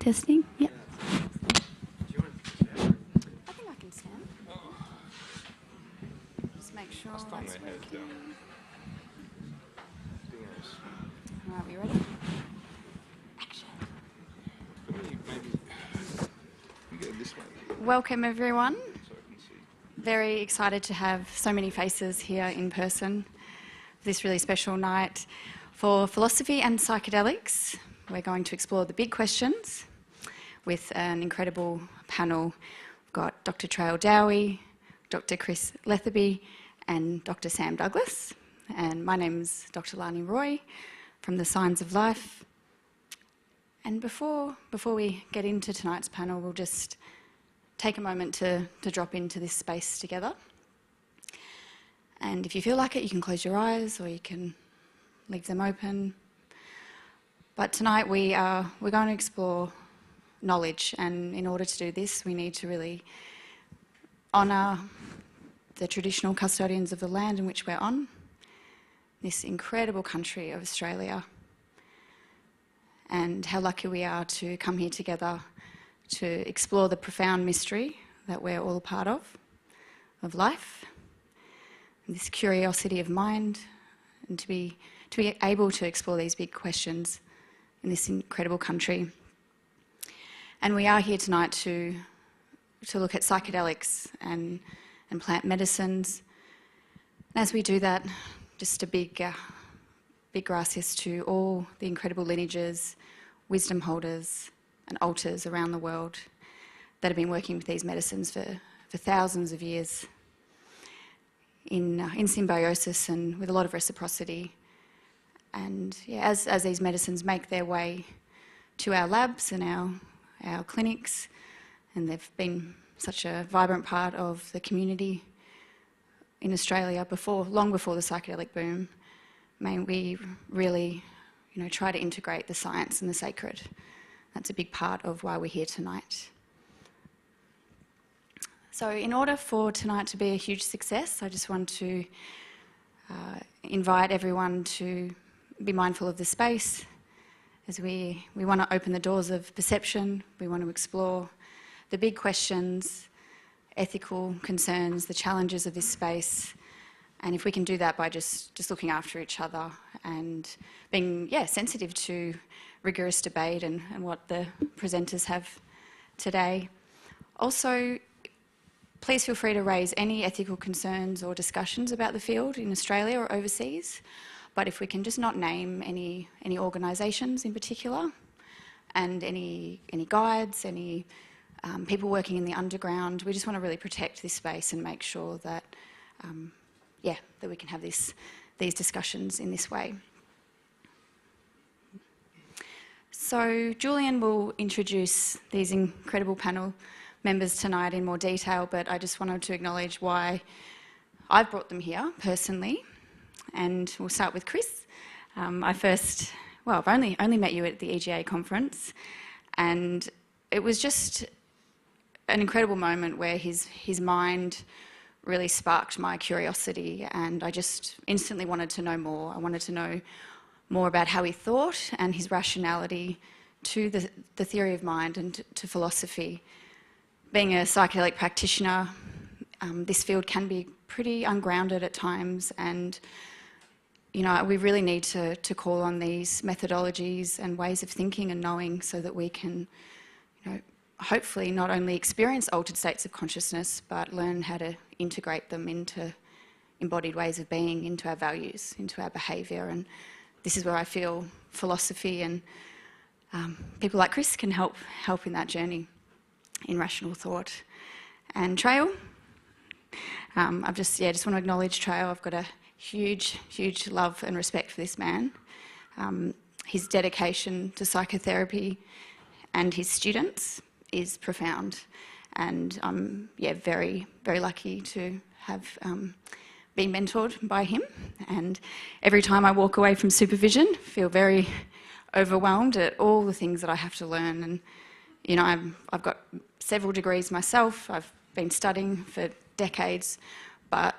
Testing? Yeah. I think I can stand. Just make sure that's working. Alright, we ready? Action. Welcome everyone. Very excited to have so many faces here in person this really special night for philosophy and psychedelics. We're going to explore the big questions with an incredible panel. We've got Dr. Trail Dowie, Dr. Chris Letherby and Dr. Sam Douglas. And my name's Dr. Lani Roy from the Signs of Life. And before we get into tonight's panel, we'll just take a moment to drop into this space together. And if you feel like it, you can close your eyes or you can leave them open. But tonight we're going to explore knowledge, and in order to do this, we need to really honour the traditional custodians of the land in which we're on, this incredible country of Australia, and how lucky we are to come here together to explore the profound mystery that we're all a part of life, and this curiosity of mind, and to be able to explore these big questions in this incredible country. And we are here tonight to look at psychedelics and plant medicines. And as we do that, just a big gracias to all the incredible lineages, wisdom holders and altars around the world that have been working with these medicines for thousands of years in symbiosis and with a lot of reciprocity. And yeah, as these medicines make their way to our labs and our clinics, and they've been such a vibrant part of the community in Australia long before the psychedelic boom, may we really, try to integrate the science and the sacred. That's a big part of why we're here tonight. So in order for tonight to be a huge success, I just want to invite everyone to be mindful of the space, as we want to open the doors of perception. We want to explore the big questions, ethical concerns, the challenges of this space. And if we can do that by just looking after each other and being sensitive to rigorous debate and what the presenters have today. Also, please feel free to raise any ethical concerns or discussions about the field in Australia or overseas. But if we can just not name any organisations in particular, and any guides, any people working in the underground, we just want to really protect this space and make sure that, that we can have these discussions in this way. So Julian will introduce these incredible panel members tonight in more detail, but I just wanted to acknowledge why I've brought them here personally. And we'll start with Chris. I've only met you at the EGA conference, and it was just an incredible moment where his mind really sparked my curiosity, and I just instantly wanted to know more. I wanted to know more about how he thought and his rationality to the theory of mind and to philosophy. Being a psychedelic practitioner, this field can be pretty ungrounded at times, and we really need to call on these methodologies and ways of thinking and knowing so that we can, hopefully not only experience altered states of consciousness, but learn how to integrate them into embodied ways of being, into our values, into our behaviour. And this is where I feel philosophy and people like Chris can help in that journey in rational thought. And Trail, I just want to acknowledge Trail. I've got a huge love and respect for this man. His dedication to psychotherapy and his students is profound, and I'm very, very lucky to have been mentored by him. And every time I walk away from supervision, I feel very overwhelmed at all the things that I have to learn. And I've got several degrees myself. I've been studying for decades. But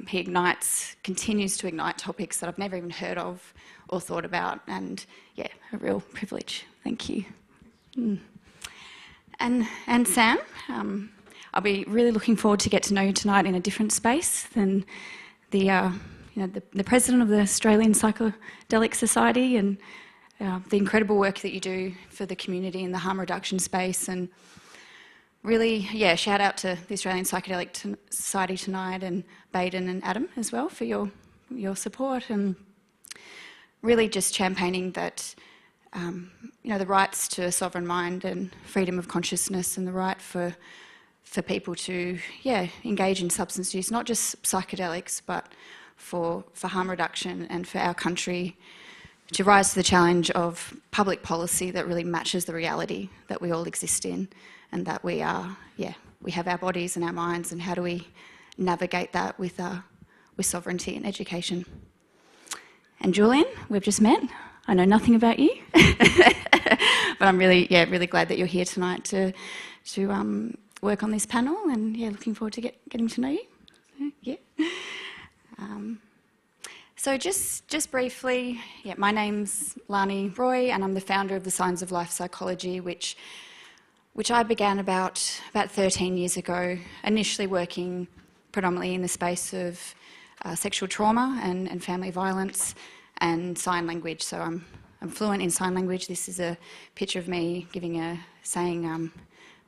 he continues to ignite topics that I've never even heard of or thought about, and a real privilege. Thank you. And Sam. I'll be really looking forward to get to know you tonight in a different space than the president of the Australian Psychedelic Society, and the incredible work that you do for the community in the harm reduction space. And really, yeah, shout out to the Australian Psychedelic Society tonight, and Baden and Adam as well for your support, and really just championing that, the rights to a sovereign mind and freedom of consciousness, and the right for people to, engage in substance use, not just psychedelics, but for harm reduction, and for our country to rise to the challenge of public policy that really matches the reality that we all exist in, and that we have our bodies and our minds, and how do we navigate that with sovereignty and education. And Julian, we've just met. I know nothing about you, but I'm really glad that you're here tonight to work on this panel, and looking forward to getting to know you. So just briefly, my name's Lani Roy, and I'm the founder of the Signs of Life Psychology, which I began about 13 years ago, initially working predominantly in the space of sexual trauma and family violence and sign language. So I'm fluent in sign language. This is a picture of me saying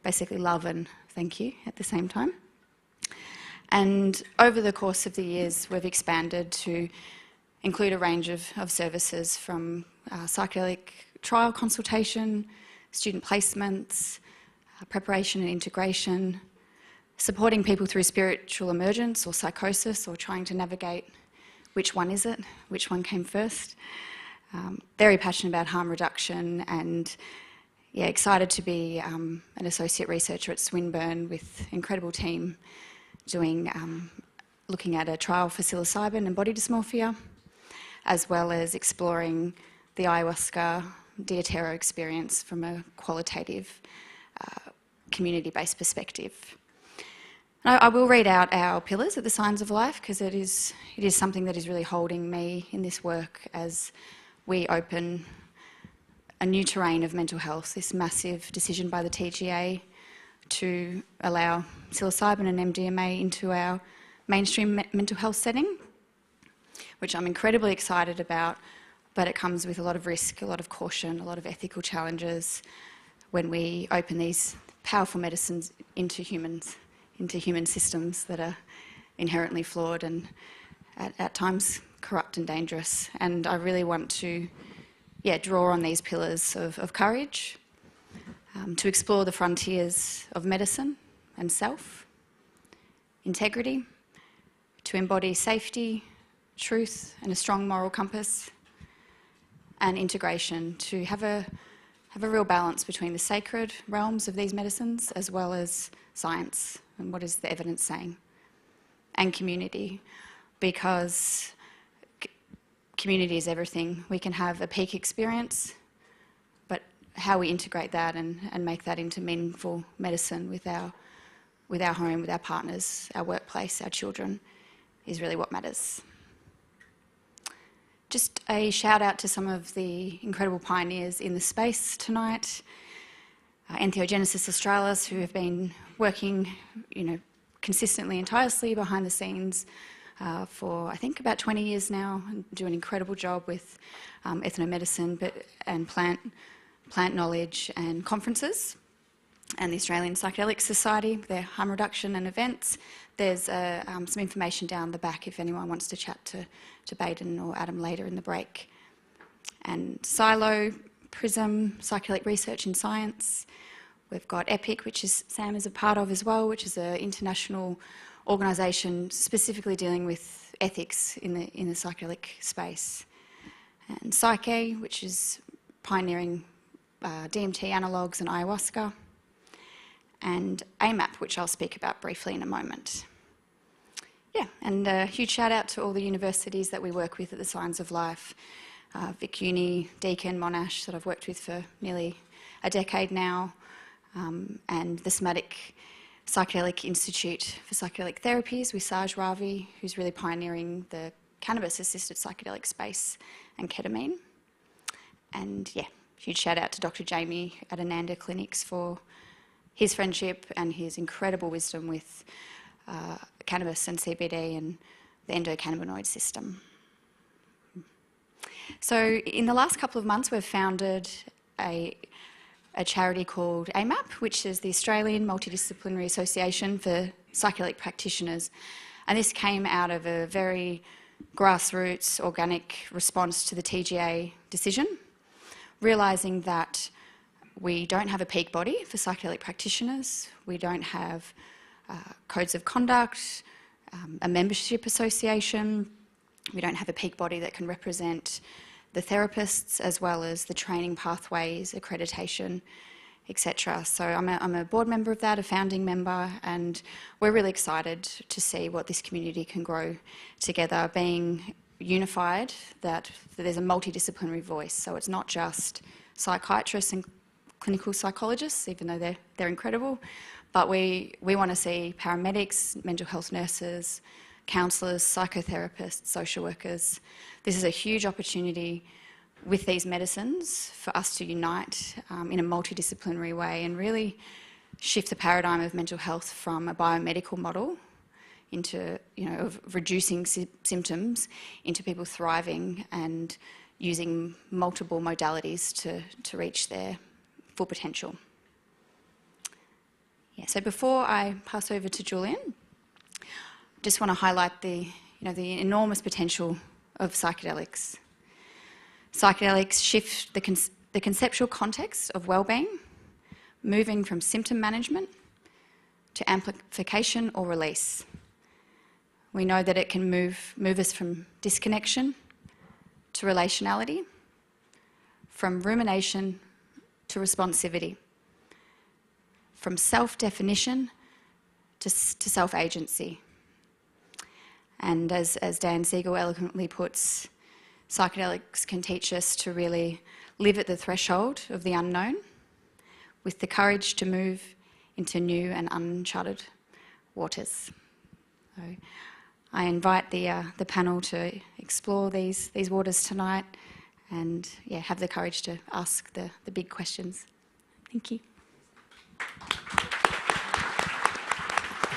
basically love and thank you at the same time. And over the course of the years, we've expanded to include a range of services, from psychedelic trial consultation, student placements, preparation and integration, supporting people through spiritual emergence or psychosis, or trying to navigate which one is it, which one came first. Very passionate about harm reduction, and excited to be an associate researcher at Swinburne with an incredible team looking at a trial for psilocybin and body dysmorphia, as well as exploring the ayahuasca Diatero experience from a qualitative, community-based perspective. I will read out our pillars of the Signs of Life, because it is something that is really holding me in this work as we open a new terrain of mental health, this massive decision by the TGA to allow psilocybin and MDMA into our mainstream mental health setting, which I'm incredibly excited about, but it comes with a lot of risk, a lot of caution, a lot of ethical challenges when we open these powerful medicines into human systems that are inherently flawed and at times corrupt and dangerous. And I really want to draw on these pillars of courage, to explore the frontiers of medicine and self, integrity, to embody safety, truth and a strong moral compass, and integration, to have a real balance between the sacred realms of these medicines as well as science and what is the evidence saying, and community, because community is everything. We can have a peak experience, but how we integrate that and make that into meaningful medicine with our home, with our partners, our workplace, our children, is really what matters. Just a shout out to some of the incredible pioneers in the space tonight. Entheogenesis Australis, who have been working, consistently and tirelessly behind the scenes for I think about 20 years now, and do an incredible job with ethnomedicine and plant knowledge and conferences. And the Australian Psychedelic Society, their harm reduction and events. There's some information down the back if anyone wants to chat to Baden or Adam later in the break. And Silo, Prism, Psychedelic Research in Science. We've got EPIC, which Sam is a part of as well, which is an international organisation specifically dealing with ethics in the psychedelic space. And Psyche, which is pioneering DMT analogues and ayahuasca. And AMAP, which I'll speak about briefly in a moment. And a huge shout out to all the universities that we work with at the Signs of Life, Vic Uni, Deakin, Monash, that I've worked with for nearly a decade now, and the Somatic Psychedelic Institute for Psychedelic Therapies with Saj Ravi, who's really pioneering the cannabis-assisted psychedelic space, and ketamine. And huge shout out to Dr. Jamie at Ananda Clinics for his friendship and his incredible wisdom with cannabis and CBD and the endocannabinoid system. So in the last couple of months, we've founded a charity called AMAP, which is the Australian Multidisciplinary Association for Psychedelic Practitioners. And this came out of a very grassroots, organic response to the TGA decision, realising that we don't have a peak body for psychedelic practitioners, we don't have codes of conduct, a membership association, we don't have a peak body that can represent the therapists as well as the training pathways, accreditation, etc. So I'm a board member of that, a founding member, and we're really excited to see what this community can grow together, being unified, that there's a multidisciplinary voice. So it's not just psychiatrists and clinical psychologists, even though they're incredible, but we want to see paramedics, mental health nurses, counsellors, psychotherapists, social workers. This is a huge opportunity with these medicines for us to unite in a multidisciplinary way and really shift the paradigm of mental health from a biomedical model into, of reducing symptoms into people thriving and using multiple modalities to reach their full potential. Yeah, so before I pass over to Julian, just want to highlight the enormous potential of psychedelics. Psychedelics shift the conceptual context of well-being, moving from symptom management to amplification or release. We know that it can move us from disconnection to relationality, from rumination to responsivity, from self-definition to self-agency. And as Dan Siegel eloquently puts, psychedelics can teach us to really live at the threshold of the unknown with the courage to move into new and uncharted waters. So I invite the panel to explore these waters tonight and have the courage to ask the big questions. Thank you.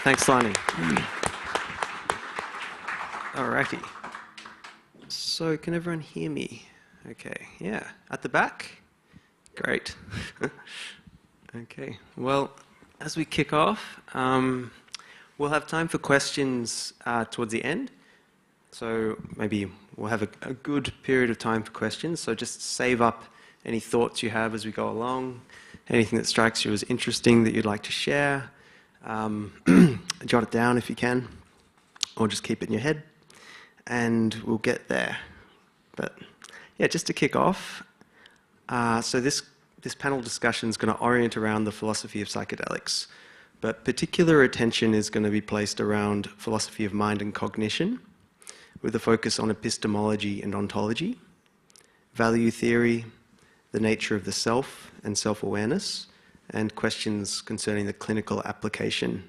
Thanks, Lani. Alrighty. So, can everyone hear me? Okay, yeah. At the back? Great. Okay, well, as we kick off, we'll have time for questions towards the end. So maybe we'll have a good period of time for questions. So just save up any thoughts you have as we go along, anything that strikes you as interesting that you'd like to share. Jot it down if you can, or just keep it in your head, and we'll get there. But yeah, just to kick off, so this panel discussion is going to orient around the philosophy of psychedelics, but particular attention is going to be placed around philosophy of mind and cognition, with a focus on epistemology and ontology, value theory, the nature of the self and self-awareness, and questions concerning the clinical application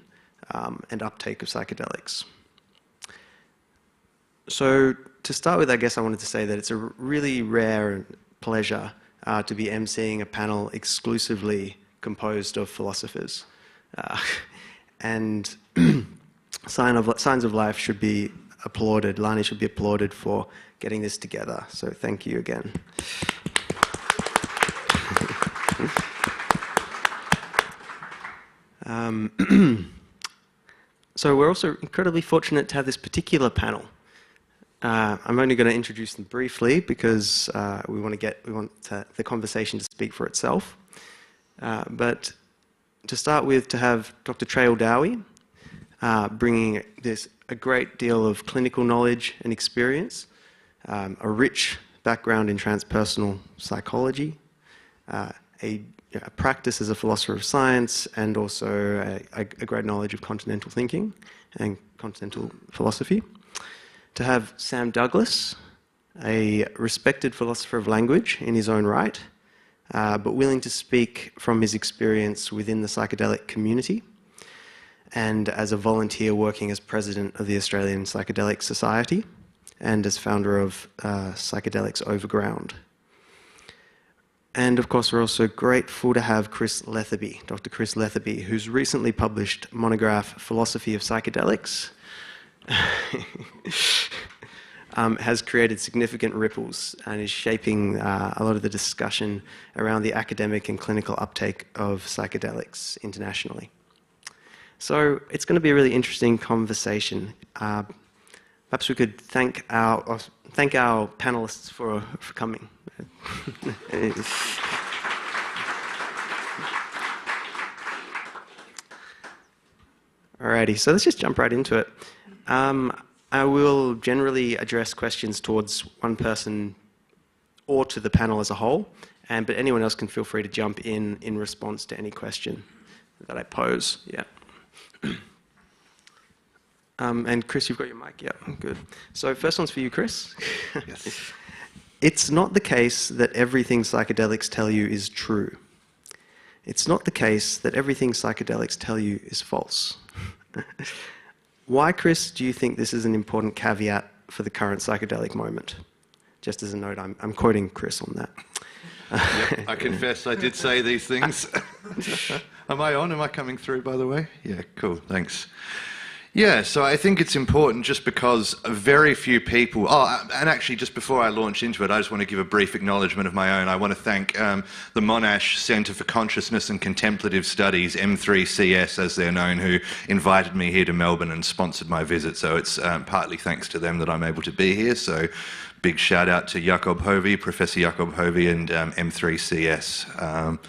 and uptake of psychedelics. So to start with, I guess I wanted to say that it's a really rare pleasure to be emceeing a panel exclusively composed of philosophers. And Signs of Life should be applauded. Lani should be applauded for getting this together. So thank you again. So we're also incredibly fortunate to have this particular panel. I'm only going to introduce them briefly because we want the conversation to speak for itself. But to start with, to have Dr. Trail Dowie bringing a great deal of clinical knowledge and experience, a rich background in transpersonal psychology, a practice as a philosopher of science, and also a great knowledge of continental thinking and continental philosophy. To have Sam Douglas, a respected philosopher of language in his own right, but willing to speak from his experience within the psychedelic community, and as a volunteer working as president of the Australian Psychedelic Society, and as founder of Psychedelics Overground. And of course, we're also grateful to have Chris Letherby, Dr. Chris Letherby, who's recently published monograph Philosophy of Psychedelics, has created significant ripples and is shaping a lot of the discussion around the academic and clinical uptake of psychedelics internationally. So it's going to be a really interesting conversation. Perhaps we could thank our panelists for coming. Alrighty, so let's just jump right into it. I will generally address questions towards one person or to the panel as a whole, but anyone else can feel free to jump in response to any question that I pose. Yeah. And Chris, you've got your mic. Yeah, good. So first one's for you, Chris. Yes. It's not the case that everything psychedelics tell you is true. It's not the case that everything psychedelics tell you is false. Why, Chris, do you think this is an important caveat for the current psychedelic moment? Just as a note, I'm quoting Chris on that. Yep, I confess I did say these things. Am I on? Am I coming through, by the way? Yeah, cool, thanks. Yeah, so I think it's important just because very few people... Oh, and actually, just before I launch into it, I just want to give a brief acknowledgement of my own. I want to thank the Monash Centre for Consciousness and Contemplative Studies, M3CS as they're known, who invited me here to Melbourne and sponsored my visit. So it's partly thanks to them that I'm able to be here. So big shout out to Jakob Hovey, Professor Jakob Hovey, and M3CS.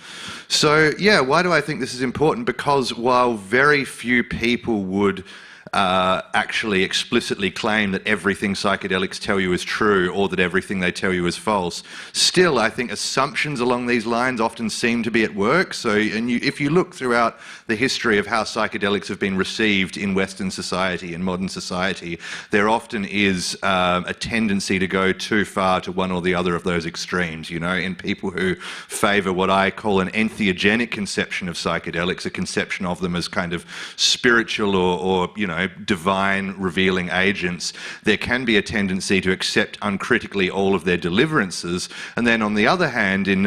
So yeah, why do I think this is important? Because while very few people would actually explicitly claim that everything psychedelics tell you is true or that everything they tell you is false, still I think assumptions along these lines often seem to be at work. So if you look throughout the history of how psychedelics have been received in Western society and modern society, there often is a tendency to go too far to one or the other of those extremes, you know, in people who favour what I call an entheogenic conception of psychedelics, a conception of them as kind of spiritual or you know, divine revealing agents. There can be a tendency to accept uncritically all of their deliverances, and then on the other hand, in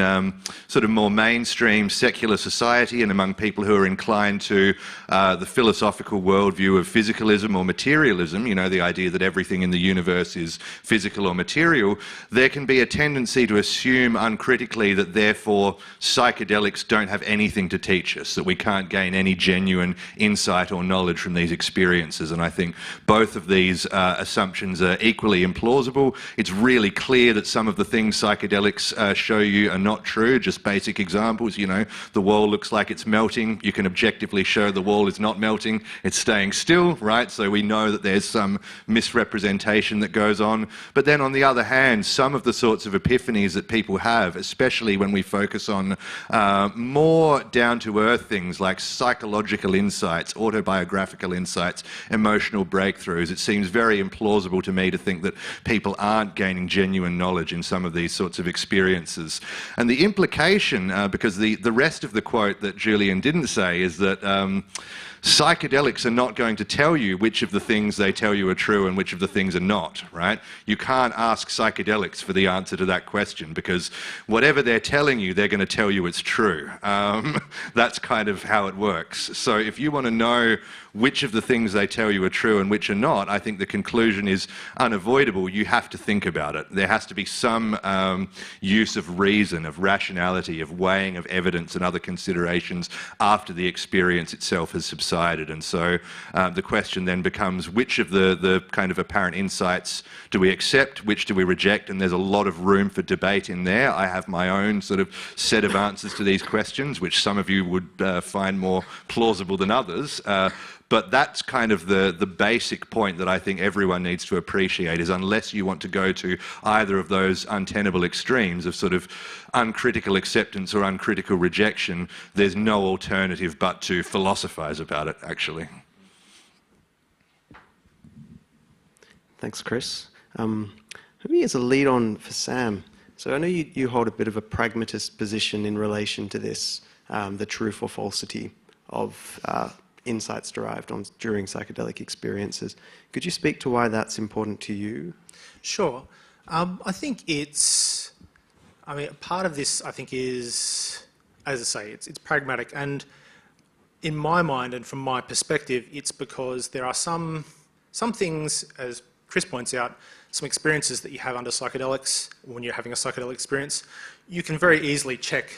sort of more mainstream secular society and among people who are inclined to the philosophical worldview of physicalism or materialism, you know, the idea that everything in the universe is physical or material, there can be a tendency to assume uncritically that therefore psychedelics don't have anything to teach us, that we can't gain any genuine insight or knowledge from these experiences. And I think both of these assumptions are equally implausible. It's really clear that some of the things psychedelics show you are not true. Just basic examples, you know, the wall looks like it's melting. You can objectively show the wall is not melting. It's staying still, right? So we know that there's some misrepresentation that goes on. But then on the other hand, some of the sorts of epiphanies that people have, especially when we focus on more down-to-earth things like psychological insights, autobiographical insights, emotional breakthroughs, it seems very implausible to me to think that people aren't gaining genuine knowledge in some of these sorts of experiences. And the implication, because the rest of the quote that Julian didn't say is that psychedelics are not going to tell you which of the things they tell you are true and which of the things are not, right? You can't ask psychedelics for the answer to that question, because whatever they're telling you, they're going to tell you it's true. That's kind of how it works. So if you want to know which of the things they tell you are true and which are not, I think the conclusion is unavoidable. You have to think about it. There has to be some use of reason, of rationality, of weighing of evidence and other considerations after the experience itself has subsided. And so the question then becomes, which of the kind of apparent insights do we accept, which do we reject? And there's a lot of room for debate in there. I have my own sort of set of answers to these questions, which some of you would find more plausible than others. But that's kind of the basic point that I think everyone needs to appreciate, is unless you want to go to either of those untenable extremes of sort of uncritical acceptance or uncritical rejection, there's no alternative but to philosophize about it, actually. Thanks, Chris. Maybe as a lead on for Sam. So I know you hold a bit of a pragmatist position in relation to this, the truth or falsity of insights derived during psychedelic experiences. Could you speak to why that's important to you? Sure. I think it's I mean, part of this, I think, is, as I say, it's pragmatic. And in my mind and from my perspective, it's because there are some things, as Chris points out, some experiences that you have under psychedelics, when you're having a psychedelic experience, you can very easily check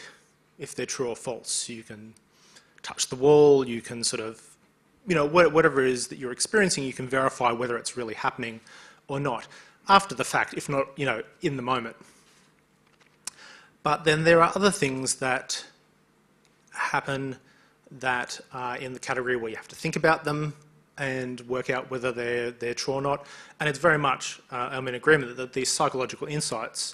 if they're true or false. You can touch the wall, you can sort of, you know, whatever it is that you're experiencing, you can verify whether it's really happening or not, after the fact, if not, you know, in the moment. But then there are other things that happen that are in the category where you have to think about them and work out whether they're true or not. And it's very much, I'm in agreement that these psychological insights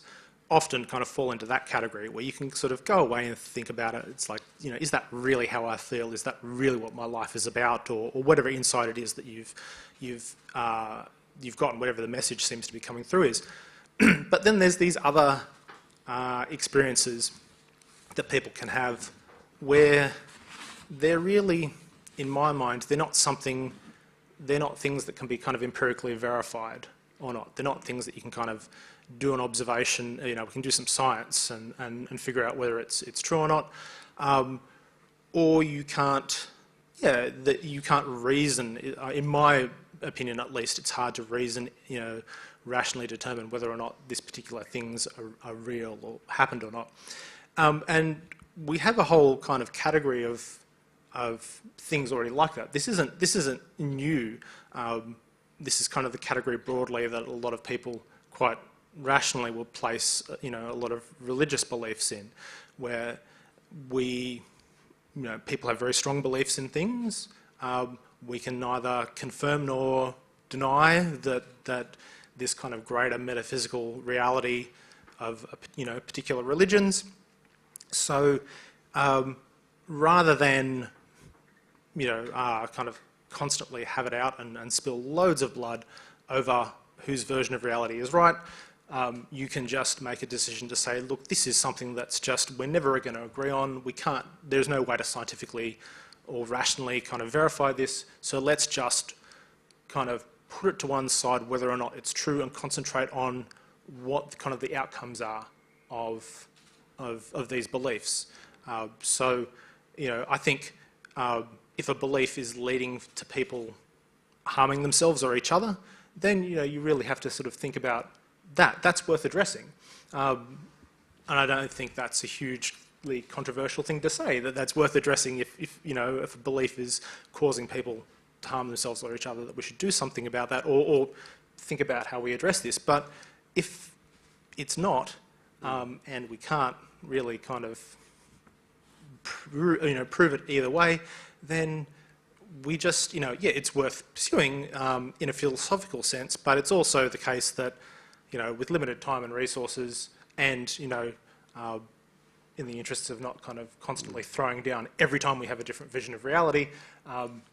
often kind of fall into that category where you can sort of go away and think about it. It's like, you know, is that really how I feel? Is that really what my life is about? Or whatever insight it is that you've gotten, whatever the message seems to be coming through is. But then there's these other experiences that people can have where they're really, in my mind, they're not things that can be kind of empirically verified or not. They're not things that you can kind of do an observation, you know, we can do some science and figure out whether it's true or not. Or you can't, that you can't reason, in my opinion at least, it's hard to reason, you know, rationally determine whether or not this particular things are real or happened or not. And we have a whole kind of category of things already like that. This isn't new. This is kind of the category broadly that a lot of people quite rationally will place, you know, a lot of religious beliefs in, where we, you know, people have very strong beliefs in things. We can neither confirm nor deny that this kind of greater metaphysical reality of, you know, particular religions. So rather than, you know, kind of constantly have it out and spill loads of blood over whose version of reality is right, you can just make a decision to say, look, this is something that's just, we're never going to agree on, we can't, there's no way to scientifically or rationally kind of verify this, so let's just kind of put it to one side whether or not it's true and concentrate on what kind of the outcomes are of these beliefs. So, you know, I think if a belief is leading to people harming themselves or each other, then, you know, you really have to sort of think about that. That's worth addressing. And I don't think that's a hugely controversial thing to say, that that's worth addressing if you know, if a belief is causing people to harm themselves or each other, that we should do something about that or think about how we address this. But if it's not, and we can't really kind of prove it either way, then we just, you know, yeah, it's worth pursuing in a philosophical sense, but it's also the case that, you know, with limited time and resources and, you know, in the interests of not kind of constantly throwing down every time we have a different vision of reality,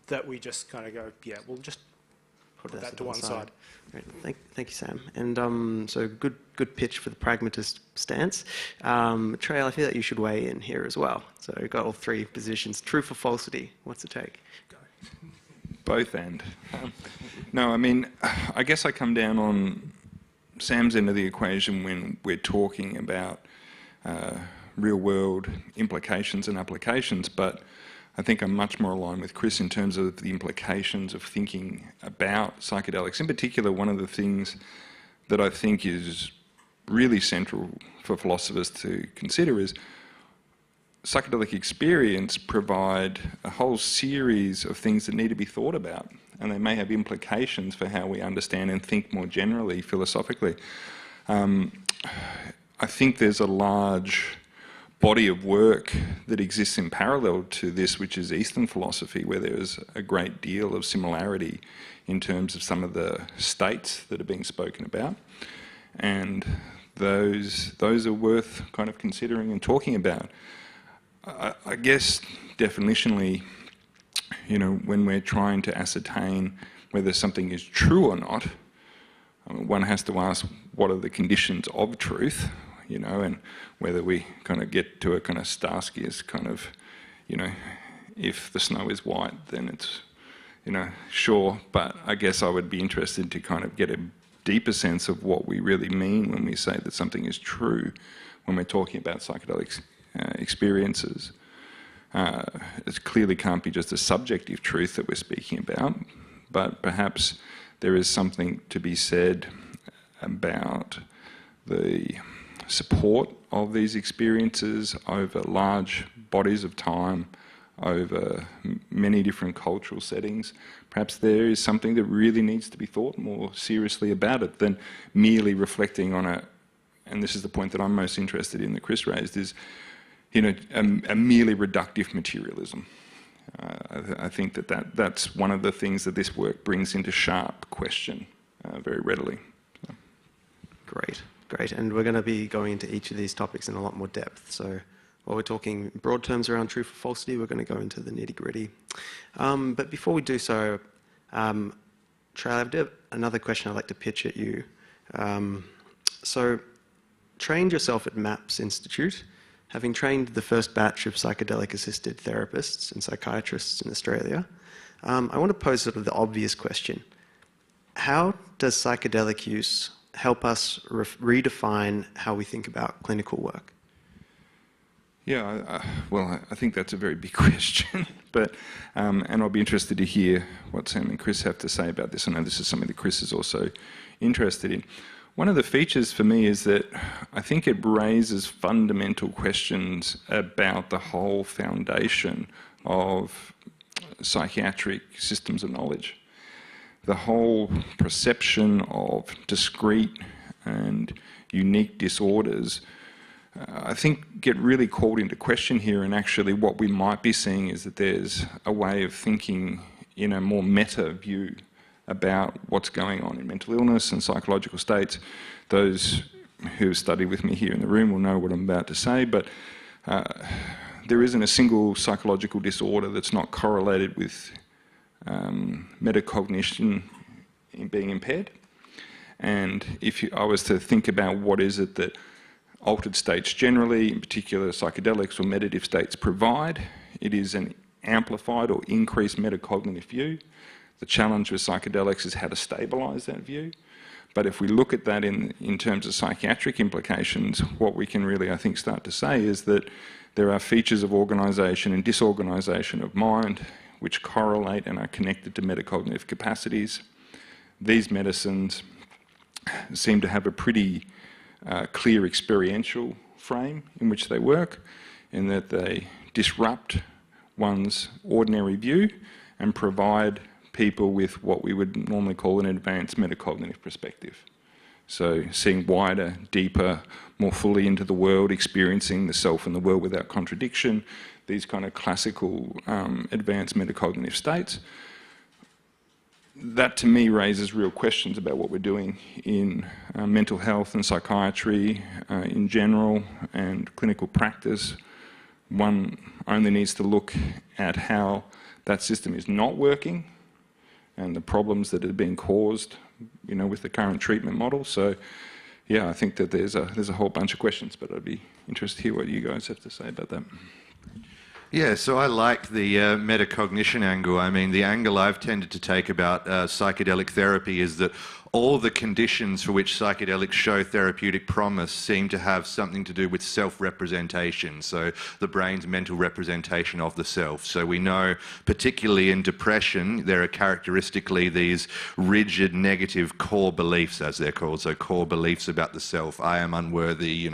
that we just kind of go, yeah, we'll just put that to one side. Great. Thank you, Sam. And so good pitch for the pragmatist stance. Trail, I feel that you should weigh in here as well. So we've got all three positions. Truth or falsity? What's the take? Both and. No, I mean, I guess I come down on Sam's end of the equation when we're talking about real-world implications and applications, but I think I'm much more aligned with Chris in terms of the implications of thinking about psychedelics. In particular, one of the things that I think is really central for philosophers to consider is psychedelic experience provide a whole series of things that need to be thought about, and they may have implications for how we understand and think more generally philosophically. I think there's a large body of work that exists in parallel to this, which is Eastern philosophy, where there is a great deal of similarity in terms of some of the states that are being spoken about, and those are worth kind of considering and talking about. I guess definitionally, you know, when we're trying to ascertain whether something is true or not, I mean, one has to ask what are the conditions of truth, you know, and whether we kind of get to a kind of Starski's kind of, you know, if the snow is white, then it's, you know, sure. But I guess I would be interested to kind of get a deeper sense of what we really mean when we say that something is true. when we're talking about psychedelic experiences. It clearly can't be just a subjective truth that we're speaking about, but perhaps there is something to be said about the support of these experiences over large bodies of time, over many different cultural settings. Perhaps there is something that really needs to be thought more seriously about it than merely reflecting on it. And this is the point that I'm most interested in that Chris raised, is a merely reductive materialism. I think that's one of the things that this work brings into sharp question very readily. So. Great. And we're going to be going into each of these topics in a lot more depth. So while we're talking broad terms around truth or falsity, we're going to go into the nitty-gritty. But before we do so, Trey, I have another question I'd like to pitch at you. So trained yourself at MAPS Institute, having trained the first batch of psychedelic-assisted therapists and psychiatrists in Australia. I want to pose sort of the obvious question. How does psychedelic use help us redefine how we think about clinical work? Yeah, well, I think that's a very big question, but and I'll be interested to hear what Sam and Chris have to say about this. I know this is something that Chris is also interested in. One of the features for me is that I think it raises fundamental questions about the whole foundation of psychiatric systems of knowledge. The whole perception of discrete and unique disorders, I think, get really called into question here, and actually what we might be seeing is that there's a way of thinking in a more meta view about what's going on in mental illness and psychological states. Those who have studied with me here in the room will know what I'm about to say, but there isn't a single psychological disorder that's not correlated with metacognition in being impaired. And if I was to think about what is it that altered states generally, in particular psychedelics or meditative states, provide, it is an amplified or increased metacognitive view. The challenge with psychedelics is how to stabilise that view. But if we look at that in terms of psychiatric implications, what we can really, I think, start to say is that there are features of organisation and disorganisation of mind which correlate and are connected to metacognitive capacities. These medicines seem to have a pretty clear experiential frame in which they work, in that they disrupt one's ordinary view and provide people with what we would normally call an advanced metacognitive perspective. So seeing wider, deeper, more fully into the world, experiencing the self and the world without contradiction, these kind of classical advanced metacognitive states. That to me raises real questions about what we're doing in mental health and psychiatry in general and clinical practice. One only needs to look at how that system is not working and the problems that are being caused, with the current treatment model. So, yeah, I think that there's a whole bunch of questions, but I'd be interested to hear what you guys have to say about that. Yeah, so I like the metacognition angle. I mean, the angle I've tended to take about psychedelic therapy is that all the conditions for which psychedelics show therapeutic promise seem to have something to do with self-representation, so the brain's mental representation of the self. So we know, particularly in depression, there are characteristically these rigid, negative core beliefs, as they're called, so core beliefs about the self. I am unworthy,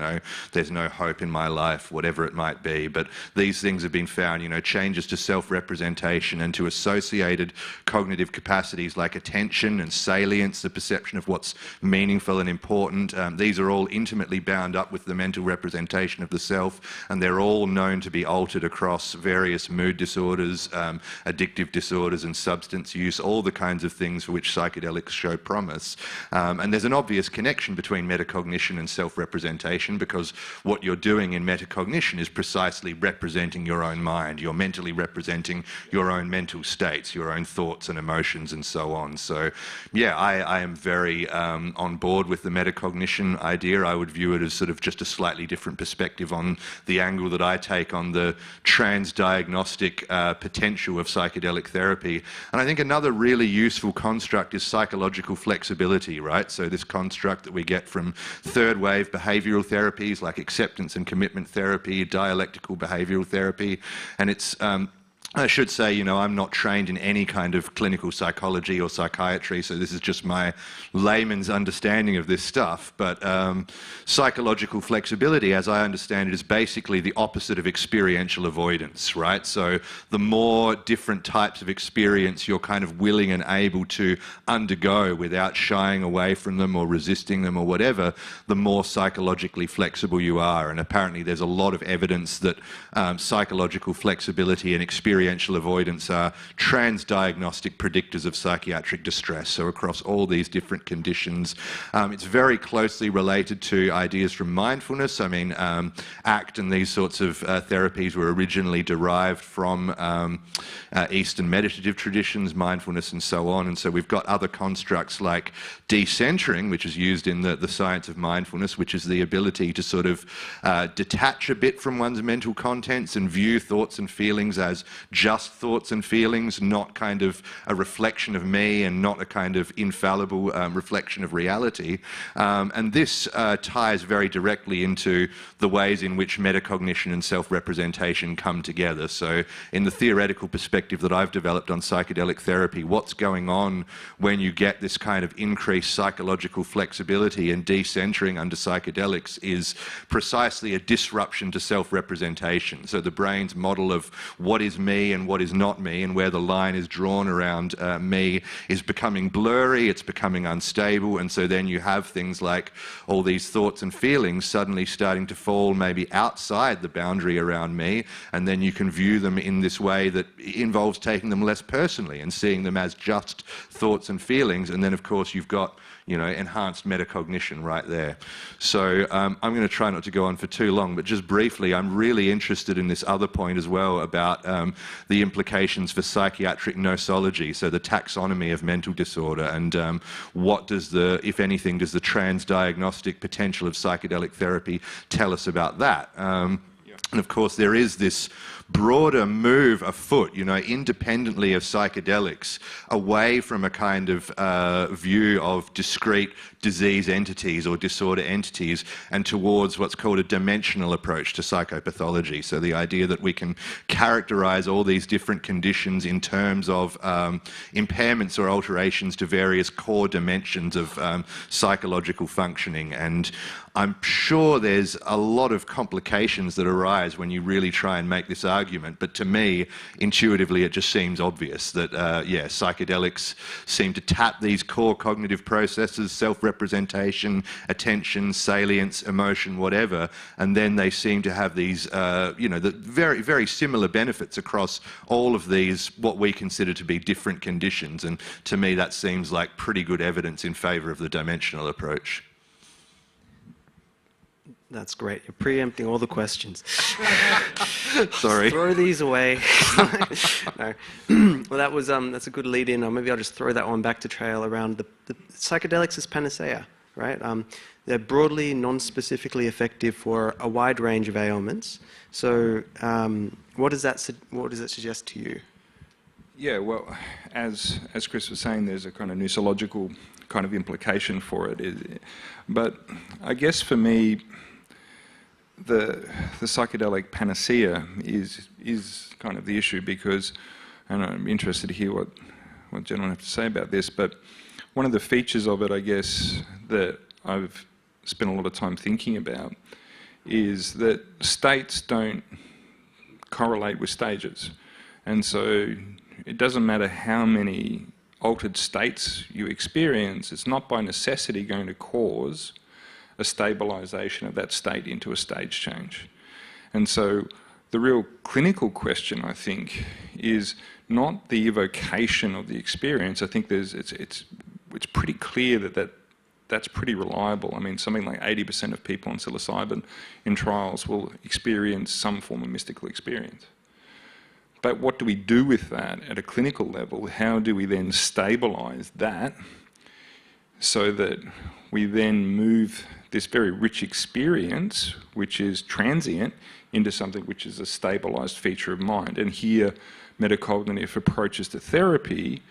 there's no hope in my life, whatever it might be. But these things have been found, changes to self-representation and to associated cognitive capacities like attention and salience, the perception of what's meaningful and important. These are all intimately bound up with the mental representation of the self, and they're all known to be altered across various mood disorders, addictive disorders and substance use, all the kinds of things for which psychedelics show promise. And there's an obvious connection between metacognition and self-representation, because what you're doing in metacognition is precisely representing your own mind. You're mentally representing your own mental states, your own thoughts and emotions and so on. So, yeah, I am very on board with the metacognition idea. I would view it as sort of just a slightly different perspective on the angle that I take on the transdiagnostic potential of psychedelic therapy. And I think another really useful construct is psychological flexibility, right? So this construct that we get from third wave behavioral therapies like acceptance and commitment therapy, dialectical behavioral therapy, and it's I should say, you know, I'm not trained in any kind of clinical psychology or psychiatry, so this is just my layman's understanding of this stuff. But psychological flexibility, as I understand it, is basically the opposite of experiential avoidance, right? So the more different types of experience you're kind of willing and able to undergo without shying away from them or resisting them or whatever, the more psychologically flexible you are. And apparently there's a lot of evidence that psychological flexibility and experiential avoidance are transdiagnostic predictors of psychiatric distress. So across all these different conditions, it's very closely related to ideas from mindfulness. I mean, ACT and these sorts of therapies were originally derived from Eastern meditative traditions, mindfulness and so on. And so we've got other constructs like decentering, which is used in the science of mindfulness, which is the ability to sort of detach a bit from one's mental contents and view thoughts and feelings as just thoughts and feelings, not kind of a reflection of me and not a kind of infallible reflection of reality. And this ties very directly into the ways in which metacognition and self-representation come together. So in the theoretical perspective that I've developed on psychedelic therapy, what's going on when you get this kind of increased psychological flexibility and decentering under psychedelics is precisely a disruption to self-representation. So the brain's model of what is me and what is not me, and where the line is drawn around me, is becoming blurry, it's becoming unstable, and so then you have things like all these thoughts and feelings suddenly starting to fall maybe outside the boundary around me, and then you can view them in this way that involves taking them less personally and seeing them as just thoughts and feelings, and then of course you've got, you know, enhanced metacognition right there. So I'm going to try not to go on for too long, but just briefly, I'm really interested in this other point as well about the implications for psychiatric nosology, so the taxonomy of mental disorder, and what does the, if anything, does the transdiagnostic potential of psychedelic therapy tell us about that? And of course, there is this broader move afoot, you know, independently of psychedelics, away from a kind of view of discrete disease entities or disorder entities and towards what's called a dimensional approach to psychopathology. So the idea that we can characterize all these different conditions in terms of impairments or alterations to various core dimensions of psychological functioning. And I'm sure there's a lot of complications that arise when you really try and make this argument, but to me, intuitively, it just seems obvious that, yeah, psychedelics seem to tap these core cognitive processes, self-representation, attention, salience, emotion, whatever, and then they seem to have these, you know, the very, very similar benefits across all of these, what we consider to be different conditions, and to me, that seems like pretty good evidence in favour of the dimensional approach. That's great. You're preempting all the questions. Sorry. Throw these away. No. Well, that was that's a good lead-in. Or maybe I'll just throw that one back to Trail around the psychedelics as panacea, right? They're broadly, non-specifically effective for a wide range of ailments. So, what does that suggest to you? Yeah, well, as Chris was saying, there's a kind of nosological kind of implication for it. But I guess for me, the psychedelic panacea is kind of the issue, because, and I'm interested to hear what gentlemen have to say about this, but one of the features of it, I guess, that I've spent a lot of time thinking about is that states don't correlate with stages. And so it doesn't matter how many altered states you experience, it's not by necessity going to cause a stabilisation of that state into a stage change. And so the real clinical question, I think, is not the evocation of the experience. I think it's pretty clear that's pretty reliable. I mean, something like 80% of people on psilocybin in trials will experience some form of mystical experience. But what do we do with that at a clinical level? How do we then stabilise that so that we then move this very rich experience, which is transient, into something which is a stabilized feature of mind. And here, metacognitive approaches to therapy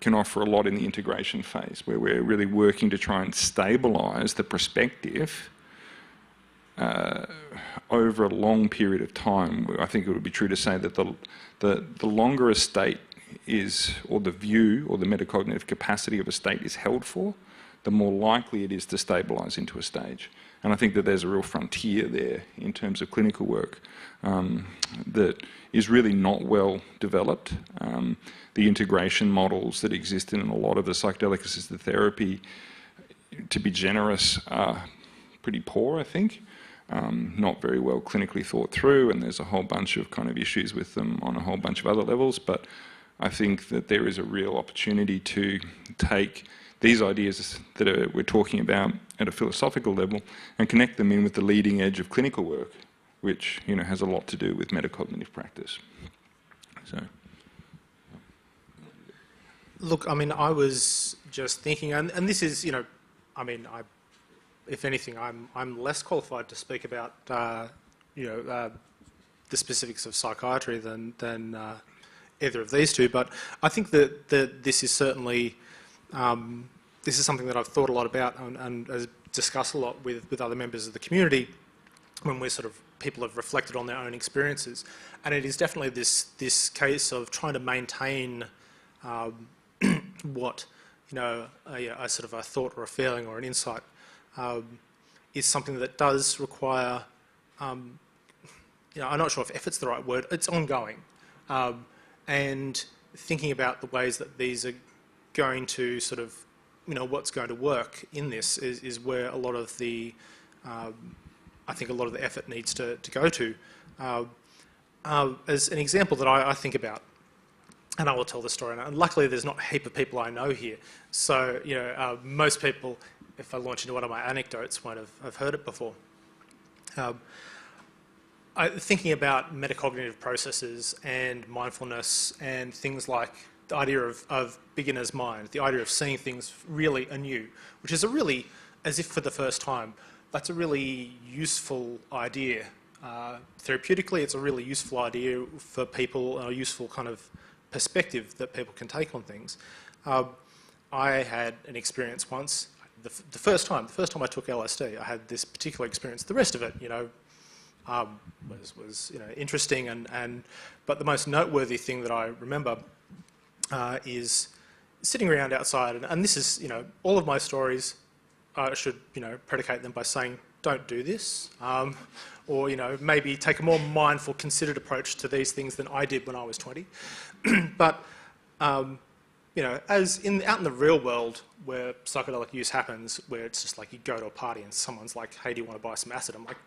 can offer a lot in the integration phase, where we're really working to try and stabilize the perspective over a long period of time. I think it would be true to say that the longer a state is, or the view or the metacognitive capacity of a state is held for, the more likely it is to stabilise into a stage. And I think that there's a real frontier there in terms of clinical work that is really not well developed. The integration models that exist in a lot of the psychedelic assisted therapy, to be generous, are pretty poor, I think. Not very well clinically thought through, and there's a whole bunch of kind of issues with them on a whole bunch of other levels. But I think that there is a real opportunity to take these ideas that we're talking about at a philosophical level and connect them in with the leading edge of clinical work, which, you know, has a lot to do with metacognitive practice. So, look, I mean, I was just thinking, and this is, you know, I mean, if anything, I'm less qualified to speak about, you know, the specifics of psychiatry than either of these two. But I think that this is certainly this is something that I've thought a lot about and discussed a lot with other members of the community when we're sort of people have reflected on their own experiences, and it is definitely this case of trying to maintain what, you know, a sort of a thought or a feeling or an insight is something that does require, you know, I'm not sure if effort's the right word, it's ongoing. And thinking about the ways that these are going to sort of, you know, what's going to work in this is where a lot of the, I think a lot of the effort needs to go to. As an example that I think about, and I will tell the story, and luckily there's not a heap of people I know here, so, you know, most people, if I launch into one of my anecdotes, won't have heard it before. Thinking about metacognitive processes and mindfulness and things like the idea of beginner's mind, the idea of seeing things really anew, which is a really, as if for the first time, that's a really useful idea. Therapeutically, it's a really useful idea for people, a useful kind of perspective that people can take on things. I had an experience once, the first time I took LSD, I had this particular experience. The rest of it, you know, was you know, interesting, but the most noteworthy thing that I remember is sitting around outside, and this is, you know, all of my stories, I should, you know, predicate them by saying, don't do this, or, you know, maybe take a more mindful, considered approach to these things than I did when I was 20. But, you know, out in the real world where psychedelic use happens, where it's just like you go to a party and someone's like, hey, do you want to buy some acid? I'm like,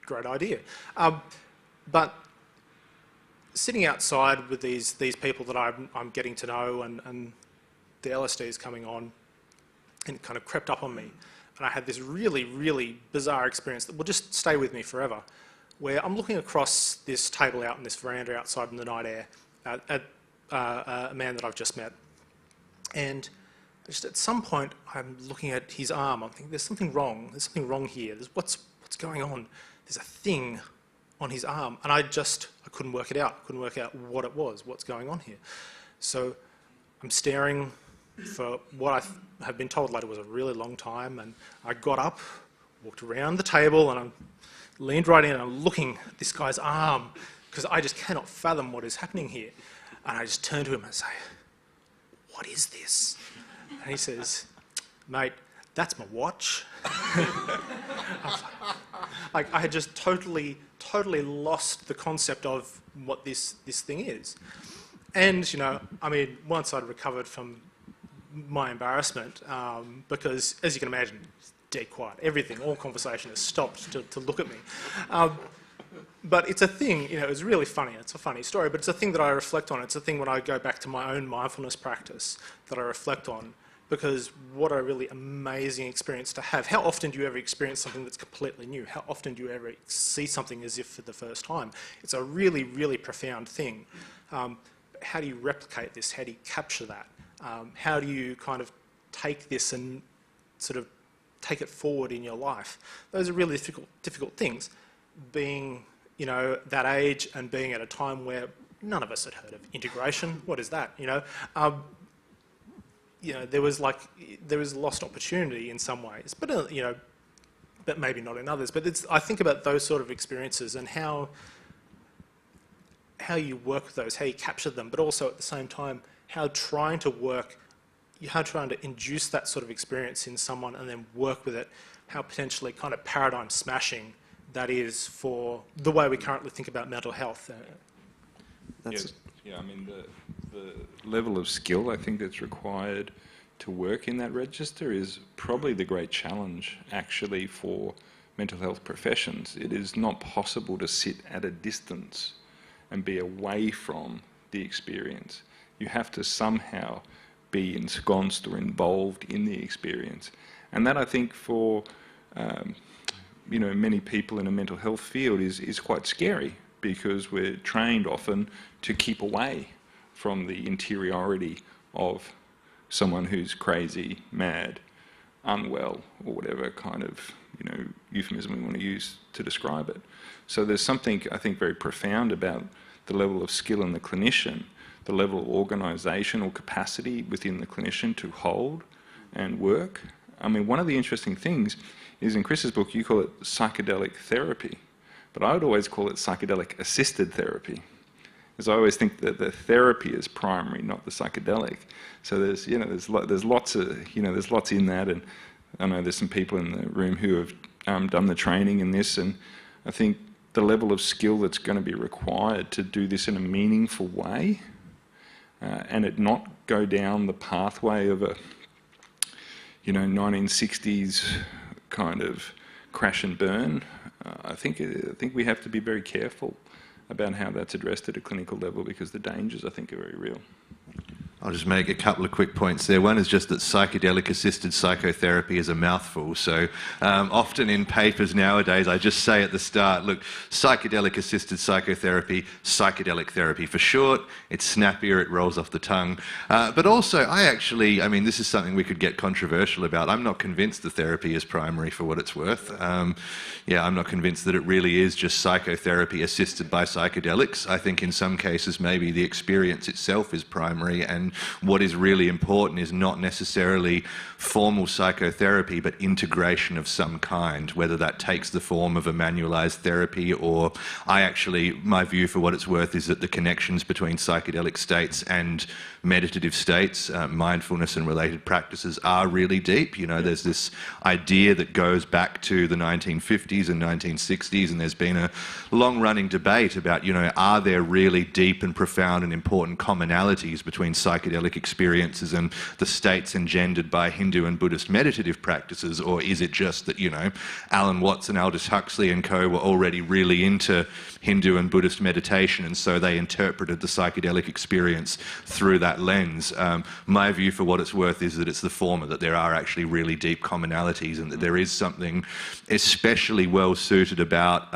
great idea. But sitting outside with these people that I'm getting to know, and the LSD is coming on, and it kind of crept up on me. And I had this really, really bizarre experience that will just stay with me forever, where I'm looking across this table out in this veranda outside in the night air at a man that I've just met. And just at some point, I'm looking at his arm. I'm thinking, there's something wrong. There's something wrong here. What's going on? There's a thing on his arm. And I couldn't work it out. I couldn't work out what it was, what's going on here. So I'm staring for what I have been told later was a really long time, and I got up, walked around the table, and I leaned right in, and I'm looking at this guy's arm, because I just cannot fathom what is happening here. And I just turn to him and say, what is this? And he says, mate, that's my watch. Like, I had just totally lost the concept of what this thing is. And, you know, I mean, once I'd recovered from my embarrassment, because, as you can imagine, it's dead quiet. Everything, all conversation has stopped to look at me. But it's a thing, you know, it's really funny. It's a funny story, but it's a thing that I reflect on. It's a thing when I go back to my own mindfulness practice that I reflect on, because what a really amazing experience to have. How often do you ever experience something that's completely new? How often do you ever see something as if for the first time? It's a really, really profound thing. How do you replicate this? How do you capture that? How do you kind of take this and sort of take it forward in your life. Those are really difficult things. Being, you know, that age and being at a time where none of us had heard of integration. What is that? You know, there was lost opportunity in some ways, but you know, but maybe not in others. But I think about those sort of experiences and how you work with those, how you capture them, but also at the same time how trying to induce that sort of experience in someone and then work with it, how potentially kind of paradigm smashing that is for the way we currently think about mental health. Yeah, I mean, the level of skill I think that's required to work in that register is probably the great challenge actually for mental health professions. It is not possible to sit at a distance and be away from the experience. You have to somehow be ensconced or involved in the experience. And that, I think, for you know, many people in a mental health field is quite scary, because we're trained often to keep away from the interiority of someone who's crazy, mad, unwell, or whatever kind of, you know, euphemism we want to use to describe it. So there's something, I think, very profound about the level of skill in the clinician, the level of organisational capacity within the clinician to hold and work. I mean, one of the interesting things is in Chris's book, you call it psychedelic therapy, but I would always call it psychedelic assisted therapy, because I always think that the therapy is primary, not the psychedelic. So there's, you know, there's lots of, you know, there's lots in that, and I know there's some people in the room who have done the training in this, and I think the level of skill that's going to be required to do this in a meaningful way, and it not go down the pathway of a, you know, 1960s kind of crash and burn. I think we have to be very careful about how that's addressed at a clinical level, because the dangers, I think, are very real. I'll just make a couple of quick points there. One is just that psychedelic-assisted psychotherapy is a mouthful. So often in papers nowadays, I just say at the start, look, psychedelic-assisted psychotherapy, psychedelic therapy for short. It's snappier, it rolls off the tongue. But also, I mean, this is something we could get controversial about. I'm not convinced the therapy is primary for what it's worth. Yeah, I'm not convinced that it really is just psychotherapy assisted by psychedelics. I think in some cases maybe the experience itself is primary, and what is really important is not necessarily formal psychotherapy, but integration of some kind, whether that takes the form of a manualized therapy or my view for what it's worth is that the connections between psychedelic states and meditative states, mindfulness and related practices are really deep. You know, there's this idea that goes back to the 1950s and 1960s, and there's been a long-running debate about, you know, are there really deep and profound and important commonalities between psychedelic experiences and the states engendered by Hindu and Buddhist meditative practices, or is it just that, you know, Alan Watts and Aldous Huxley and co were already really into Hindu and Buddhist meditation, and so they interpreted the psychedelic experience through that lens. My view for what it's worth is that it's the former, that there are actually really deep commonalities, and that there is something especially well suited about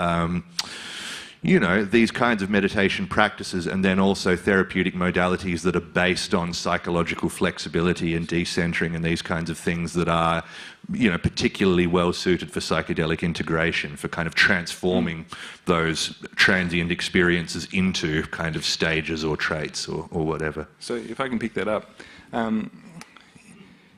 you know, these kinds of meditation practices, and then also therapeutic modalities that are based on psychological flexibility and decentering and these kinds of things that are, you know, particularly well suited for psychedelic integration, for kind of transforming those transient experiences into kind of stages or traits or whatever. So if I can pick that up,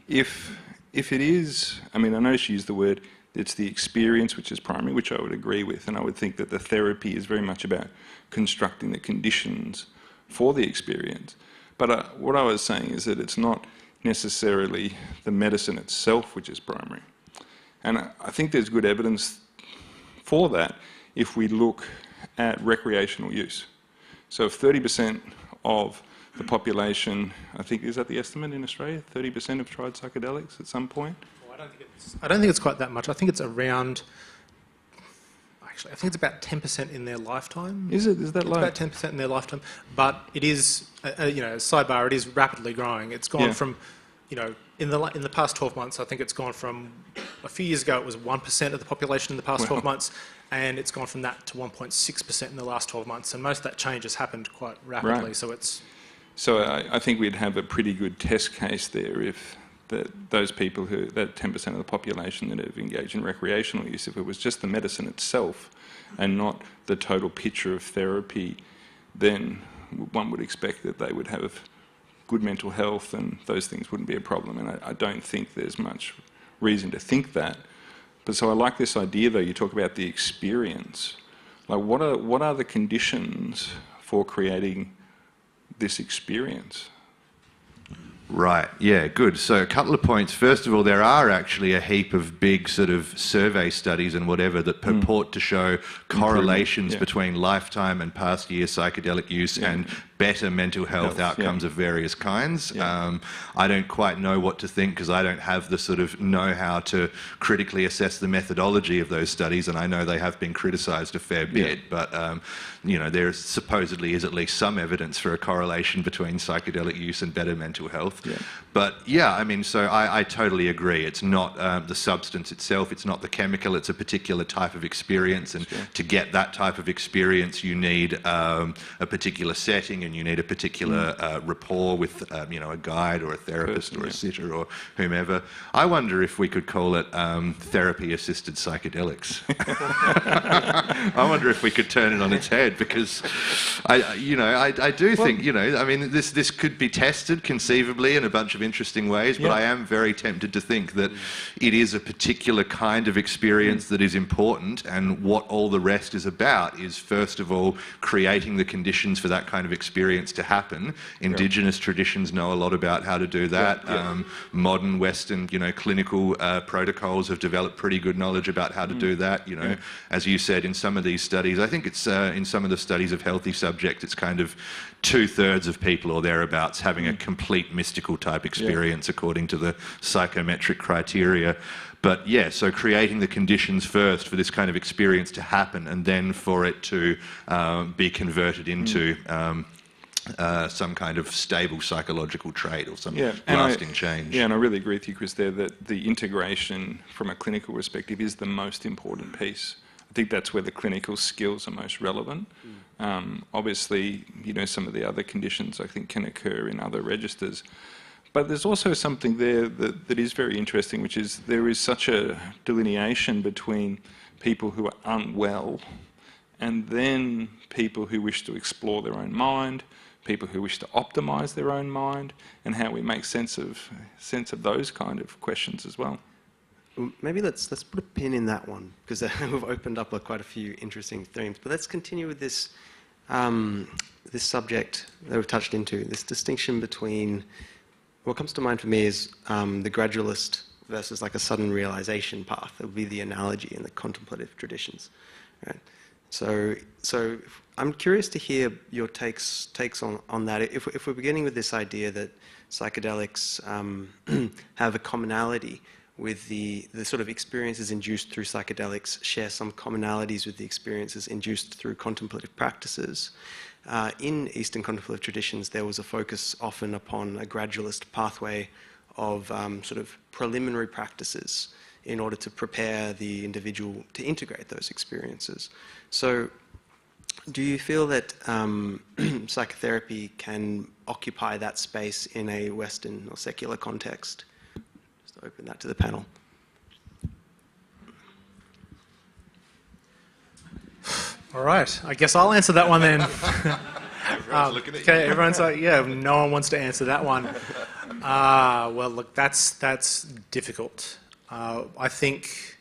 if it is, I mean, I noticed you used the word, it's the experience which is primary, which I would agree with, and I would think that the therapy is very much about constructing the conditions for the experience. But what I was saying is that it's not necessarily the medicine itself which is primary. And I think there's good evidence for that if we look at recreational use. So if 30% of the population, I think, is that the estimate in Australia? 30% have tried psychedelics at some point? I don't think it's quite that much. I think it's around, actually, I think it's about 10% in their lifetime. Is it? Is that low? It's about 10% in their lifetime. But it is, you know, sidebar, it is rapidly growing. It's gone from, you know, in the past 12 months, I think it's gone from, a few years ago it was 1% of the population in the past 12 months, and it's gone from that to 1.6% in the last 12 months. And most of that change has happened quite rapidly. Right. So it's... So I think we'd have a pretty good test case there if that those people that 10% of the population that have engaged in recreational use, if it was just the medicine itself and not the total picture of therapy, then one would expect that they would have good mental health and those things wouldn't be a problem. And I don't think there's much reason to think that. But so I like this idea, though, you talk about the experience. Like, what are the conditions for creating this experience? Right, yeah, good. So a couple of points. First of all, there are actually a heap of big sort of survey studies and whatever that purport to show correlations between lifetime and past year psychedelic use and better mental health outcomes of various kinds. I don't quite know what to think because I don't have the sort of know-how to critically assess the methodology of those studies, and I know they have been criticised a fair bit, but you know, there supposedly is at least some evidence for a correlation between psychedelic use and better mental health. But yeah, I mean, so I totally agree. It's not the substance itself, it's not the chemical, it's a particular type of experience, and to get that type of experience you need a particular setting, and you need a particular rapport with you know, a guide or a therapist or a sitter or whomever. I wonder if we could call it therapy-assisted psychedelics. I wonder if we could turn it on its head, because I do think, you know, I mean, this could be tested conceivably in a bunch of interesting ways, but I am very tempted to think that it is a particular kind of experience that is important, and what all the rest is about is, first of all, creating the conditions for that kind of experience to happen. Indigenous traditions know a lot about how to do that. Modern Western, you know, clinical protocols have developed pretty good knowledge about how to do that. You know, as you said, in some of these studies, I think it's in some of the studies of healthy subjects, it's kind of 2/3 of people or thereabouts having a complete mystical type experience according to the psychometric criteria. But yeah, so creating the conditions first for this kind of experience to happen, and then for it to be converted into some kind of stable psychological trait or some lasting change. Yeah, and I really agree with you, Chris, there, that the integration from a clinical perspective is the most important piece. I think that's where the clinical skills are most relevant. Obviously, you know, some of the other conditions I think can occur in other registers. But there's also something there that is very interesting, which is there is such a delineation between people who are unwell and then people who wish to explore their own mind, people who wish to optimise their own mind, and how we make sense of those kind of questions as well. Maybe let's put a pin in that one, because we've opened up quite a few interesting themes. But let's continue with this this subject that we've touched into, this distinction between, what comes to mind for me is the gradualist versus like a sudden realization path. That would be the analogy in the contemplative traditions, right? So I'm curious to hear your takes on that. If we're beginning with this idea that psychedelics have a commonality with the sort of experiences induced through psychedelics, share some commonalities with the experiences induced through contemplative practices. In Eastern contemplative traditions, there was a focus often upon a gradualist pathway of sort of preliminary practices in order to prepare the individual to integrate those experiences. So do you feel that psychotherapy can occupy that space in a Western or secular context? Just open that to the panel. All right, I guess I'll answer that one then. Everyone's looking at you. Okay, everyone's like, yeah, no one wants to answer that one. Well, look, that's difficult. I think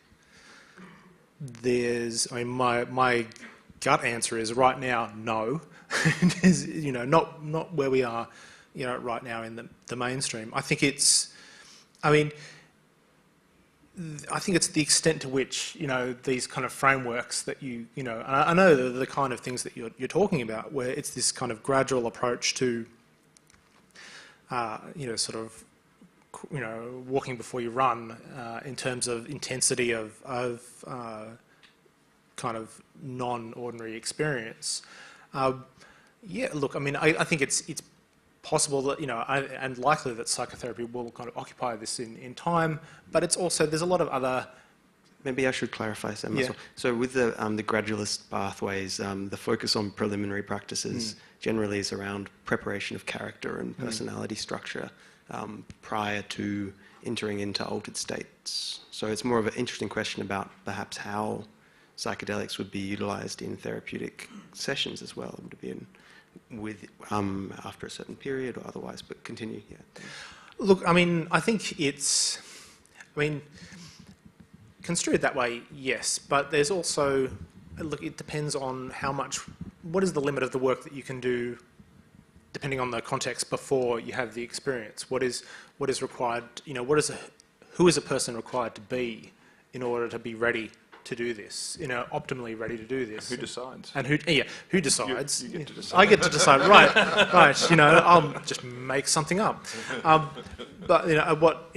my gut answer is right now, no. Is, you know, not where we are, you know, right now in the mainstream. I think it's the extent to which, you know, these kind of frameworks that you know, and I know the kind of things that you're talking about, where it's this kind of gradual approach to, you know, sort of, you know, walking before you run, in terms of intensity of kind of non-ordinary experience. Yeah, look, I mean, I think it's possible that, you know, and likely that psychotherapy will kind of occupy this in time, but it's also, there's a lot of other... Maybe I should clarify some as well. So with the gradualist pathways, the focus on preliminary practices generally is around preparation of character and personality structure prior to entering into altered states. So it's more of an interesting question about perhaps how psychedelics would be utilized in therapeutic sessions as well. Would it be after a certain period or otherwise? But continue, yeah. Look, I mean, I think construed that way, yes, but there's also, look, it depends on what is the limit of the work that you can do depending on the context before you have the experience. What is required, who is a person required to be in order to be ready to do this, optimally ready to do this. Who decides? And who decides? You get to decide. I get to decide, right, I'll just make something up. But,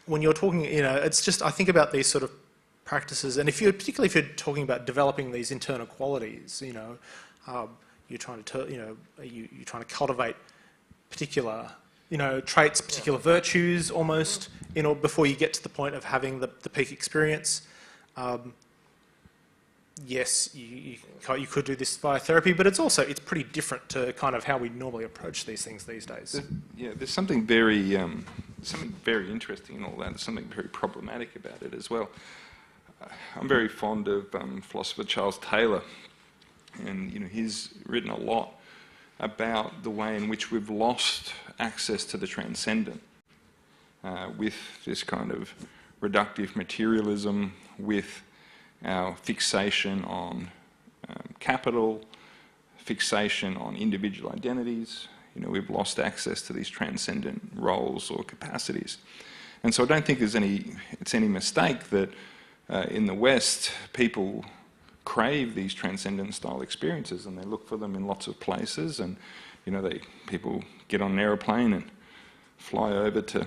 when you're talking, it's just, I think about these sort of practices, and particularly if you're talking about developing these internal qualities, you're trying to, you're trying to cultivate particular, traits, particular virtues almost, before you get to the point of having the peak experience. Yes, you could do this via therapy, but it's pretty different to kind of how we normally approach these things these days. There's something very interesting in all that. There's something very problematic about it as well. I'm very fond of philosopher Charles Taylor, and he's written a lot about the way in which we've lost access to the transcendent with this kind of reductive materialism, with our fixation on capital, fixation on individual identities. We've lost access to these transcendent roles or capacities. And so I don't think it's any mistake that in the West, people crave these transcendent style experiences, and they look for them in lots of places, and people get on an aeroplane and fly over to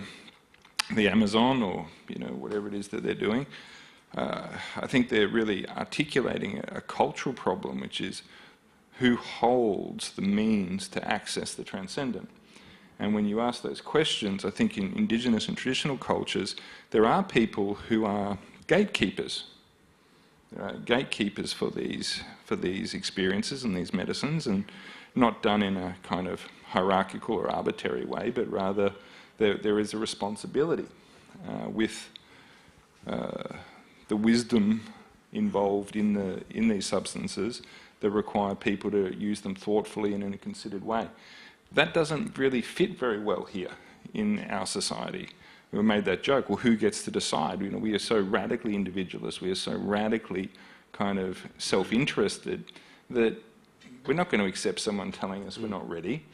the Amazon or whatever it is that they're doing. I think they're really articulating a cultural problem, which is who holds the means to access the transcendent. And when you ask those questions, I think in indigenous and traditional cultures, there are people who are gatekeepers. There are gatekeepers for these experiences and these medicines, and not done in a kind of hierarchical or arbitrary way, but rather there is a responsibility with the wisdom involved in these substances that require people to use them thoughtfully and in a considered way. That doesn't really fit very well here in our society. We made that joke, well, who gets to decide? We are so radically individualist, we are so radically kind of self-interested that we're not going to accept someone telling us we're not ready.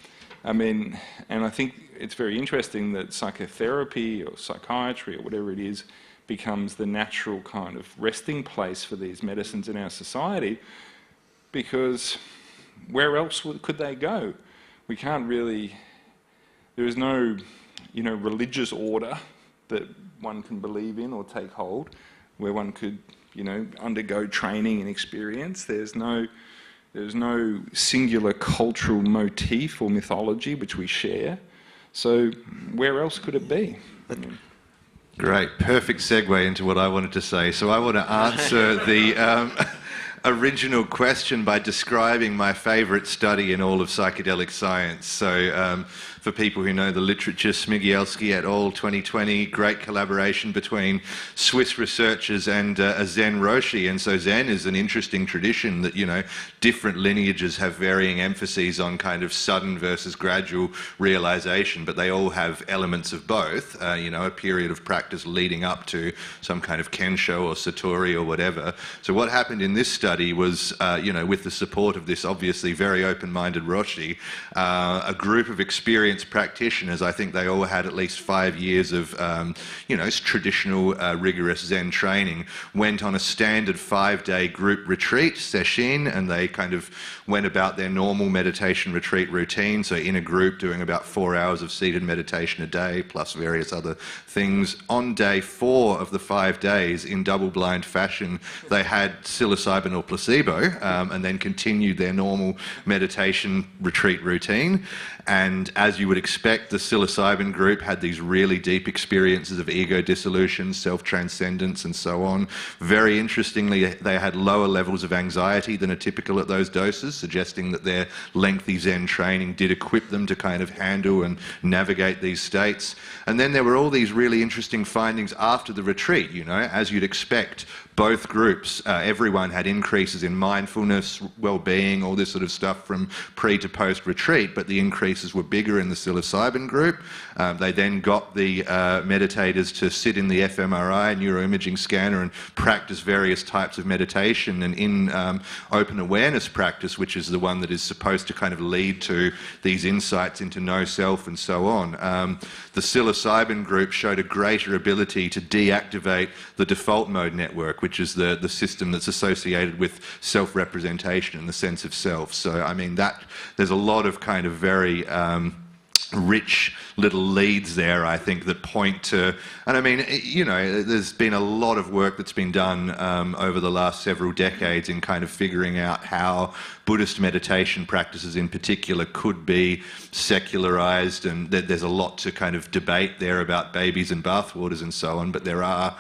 And I think it's very interesting that psychotherapy or psychiatry or whatever it is becomes the natural kind of resting place for these medicines in our society, because where else could they go? We can't really, there is no, religious order that one can believe in or take hold, where one could, undergo training and experience. There's no singular cultural motif or mythology which we share. So where else could it be? Great, perfect segue into what I wanted to say. So I want to answer the original question by describing my favourite study in all of psychedelic science. So for people who know the literature, Smigielski et al. 2020, great collaboration between Swiss researchers and Zen Roshi. And so Zen is an interesting tradition that, different lineages have varying emphases on kind of sudden versus gradual realization, but they all have elements of both, a period of practice leading up to some kind of Kensho or Satori or whatever. So what happened in this study was, with the support of this obviously very open-minded Roshi, a group of experienced practitioners, I think they all had at least 5 years of, traditional rigorous Zen training, went on a standard 5-day group retreat, sesshin, and they kind of went about their normal meditation retreat routine. So in a group doing about 4 hours of seated meditation a day, plus various other things. On day 4 of the 5 days, in double-blind fashion, they had psilocybin or placebo, and then continued their normal meditation retreat routine. And as you would expect, the psilocybin group had these really deep experiences of ego dissolution, self-transcendence, and so on. Very interestingly, they had lower levels of anxiety than are typical at those doses, suggesting that their lengthy Zen training did equip them to kind of handle and navigate these states. And then there were all these really interesting findings after the retreat, you know, as you'd expect. Both groups, everyone had increases in mindfulness, well-being, all this sort of stuff from pre to post-retreat, but the increases were bigger in the psilocybin group. They then got the meditators to sit in the fMRI, neuroimaging scanner, and practice various types of meditation. And in open awareness practice, which is the one that is supposed to kind of lead to these insights into no self and so on, the psilocybin group showed a greater ability to deactivate the default mode network, which is the system that's associated with self-representation and the sense of self. So, I mean, there's a lot of kind of very rich little leads there, I think, that point to, and I mean, you know, there's been a lot of work that's been done over the last several decades in kind of figuring out how Buddhist meditation practices in particular could be secularized, and there's a lot to kind of debate there about babies and bathwaters and so on, but there are,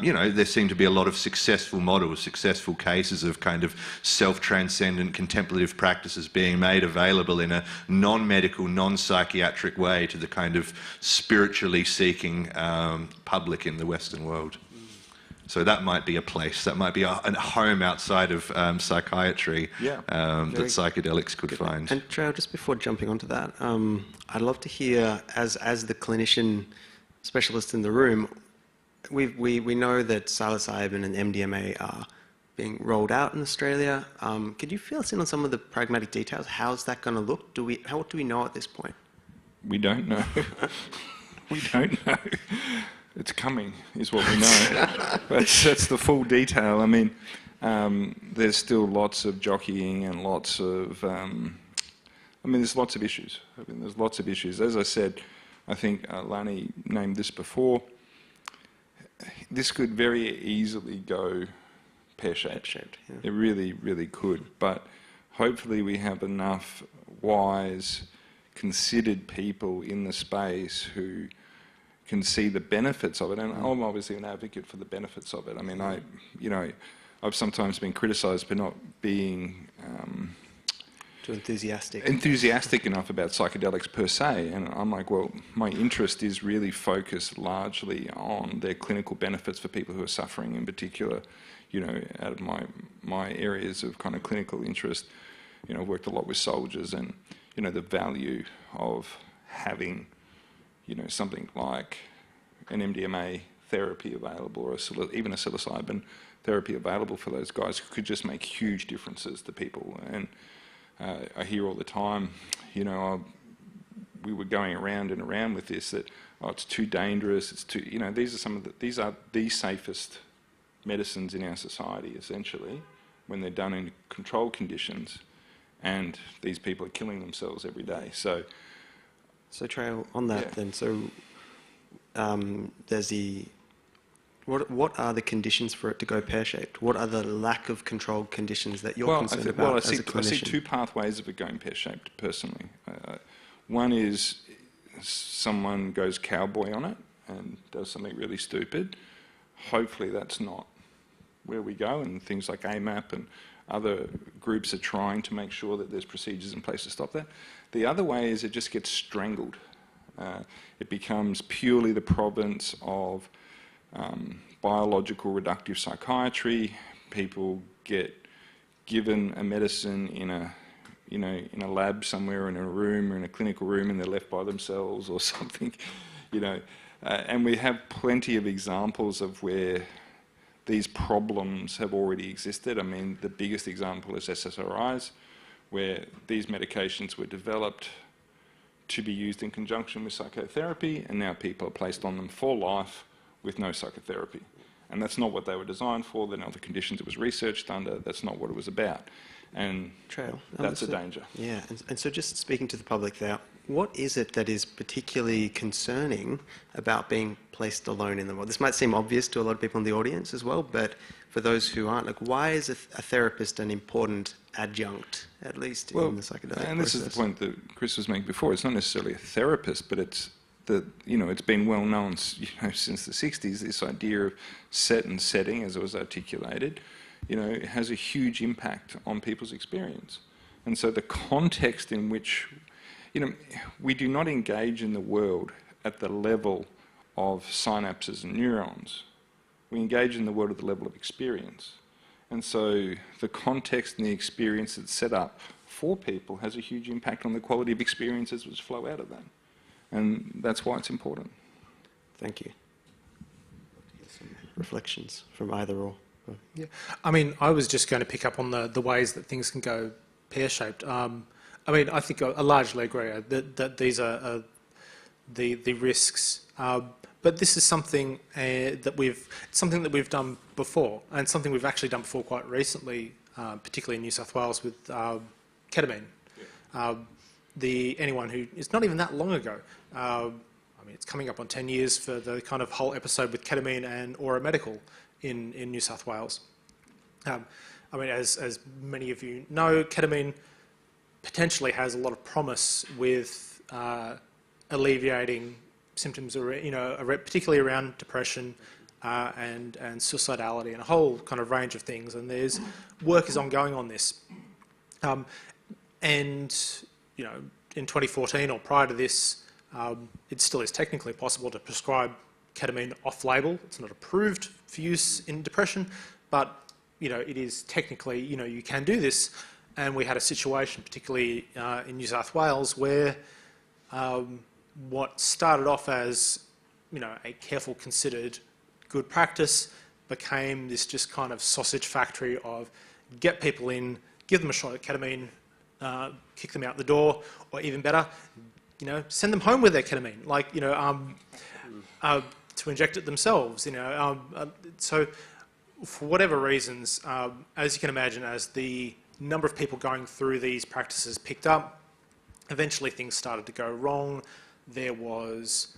you know, there seem to be a lot of successful models, successful cases of kind of self-transcendent contemplative practices being made available in a non-medical, non-psychiatric way to the kind of spiritually seeking public in the Western world. So that might be a place, that might be a home outside of psychiatry that psychedelics could find. And Treo, just before jumping onto that, I'd love to hear, as the clinician specialist in the room, we know that psilocybin and MDMA are being rolled out in Australia. Could you fill us in on some of the pragmatic details? How's that going to look? What do we know at this point? We don't know. We don't know. It's coming, is what we know. That's the full detail. I mean, there's still lots of jockeying and lots of... I mean, there's lots of issues. I mean, there's lots of issues. As I said, I think Lani named this before. This could very easily go pear-shaped. Yeah. It really, really could. But hopefully we have enough wise, considered people in the space who can see the benefits of it, and I'm obviously an advocate for the benefits of it. I mean, I've sometimes been criticised for not being too enthusiastic enough about psychedelics per se, and I'm like, well, my interest is really focused largely on their clinical benefits for people who are suffering. In particular, you know, out of my areas of kind of clinical interest, you know, I've worked a lot with soldiers, and you know, the value of having, you know, something like an MDMA therapy available, or even a psilocybin therapy available for those guys could just make huge differences to people. And I hear all the time, you know, we were going around and around with this, that, oh, it's too dangerous, it's too, you know, these are the safest medicines in our society, essentially, when they're done in controlled conditions, and these people are killing themselves every day. So Treo, on that then, so there's the, what are the conditions for it to go pear-shaped? What are the lack of controlled conditions that you're concerned about as a clinician? I see two pathways of it going pear-shaped, personally. One is someone goes cowboy on it and does something really stupid. Hopefully that's not where we go, and things like AMAP and other groups are trying to make sure that there's procedures in place to stop that. The other way is it just gets strangled. It becomes purely the province of biological reductive psychiatry. People get given a medicine in a lab somewhere, in a room, or in a clinical room, and they're left by themselves or something, you know. And we have plenty of examples of where these problems have already existed. I mean, the biggest example is SSRIs, where these medications were developed to be used in conjunction with psychotherapy, and now people are placed on them for life with no psychotherapy. And that's not what they were designed for. They're not the conditions it was researched under. That's not what it was about. And Treo, that's a danger. Yeah, and so just speaking to the public there, what is it that is particularly concerning about being placed alone in the world? This might seem obvious to a lot of people in the audience as well, but for those who aren't, like, why is a therapist an important adjunct, at least in the psychedelic and process? this is the point that Chris was making before. It's not necessarily a therapist, but it's that, you know, it's been well known, you know, since the 60s, this idea of set and setting, as it was articulated, you know, it has a huge impact on people's experience. And so the context in which, you know, we do not engage in the world at the level of synapses and neurons. We engage in the world at the level of experience. And so the context and the experience that's set up for people has a huge impact on the quality of experiences which flow out of that. And that's why it's important. Thank you. Some reflections from either or. Yeah, I mean, I was just going to pick up on the ways that things can go pear-shaped. I mean, I think I largely agree that these are the risks. But this is something that we've done before, and something we've actually done before quite recently, particularly in New South Wales with ketamine. Yeah. Anyone who, it's not even that long ago. I mean, it's coming up on 10 years for the kind of whole episode with ketamine and Aura Medical in New South Wales. I mean, as many of you know, ketamine potentially has a lot of promise with alleviating symptoms, you know, particularly around depression and suicidality and a whole kind of range of things. And there's work is ongoing on this. And, you know, in 2014 or prior to this, it still is technically possible to prescribe ketamine off-label. It's not approved for use in depression, but, you know, it is technically, you know, you can do this. And we had a situation, particularly in New South Wales, where what started off as, you know, a careful, considered, good practice became this just kind of sausage factory of get people in, give them a shot at ketamine, kick them out the door, or even better, you know, send them home with their ketamine, like, you know, to inject it themselves, you know. So for whatever reasons, as you can imagine, as the number of people going through these practices picked up, eventually things started to go wrong. There was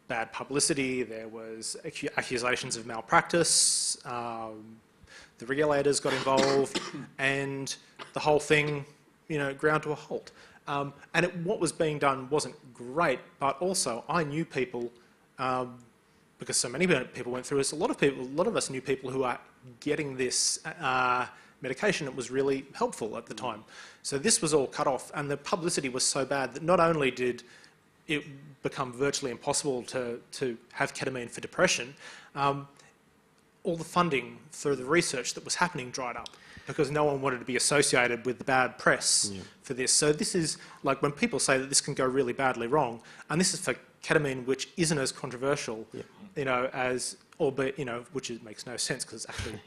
bad publicity, there was accusations of malpractice, the regulators got involved, and the whole thing, you know, ground to a halt. And what was being done wasn't great, but also I knew people, because so many people went through this, a lot of us knew people who are getting this medication that was really helpful at the time. So this was all cut off, and the publicity was so bad that not only did it become virtually impossible to have ketamine for depression, all the funding for the research that was happening dried up because no one wanted to be associated with the bad press for this. So this is like when people say that this can go really badly wrong, and this is for ketamine, which isn't as controversial, you know, as, albeit, you know, which makes no sense because it's actually,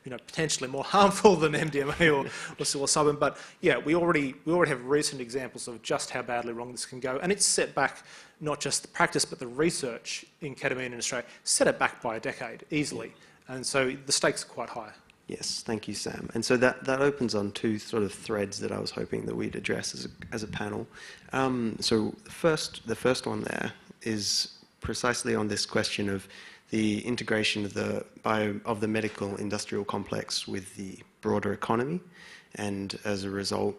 you know, potentially more harmful than MDMA or psilocybin. But yeah, we already have recent examples of just how badly wrong this can go, and it's set back not just the practice but the research in ketamine in Australia, set it back by a decade easily, and so the stakes are quite high. Yes, thank you, Sam. And so that opens on two sort of threads that I was hoping that we'd address as a panel. So the first one there is precisely on this question of the integration of the medical industrial complex with the broader economy, and as a result,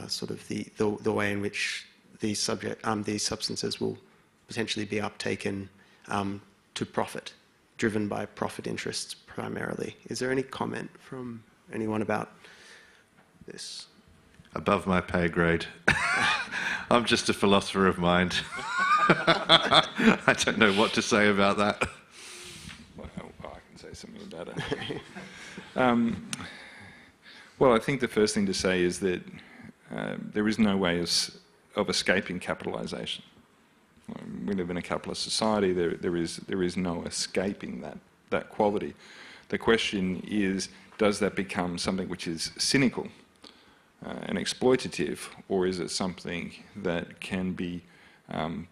sort of the way in which these substances will potentially be uptaken to profit, driven by profit interests primarily. Is there any comment from anyone about this? Above my pay grade. I'm just a philosopher of mind. I don't know what to say about that. Well, I can say something about it. Well, I think the first thing to say is that there is no way of escaping capitalisation. We live in a capitalist society. There is no escaping that quality. The question is, does that become something which is cynical and exploitative, or is it something that can be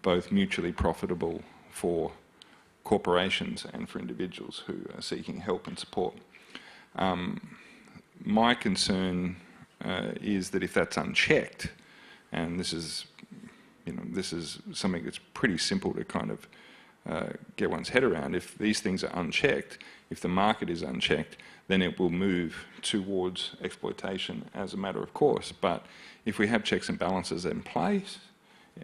both mutually profitable for corporations and for individuals who are seeking help and support? My concern is that if that's unchecked, and this is this is something that's pretty simple to kind of get one's head around. If these things are unchecked, if the market is unchecked, then it will move towards exploitation as a matter of course. But if we have checks and balances in place,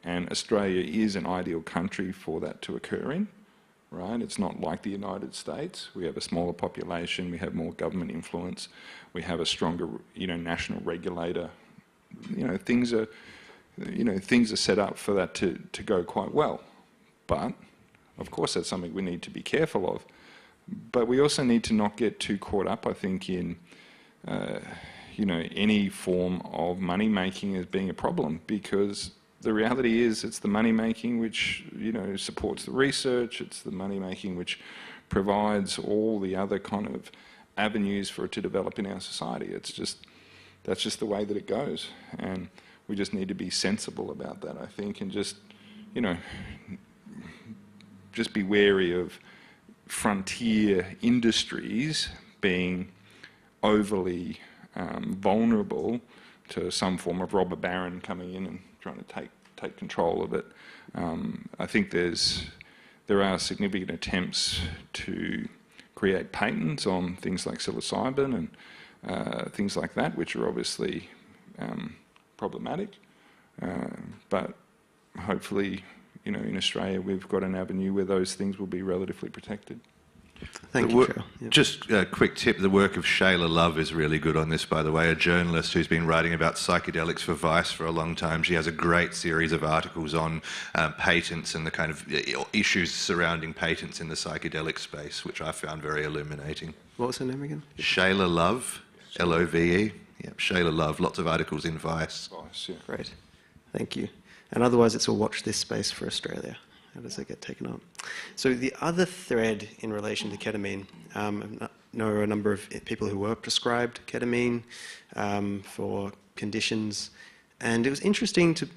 and Australia is an ideal country for that to occur in, right? It's not like the United States. We have a smaller population, we have more government influence, we have a stronger, national regulator. Things are set up for that to go quite well. But, of course, that's something we need to be careful of. But we also need to not get too caught up, I think, in, any form of money-making as being a problem, because the reality is it's the money-making which, supports the research, it's the money-making which provides all the other kind of avenues for it to develop in our society. That's just the way that it goes. And we just need to be sensible about that, I think, and just be wary of frontier industries being overly vulnerable to some form of robber baron coming in and trying to take control of it. I think there are significant attempts to create patents on things like psilocybin and things like that, which are obviously problematic. But hopefully, in Australia, we've got an avenue where those things will be relatively protected. Thank you, Cheryl. Yep. Just a quick tip, the work of Shayla Love is really good on this, by the way, a journalist who's been writing about psychedelics for Vice for a long time. She has a great series of articles on patents and the kind of issues surrounding patents in the psychedelic space, which I found very illuminating. What was her name again? Shayla Love, L-O-V-E. Yep, Shayla Love, lots of articles in Vice. Vice, yeah. Great. Thank you. And otherwise, it's a watch this space for Australia. How does it get taken up? So the other thread in relation to ketamine, I know a number of people who were prescribed ketamine for conditions, and it was interesting to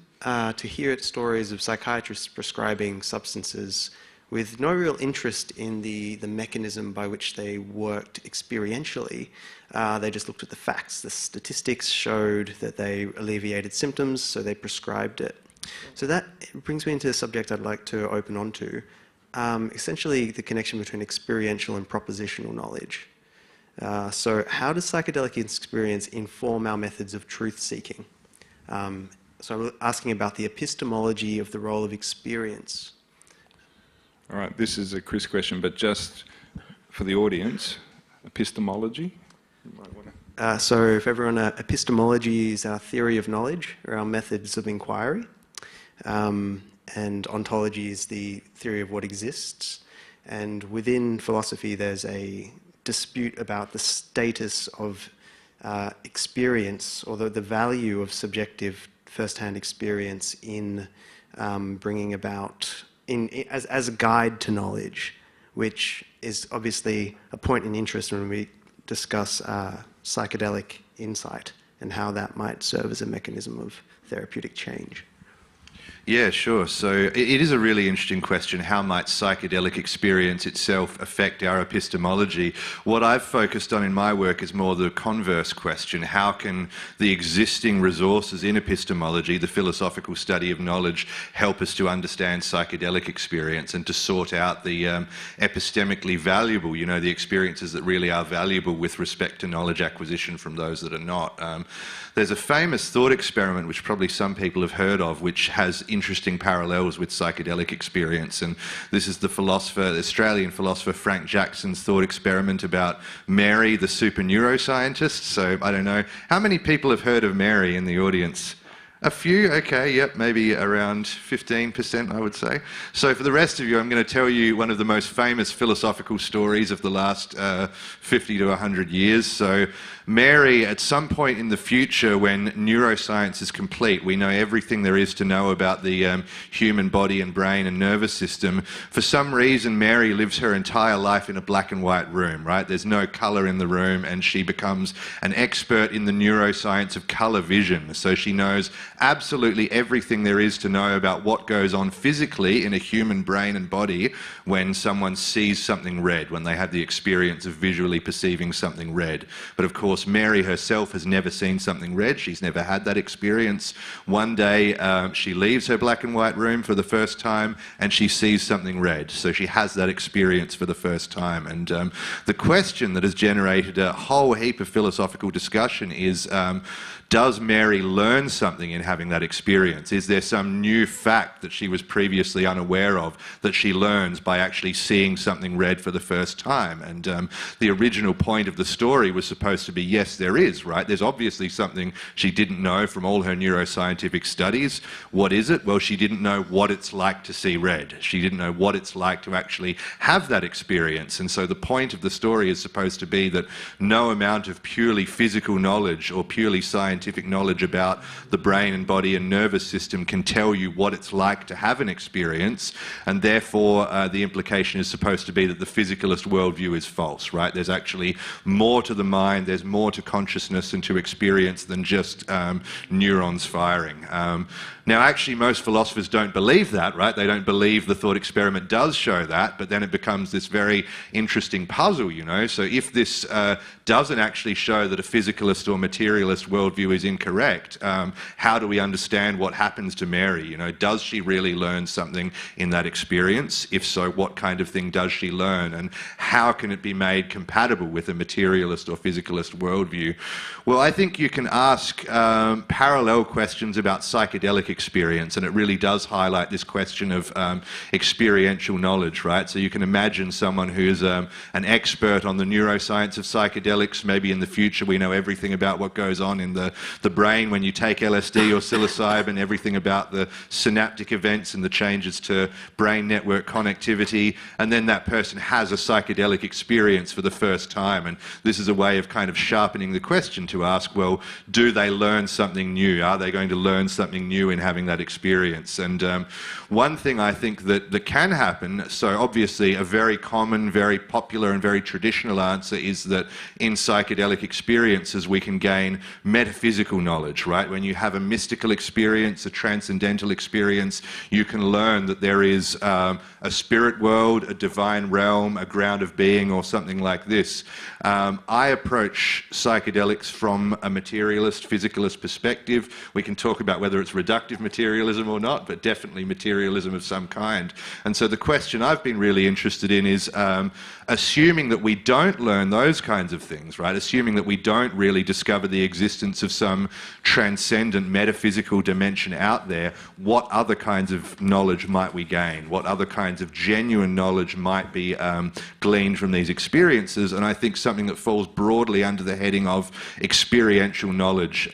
hear stories of psychiatrists prescribing substances with no real interest in the mechanism by which they worked experientially. They just looked at the facts. The statistics showed that they alleviated symptoms, so they prescribed it. So that brings me into a subject I'd like to open onto, essentially the connection between experiential and propositional knowledge. So how does psychedelic experience inform our methods of truth-seeking? So I'm asking about the epistemology of the role of experience. All right, this is a Chris question, but just for the audience, epistemology? You might want to... So for everyone, epistemology is our theory of knowledge, or our methods of inquiry. And ontology is the theory of what exists. And within philosophy, there's a dispute about the status of experience, or the value of subjective first-hand experience in bringing about, as a guide to knowledge, which is obviously a point in interest when we discuss psychedelic insight and how that might serve as a mechanism of therapeutic change. Yeah, sure. So it is a really interesting question. How might psychedelic experience itself affect our epistemology? What I've focused on in my work is more the converse question. How can the existing resources in epistemology, the philosophical study of knowledge, help us to understand psychedelic experience and to sort out the epistemically valuable, the experiences that really are valuable with respect to knowledge acquisition from those that are not? There's a famous thought experiment, which probably some people have heard of, which has interesting parallels with psychedelic experience. And this is the Australian philosopher Frank Jackson's thought experiment about Mary, the super neuroscientist. So I don't know, how many people have heard of Mary in the audience? A few, okay, yep, maybe around 15%, I would say. So for the rest of you, I'm going to tell you one of the most famous philosophical stories of the last 50 to 100 years. So Mary, at some point in the future, when neuroscience is complete, we know everything there is to know about the human body and brain and nervous system. For some reason, Mary lives her entire life in a black and white room, right? There's no colour in the room, and she becomes an expert in the neuroscience of colour vision. So she knows absolutely everything there is to know about what goes on physically in a human brain and body when someone sees something red, when they have the experience of visually perceiving something red. But of course, Mary herself has never seen something red. She's never had that experience. One day, she leaves her black and white room for the first time and she sees something red. So she has that experience for the first time. And the question that has generated a whole heap of philosophical discussion is, does Mary learn something in having that experience? Is there some new fact that she was previously unaware of that she learns by actually seeing something red for the first time? And the original point of the story was supposed to be, yes, there is, right? There's obviously something she didn't know from all her neuroscientific studies. What is it? Well, she didn't know what it's like to see red. She didn't know what it's like to actually have that experience. And so the point of the story is supposed to be that no amount of purely physical knowledge or purely scientific knowledge about the brain and body and nervous system can tell you what it's like to have an experience, and therefore the implication is supposed to be that the physicalist worldview is false, right? There's actually more to the mind, there's more to consciousness and to experience than just neurons firing. Now, actually, most philosophers don't believe that, right? They don't believe the thought experiment does show that, but then it becomes this very interesting puzzle, you know? So if this doesn't actually show that a physicalist or materialist worldview is incorrect, how do we understand what happens to Mary? You know, does she really learn something in that experience? If so, what kind of thing does she learn? And how can it be made compatible with a materialist or physicalist worldview? Well, I think you can ask parallel questions about psychedelic experience, and it really does highlight this question of experiential knowledge, right? So you can imagine someone who's an expert on the neuroscience of psychedelics. Maybe in the future we know everything about what goes on in the brain when you take LSD or psilocybin, everything about the synaptic events and the changes to brain network connectivity, and then that person has a psychedelic experience for the first time. And this is a way of kind of sharpening the question to ask, well, do they learn something new? Are they going to learn something new in having that experience? And one thing I think that can happen, so obviously a very common, very popular and very traditional answer is that in psychedelic experiences we can gain metaphysical knowledge, right? When you have a mystical experience, a transcendental experience, you can learn that there is a spirit world, a divine realm, a ground of being, or something like this. I approach psychedelics from a materialist, physicalist perspective. We can talk about whether it's reductive materialism or not, but definitely materialism of some kind. And so the question I've been really interested in is assuming that we don't learn those kinds of things, right? Assuming that we don't really discover the existence of some transcendent metaphysical dimension out there, what other kinds of knowledge might we gain? What other kinds of genuine knowledge might be gleaned from these experiences? And I think something that falls broadly under the heading of experiential knowledge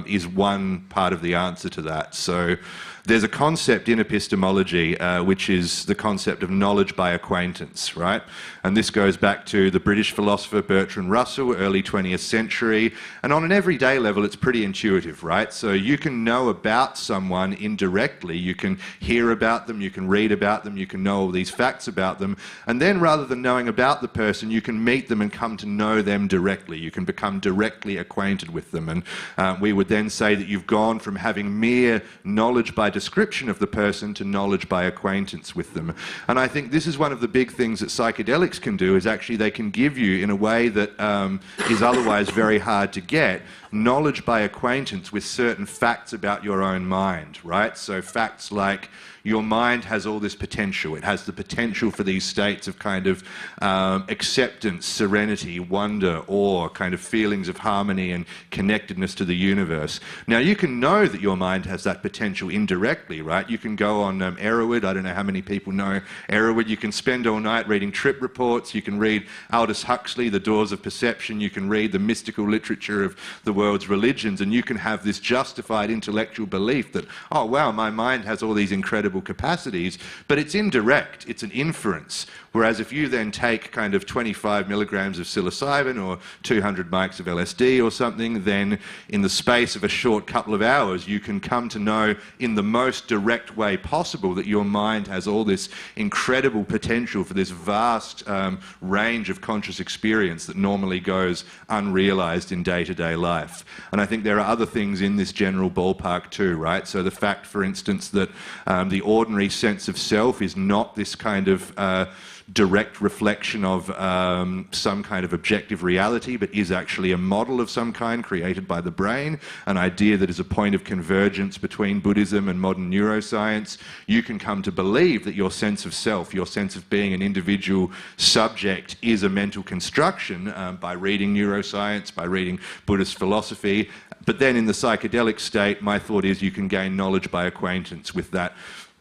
is one part of the answer to that. So there's a concept in epistemology which is the concept of knowledge by acquaintance, right? And this goes back to the British philosopher Bertrand Russell, early 20th century. And on an everyday level, it's pretty intuitive, right? So you can know about someone indirectly. You can hear about them, you can read about them, you can know all these facts about them. And then rather than knowing about the person, you can meet them and come to know them directly. You can become directly acquainted with them. And we would then say that you've gone from having mere knowledge by description of the person to knowledge by acquaintance with them. And I think this is one of the big things that psychedelics can do, is actually they can give you, in a way that is otherwise very hard to get, knowledge by acquaintance with certain facts about your own mind, right? So facts like your mind has all this potential. It has the potential for these states of kind of acceptance, serenity, wonder, awe, kind of feelings of harmony and connectedness to the universe. Now, you can know that your mind has that potential indirectly, right? You can go on Erowid. I don't know how many people know Erowid. You can spend all night reading trip reports. You can read Aldous Huxley, The Doors of Perception. You can read the mystical literature of the world's religions, and you can have this justified intellectual belief that, oh, wow, my mind has all these incredible capacities, but it's indirect, it's an inference. Whereas if you then take kind of 25 milligrams of psilocybin or 200 mics of LSD or something, then in the space of a short couple of hours, you can come to know in the most direct way possible that your mind has all this incredible potential for this vast range of conscious experience that normally goes unrealized in day-to-day life. life. And I think there are other things in this general ballpark too, right? So the fact, for instance, that the ordinary sense of self is not this kind of direct reflection of some kind of objective reality, but is actually a model of some kind created by the brain, an idea that is a point of convergence between Buddhism and modern neuroscience. You can come to believe that your sense of self, your sense of being an individual subject, is a mental construction by reading neuroscience, by reading Buddhist philosophy. But then in the psychedelic state, my thought is you can gain knowledge by acquaintance with that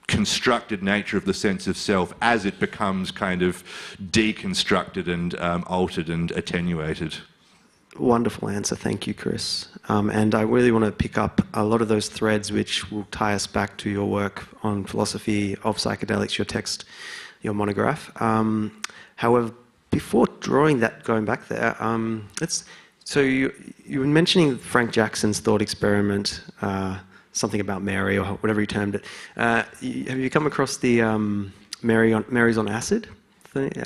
constructed nature of the sense of self as it becomes kind of deconstructed and altered and attenuated. Wonderful answer. Thank you, Chris. And I really want to pick up a lot of those threads which will tie us back to your work on philosophy of psychedelics, your text, your monograph. However, before going back there, so you were mentioning Frank Jackson's thought experiment, something about Mary or whatever you termed it. Have you come across the Mary's on acid thing? Yeah.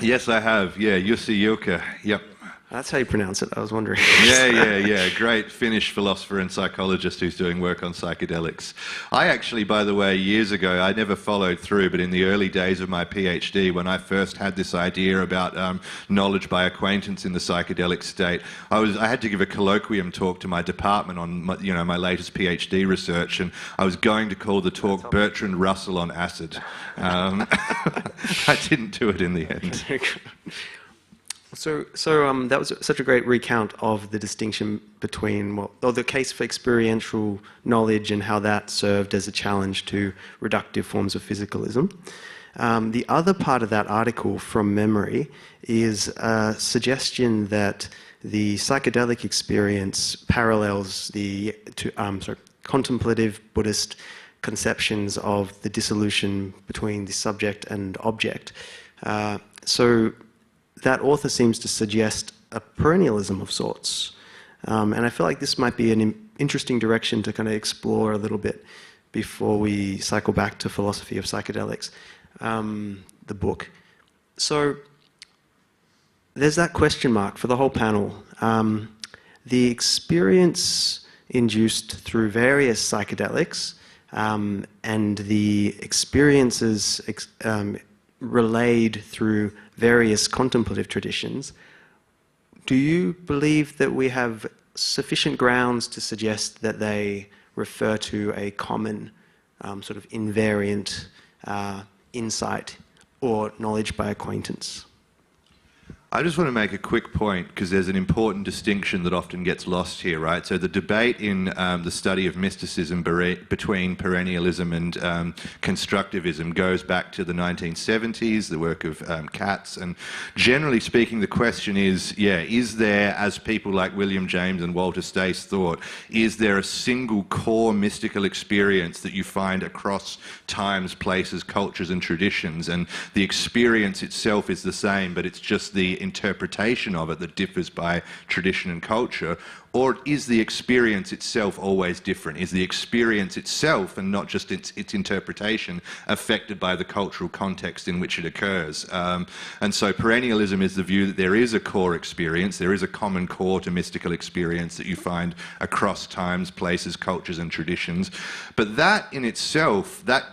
Yes, I have. Yeah, Jussi Ilkka. Yep. That's how you pronounce it. I was wondering. Yeah. Great Finnish philosopher and psychologist who's doing work on psychedelics. I actually, by the way, years ago, I never followed through, but in the early days of my PhD, when I first had this idea about knowledge by acquaintance in the psychedelic state, I had to give a colloquium talk to my department on my latest PhD research, and I was going to call the talk Bertrand Russell on acid. I didn't do it in the end. So that was such a great recount of the distinction between, the case for experiential knowledge and how that served as a challenge to reductive forms of physicalism. The other part of that article from memory is a suggestion that the psychedelic experience parallels the contemplative Buddhist conceptions of the dissolution between the subject and object. So that author seems to suggest a perennialism of sorts. And I feel like this might be an interesting direction to kind of explore a little bit before we cycle back to Philosophy of Psychedelics, the book. So there's that question mark for the whole panel. The experience induced through various psychedelics and the experiences relayed through various contemplative traditions, do you believe that we have sufficient grounds to suggest that they refer to a common sort of invariant insight or knowledge by acquaintance? I just want to make a quick point because there's an important distinction that often gets lost here, right? So the debate in the study of mysticism between perennialism and constructivism goes back to the 1970s, the work of Katz, and generally speaking the question is, is there, as people like William James and Walter Stace thought, is there a single core mystical experience that you find across times, places, cultures and traditions, and the experience itself is the same, but it's just the interpretation of it that differs by tradition and culture? Or is the experience itself always different? Is the experience itself, and not just its interpretation, affected by the cultural context in which it occurs? And so perennialism is the view that there is a core experience, there is a common core to mystical experience that you find across times, places, cultures and traditions. But that in itself, that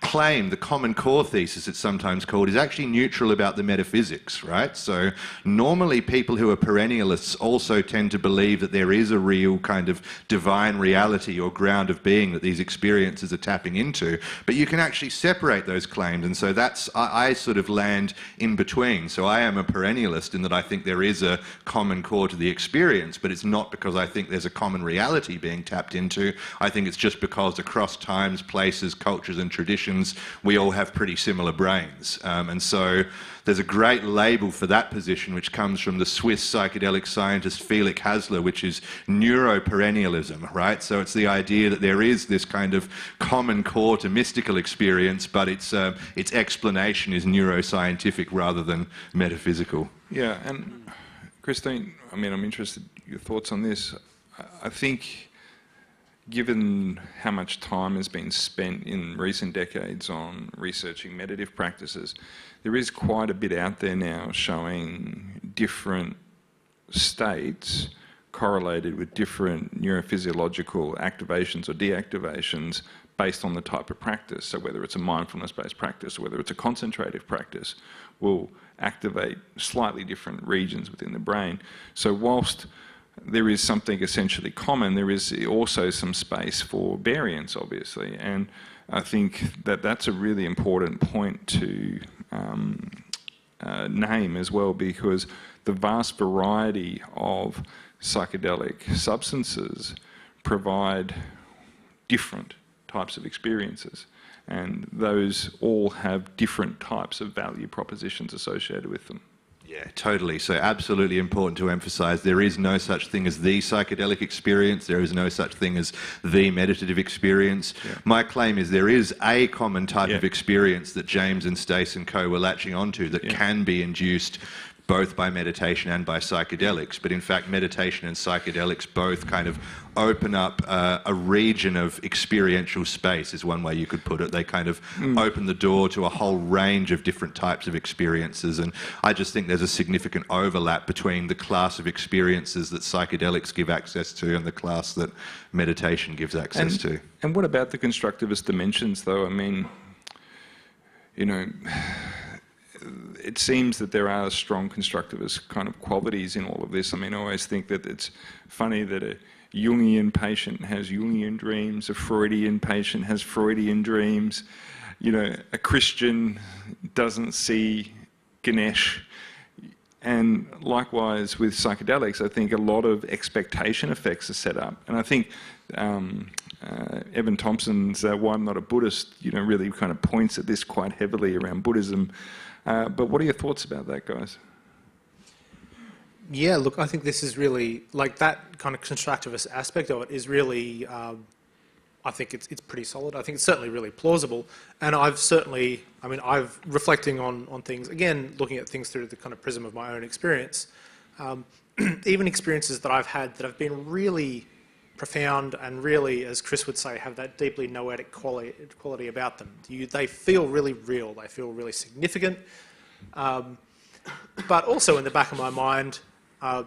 claim, the common core thesis it's sometimes called, is actually neutral about the metaphysics, right? So normally people who are perennialists also tend to believe that there is a real kind of divine reality or ground of being that these experiences are tapping into, but you can actually separate those claims, and so that's, I sort of land in between. So I am a perennialist in that I think there is a common core to the experience, but it's not because I think there's a common reality being tapped into. I think it's just because across times, places, cultures and traditions, we all have pretty similar brains. And so there's a great label for that position, which comes from the Swiss psychedelic scientist Felix Hasler, which is neuroperennialism, right? So it's the idea that there is this kind of common core to mystical experience, but its explanation is neuroscientific rather than metaphysical. Yeah, and Christine, I mean, I'm interested in your thoughts on this. I think, given how much time has been spent in recent decades on researching meditative practices, there is quite a bit out there now showing different states correlated with different neurophysiological activations or deactivations based on the type of practice. So whether it's a mindfulness-based practice or whether it's a concentrative practice, will activate slightly different regions within the brain. So whilst there is something essentially common, there is also some space for variance, obviously. And I think that that's a really important point to name as well, because the vast variety of psychedelic substances provide different types of experiences, and those all have different types of value propositions associated with them. Yeah, totally. So absolutely important to emphasize there is no such thing as the psychedelic experience. There is no such thing as the meditative experience. Yeah. My claim is there is a common type of experience that James and Stace and co were latching onto that can be induced both by meditation and by psychedelics. But in fact, meditation and psychedelics both kind of open up a region of experiential space, is one way you could put it. They kind of open the door to a whole range of different types of experiences. And I just think there's a significant overlap between the class of experiences that psychedelics give access to and the class that meditation gives access to. And what about the constructivist dimensions, though? I mean, you know, it seems that there are strong constructivist kind of qualities in all of this. I mean, I always think that it's funny that a Jungian patient has Jungian dreams, a Freudian patient has Freudian dreams, you know, a Christian doesn't see Ganesh. And likewise with psychedelics, I think a lot of expectation effects are set up. And I think Evan Thompson's Why I'm Not a Buddhist, you know, really kind of points at this quite heavily around Buddhism. But what are your thoughts about that, guys? Yeah, look, I think this is really, like, that kind of constructivist aspect of it is really, I think it's pretty solid. I think it's certainly really plausible. And I've certainly, I mean, I've reflecting on things, again, looking at things through the kind of prism of my own experience, even experiences that I've had that have been really profound and really, as Chris would say, have that deeply noetic quality about them. They feel really real. They feel really significant. But also in the back of my mind,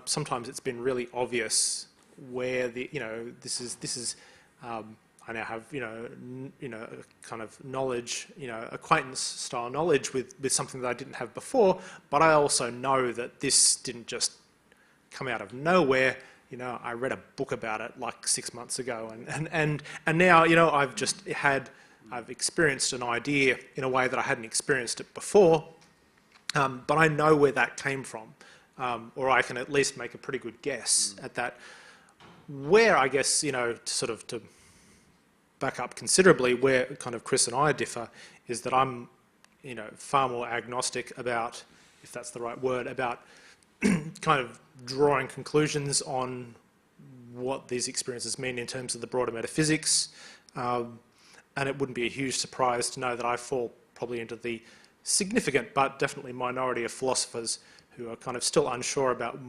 sometimes it's been really obvious where the, you know, this is. I now have, you know, kind of knowledge, you know, acquaintance-style knowledge with something that I didn't have before. But I also know that this didn't just come out of nowhere. You know, I read a book about it like 6 months ago, and now, you know, I've experienced an idea in a way that I hadn't experienced it before, but I know where that came from, or I can at least make a pretty good guess at that. Where I guess, you know, to back up considerably, where kind of Chris and I differ is that I'm, you know, far more agnostic about, if that's the right word, about kind of drawing conclusions on what these experiences mean in terms of the broader metaphysics. And it wouldn't be a huge surprise to know that I fall probably into the significant but definitely minority of philosophers who are kind of still unsure about,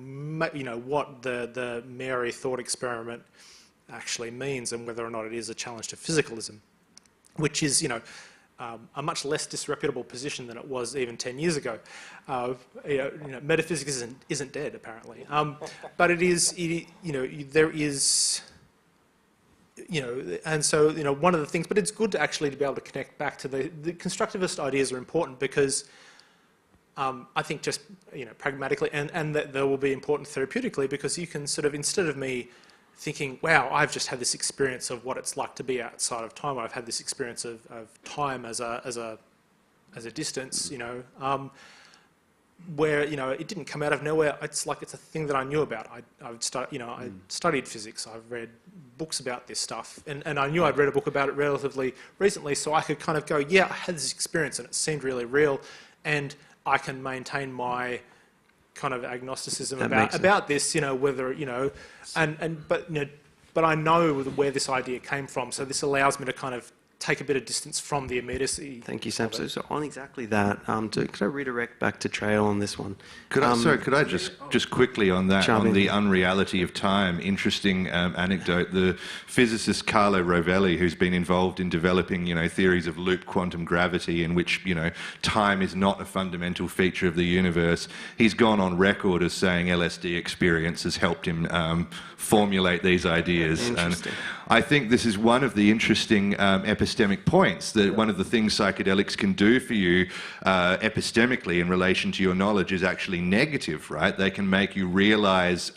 you know, what the Mary thought experiment actually means and whether or not it is a challenge to physicalism, which is, you know, a much less disreputable position than it was even 10 years ago. You know, metaphysics isn't dead, apparently. But it is, you know, there is, you know, and so, you know, one of the things, but it's good to actually be able to connect back to the constructivist ideas are important because I think just, you know, pragmatically, and that they will be important therapeutically because you can sort of, instead of me thinking, wow, I've just had this experience of what it's like to be outside of time. I've had this experience of time as a distance, you know, where, you know, it didn't come out of nowhere. It's like it's a thing that I knew about. I studied physics. I've read books about this stuff, and I knew I'd read a book about it relatively recently, so I could kind of go, yeah, I had this experience, and it seemed really real, and I can maintain my kind of agnosticism about this, you know, whether, you know, but you know, but I know where this idea came from, so this allows me to kind of take a bit of distance from the immediacy. Thank you, Sam. So on exactly that, could I redirect back to Trail on this one? Could I just quickly on that, on the unreality of time, interesting anecdote. The physicist Carlo Rovelli, who's been involved in developing, theories of loop quantum gravity in which, time is not a fundamental feature of the universe, he's gone on record as saying LSD experience has helped him formulate these ideas. And I think this is one of the interesting epistemic points, that one of the things psychedelics can do for you epistemically in relation to your knowledge is actually negative, right? They can make you realize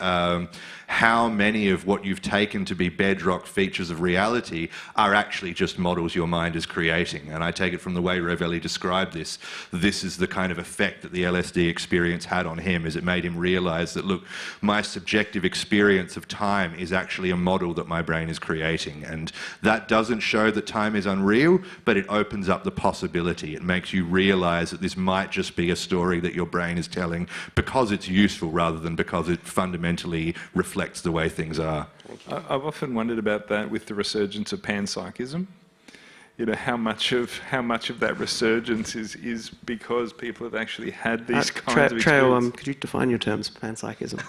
how many of what you've taken to be bedrock features of reality are actually just models your mind is creating. And I take it from the way Rovelli described this, this is the kind of effect that the LSD experience had on him, is it made him realize that, look, my subjective experience of time is actually a model that my brain is creating. And that doesn't show that time is unreal, but it opens up the possibility. It makes you realize that this might just be a story that your brain is telling because it's useful rather than because it fundamentally reflects the way things are. I've often wondered about that with the resurgence of panpsychism. How much of that resurgence is because people have actually had these kinds of experiences. Trail, could you define your terms, panpsychism?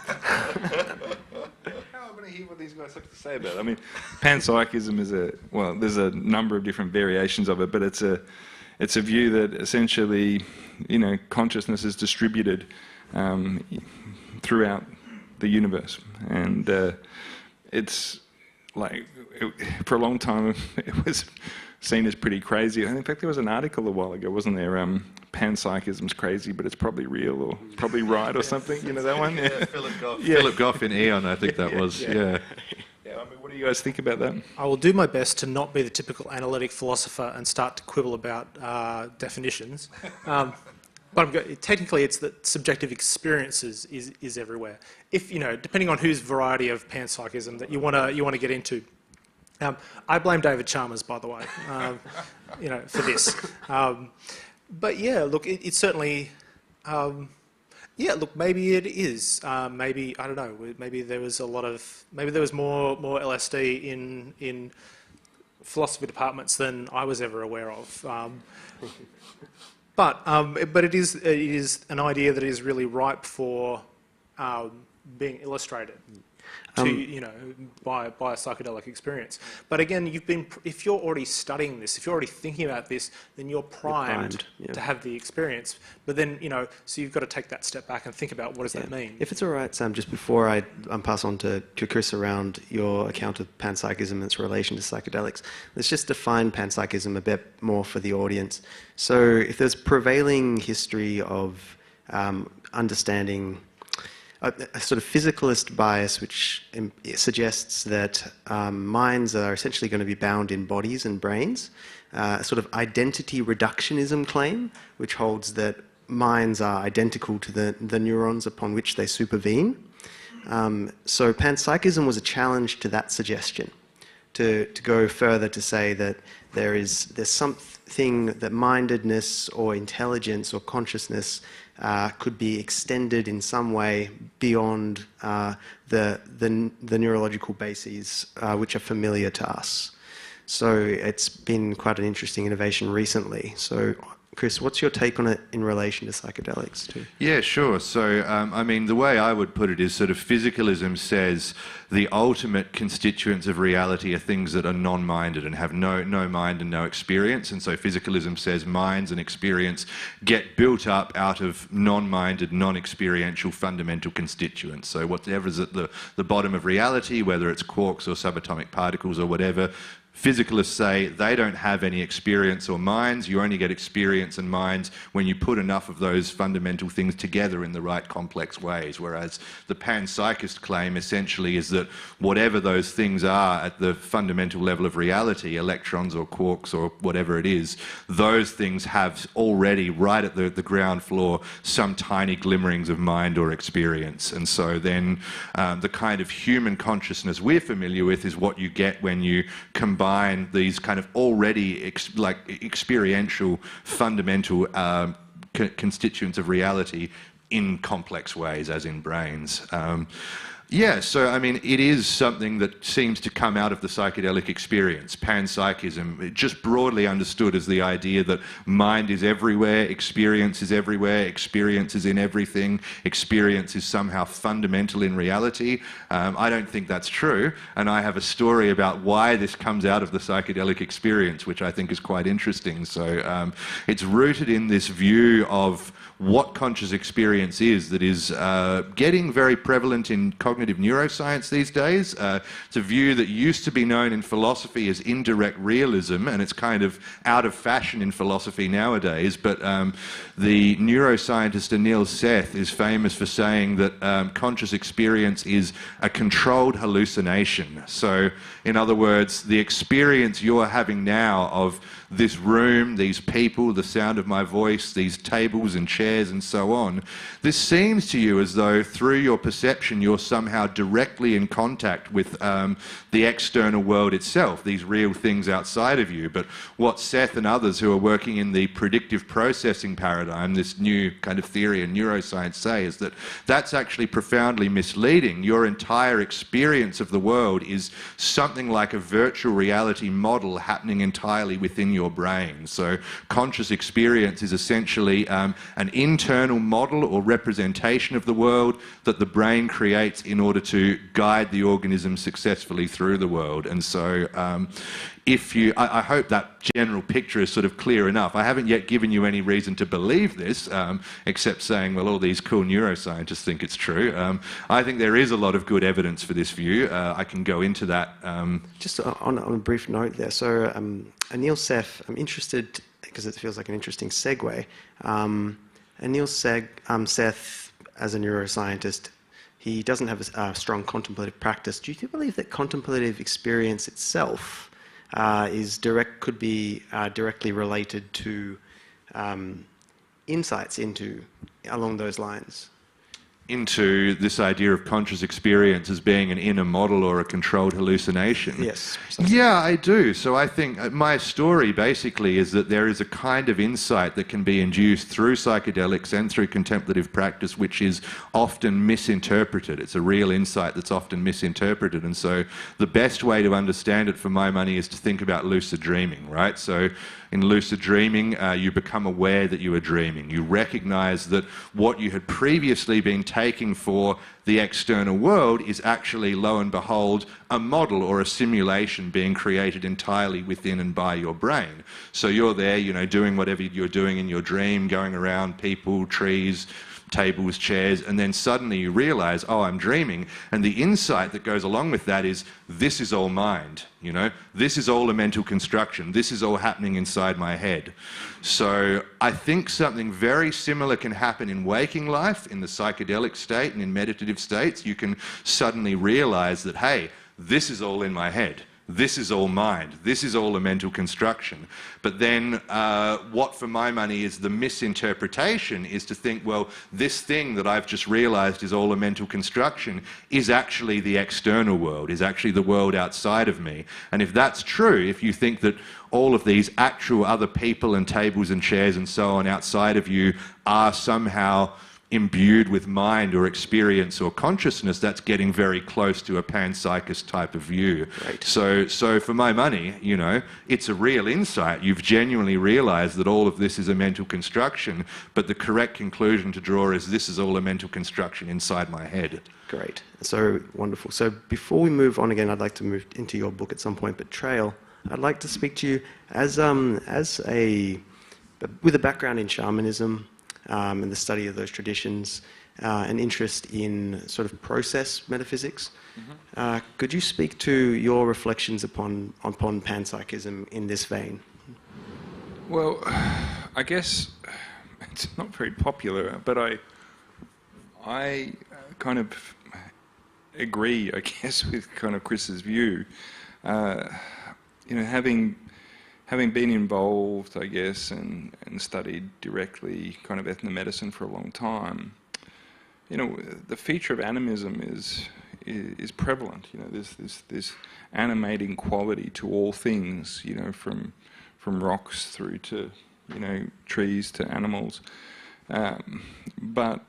I want to hear what these guys have to say about it. I mean, panpsychism is there's a number of different variations of it, but it's a view that essentially, consciousness is distributed throughout the universe, and it's like for a long time it was seen as pretty crazy. And in fact, there was an article a while ago, wasn't there? Panpsychism's crazy, but it's probably real or probably right or something. You know that one? Yeah, Philip Goff in Eon, I think that was. Yeah. I mean, what do you guys think about that? I will do my best to not be the typical analytic philosopher and start to quibble about definitions. But technically, it's that subjective experiences is everywhere. If depending on whose variety of panpsychism that you want to get into. I blame David Chalmers, by the way, for this. But yeah, look, it's certainly. Yeah, look, maybe it is. Maybe I don't know. Maybe there was more LSD in philosophy departments than I was ever aware of. But it is an idea that is really ripe for being illustrated by a psychedelic experience. But again, if you're already studying this, if you're already thinking about this, then you're primed to have the experience. But then so you've got to take that step back and think about what does that mean. If it's all right, Sam, just before I pass on to Chris around your account of panpsychism and its relation to psychedelics, let's just define panpsychism a bit more for the audience. So if there's prevailing history of understanding a sort of physicalist bias which suggests that minds are essentially going to be bound in bodies and brains, a sort of identity reductionism claim which holds that minds are identical to the neurons upon which they supervene. So panpsychism was a challenge to that suggestion, to go further to say that there's something that mindedness or intelligence or consciousness could be extended in some way beyond the neurological bases which are familiar to us. So it's been quite an interesting innovation recently. So Chris, what's your take on it in relation to psychedelics too? Yeah, sure. So, I mean, the way I would put it is sort of physicalism says the ultimate constituents of reality are things that are non-minded and have no mind and no experience. And so physicalism says minds and experience get built up out of non-minded, non-experiential fundamental constituents. So whatever's at the bottom of reality, whether it's quarks or subatomic particles or whatever, physicalists say they don't have any experience or minds. You only get experience and minds when you put enough of those fundamental things together in the right complex ways. Whereas the panpsychist claim essentially is that whatever those things are at the fundamental level of reality, electrons or quarks or whatever it is, those things have already right at the ground floor some tiny glimmerings of mind or experience. And so then the kind of human consciousness we're familiar with is what you get when you combine these kind of already experiential fundamental constituents of reality in complex ways, as in brains. Yeah, so I mean, it is something that seems to come out of the psychedelic experience. Panpsychism, just broadly understood as the idea that mind is everywhere, experience is everywhere, experience is in everything, experience is somehow fundamental in reality. I don't think that's true, and I have a story about why this comes out of the psychedelic experience, which I think is quite interesting. So it's rooted in this view of what conscious experience is that is getting very prevalent in cognitive neuroscience these days. It's a view that used to be known in philosophy as indirect realism, and it's kind of out of fashion in philosophy nowadays, but the neuroscientist Anil Seth is famous for saying that conscious experience is a controlled hallucination. So, in other words, the experience you're having now of this room, these people, the sound of my voice, these tables and chairs and so on, this seems to you as though through your perception you're somehow directly in contact with the external world itself, these real things outside of you. But what Seth and others who are working in the predictive processing paradigm, this new kind of theory in neuroscience, say is that that's actually profoundly misleading. Your entire experience of the world is something like a virtual reality model happening entirely within your brain. So conscious experience is essentially an internal model or representation of the world that the brain creates in order to guide the organism successfully through the world. And so I hope that general picture is sort of clear enough. I haven't yet given you any reason to believe this, except saying, well, all these cool neuroscientists think it's true. I think there is a lot of good evidence for this view. I can go into that. Just on a brief note there, so Anil Seth, I'm interested, because it feels like an interesting segue. Anil Seth, as a neuroscientist, he doesn't have a strong contemplative practice. Do you believe that contemplative experience itself could be directly related to insights along those lines? Into this idea of conscious experience as being an inner model or a controlled hallucination. Yes. Precisely. Yeah, I do. So I think my story basically is that there is a kind of insight that can be induced through psychedelics and through contemplative practice which is often misinterpreted. It's a real insight that's often misinterpreted. And so the best way to understand it for my money is to think about lucid dreaming, right? So in lucid dreaming, you become aware that you are dreaming. You recognize that what you had previously been taking for the external world is actually, lo and behold, a model or a simulation being created entirely within and by your brain. So you're there, doing whatever you're doing in your dream, going around people, trees, tables, chairs, and then suddenly you realize, oh, I'm dreaming. And the insight that goes along with that is, this is all mind, This is all a mental construction. This is all happening inside my head. So I think something very similar can happen in waking life, in the psychedelic state and in meditative states. You can suddenly realize that, hey, this is all in my head. This is all mind. This is all a mental construction. But then what, for my money, is the misinterpretation is to think, well, this thing that I've just realized is all a mental construction is actually the external world, is actually the world outside of me. And if that's true, if you think that all of these actual other people and tables and chairs and so on outside of you are somehow imbued with mind or experience or consciousness, that's getting very close to a panpsychist type of view. Right. So for my money, it's a real insight. You've genuinely realized that all of this is a mental construction, but the correct conclusion to draw is this is all a mental construction inside my head. Great. So wonderful. So before we move on again, I'd like to move into your book at some point, but Trail, I'd like to speak to you with a background in shamanism, and the study of those traditions, an interest in sort of process metaphysics. Mm-hmm. Could you speak to your reflections upon panpsychism in this vein? Well, I guess it's not very popular, but I kind of agree, I guess, with kind of Chris's view. Having been involved, I guess, and studied directly kind of ethnomedicine for a long time, the feature of animism is prevalent. There's this animating quality to all things, from rocks through to, trees to animals. But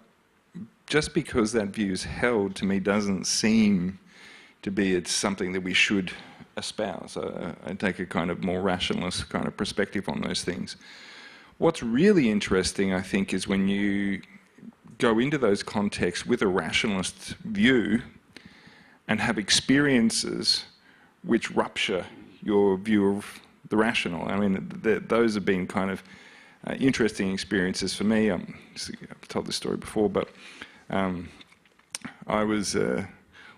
just because that view is held, to me, doesn't seem to be it's something that we should espouse. I take a kind of more rationalist kind of perspective on those things. What's really interesting, I think, is when you go into those contexts with a rationalist view and have experiences which rupture your view of the rational. I mean, those have been kind of interesting experiences for me. I've told this story before, but I was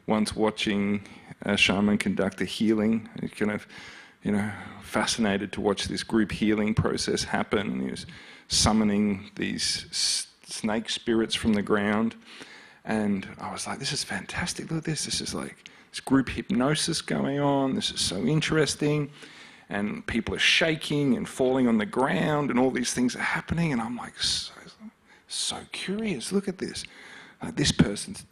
once watching a shaman conduct a healing, kind of, fascinated to watch this group healing process happen. And he was summoning these snake spirits from the ground. And I was like, this is fantastic. Look at this. This is like this group hypnosis going on. This is so interesting. And people are shaking and falling on the ground and all these things are happening. And I'm like, so curious. Look at this. Like this person's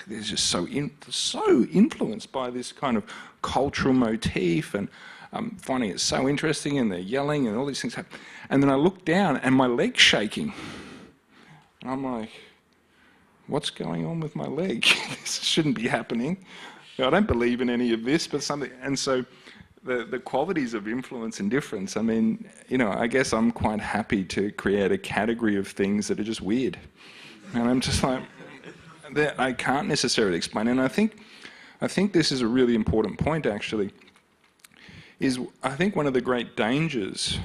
they're just so influenced by this kind of cultural motif, and I'm finding it so interesting, and they're yelling and all these things happen. And then I look down and my leg's shaking. And I'm like, what's going on with my leg? This shouldn't be happening. I don't believe in any of this, but something. And so the qualities of influence and difference, I mean, I guess I'm quite happy to create a category of things that are just weird. And I'm just like, that I can't necessarily explain. And I think this is a really important point, actually, is I think one of the great dangers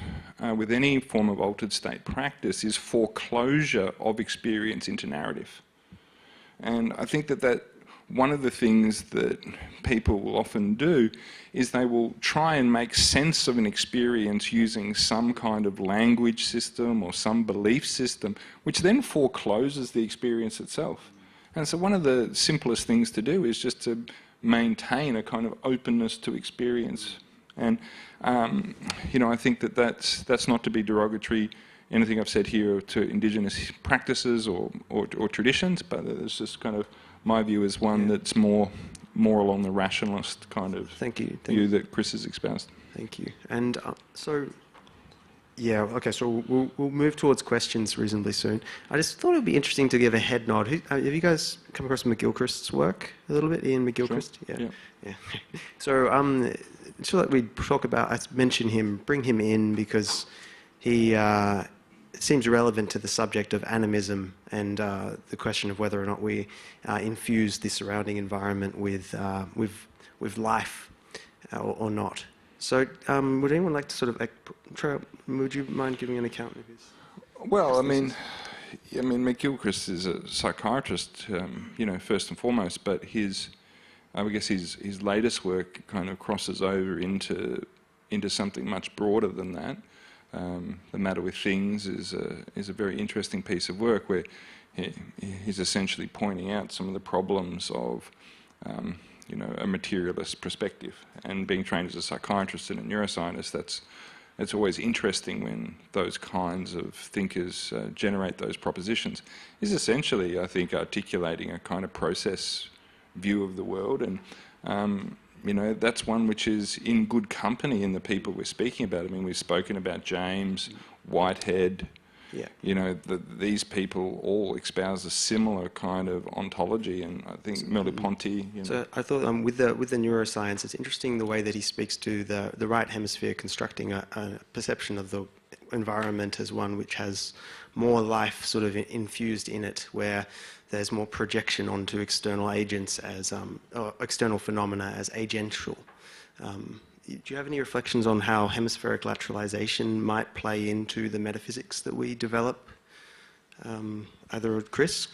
with any form of altered state practice is foreclosure of experience into narrative. And I think that one of the things that people will often do is they will try and make sense of an experience using some kind of language system or some belief system, which then forecloses the experience itself. And so one of the simplest things to do is just to maintain a kind of openness to experience. And, I think that's not to be derogatory, anything I've said here, to Indigenous practices or traditions, but it's just kind of my view is one that's more along the rationalist kind of view that Chris has espoused. Thank you. And so we'll move towards questions reasonably soon. I just thought it would be interesting to give a head nod. Have you guys come across McGilchrist's work a little bit? Ian McGilchrist? Sure. Yeah. So so that we talk about, I mention him, bring him in because he seems relevant to the subject of animism and the question of whether or not we infuse the surrounding environment with life or not. So would anyone like to sort of, would you mind giving an account of his? Well, I mean, McGilchrist is a psychiatrist, first and foremost, but I guess his latest work kind of crosses over into something much broader than that. The Matter with Things is a very interesting piece of work where he's essentially pointing out some of the problems of a materialist perspective. And being trained as a psychiatrist and a neuroscientist, it's always interesting when those kinds of thinkers generate those propositions. Is essentially, I think, articulating a kind of process view of the world, and that's one which is in good company in the people we're speaking about. I mean, we've spoken about James, Whitehead. Yeah. These people all espouse a similar kind of ontology, and I think Merleau-Ponty. So I thought with the neuroscience, it's interesting the way that he speaks to the right hemisphere constructing a perception of the environment as one which has more life sort of infused in it, where there's more projection onto external agents as or external phenomena as agential. Do you have any reflections on how hemispheric lateralization might play into the metaphysics that we develop? Either Chris?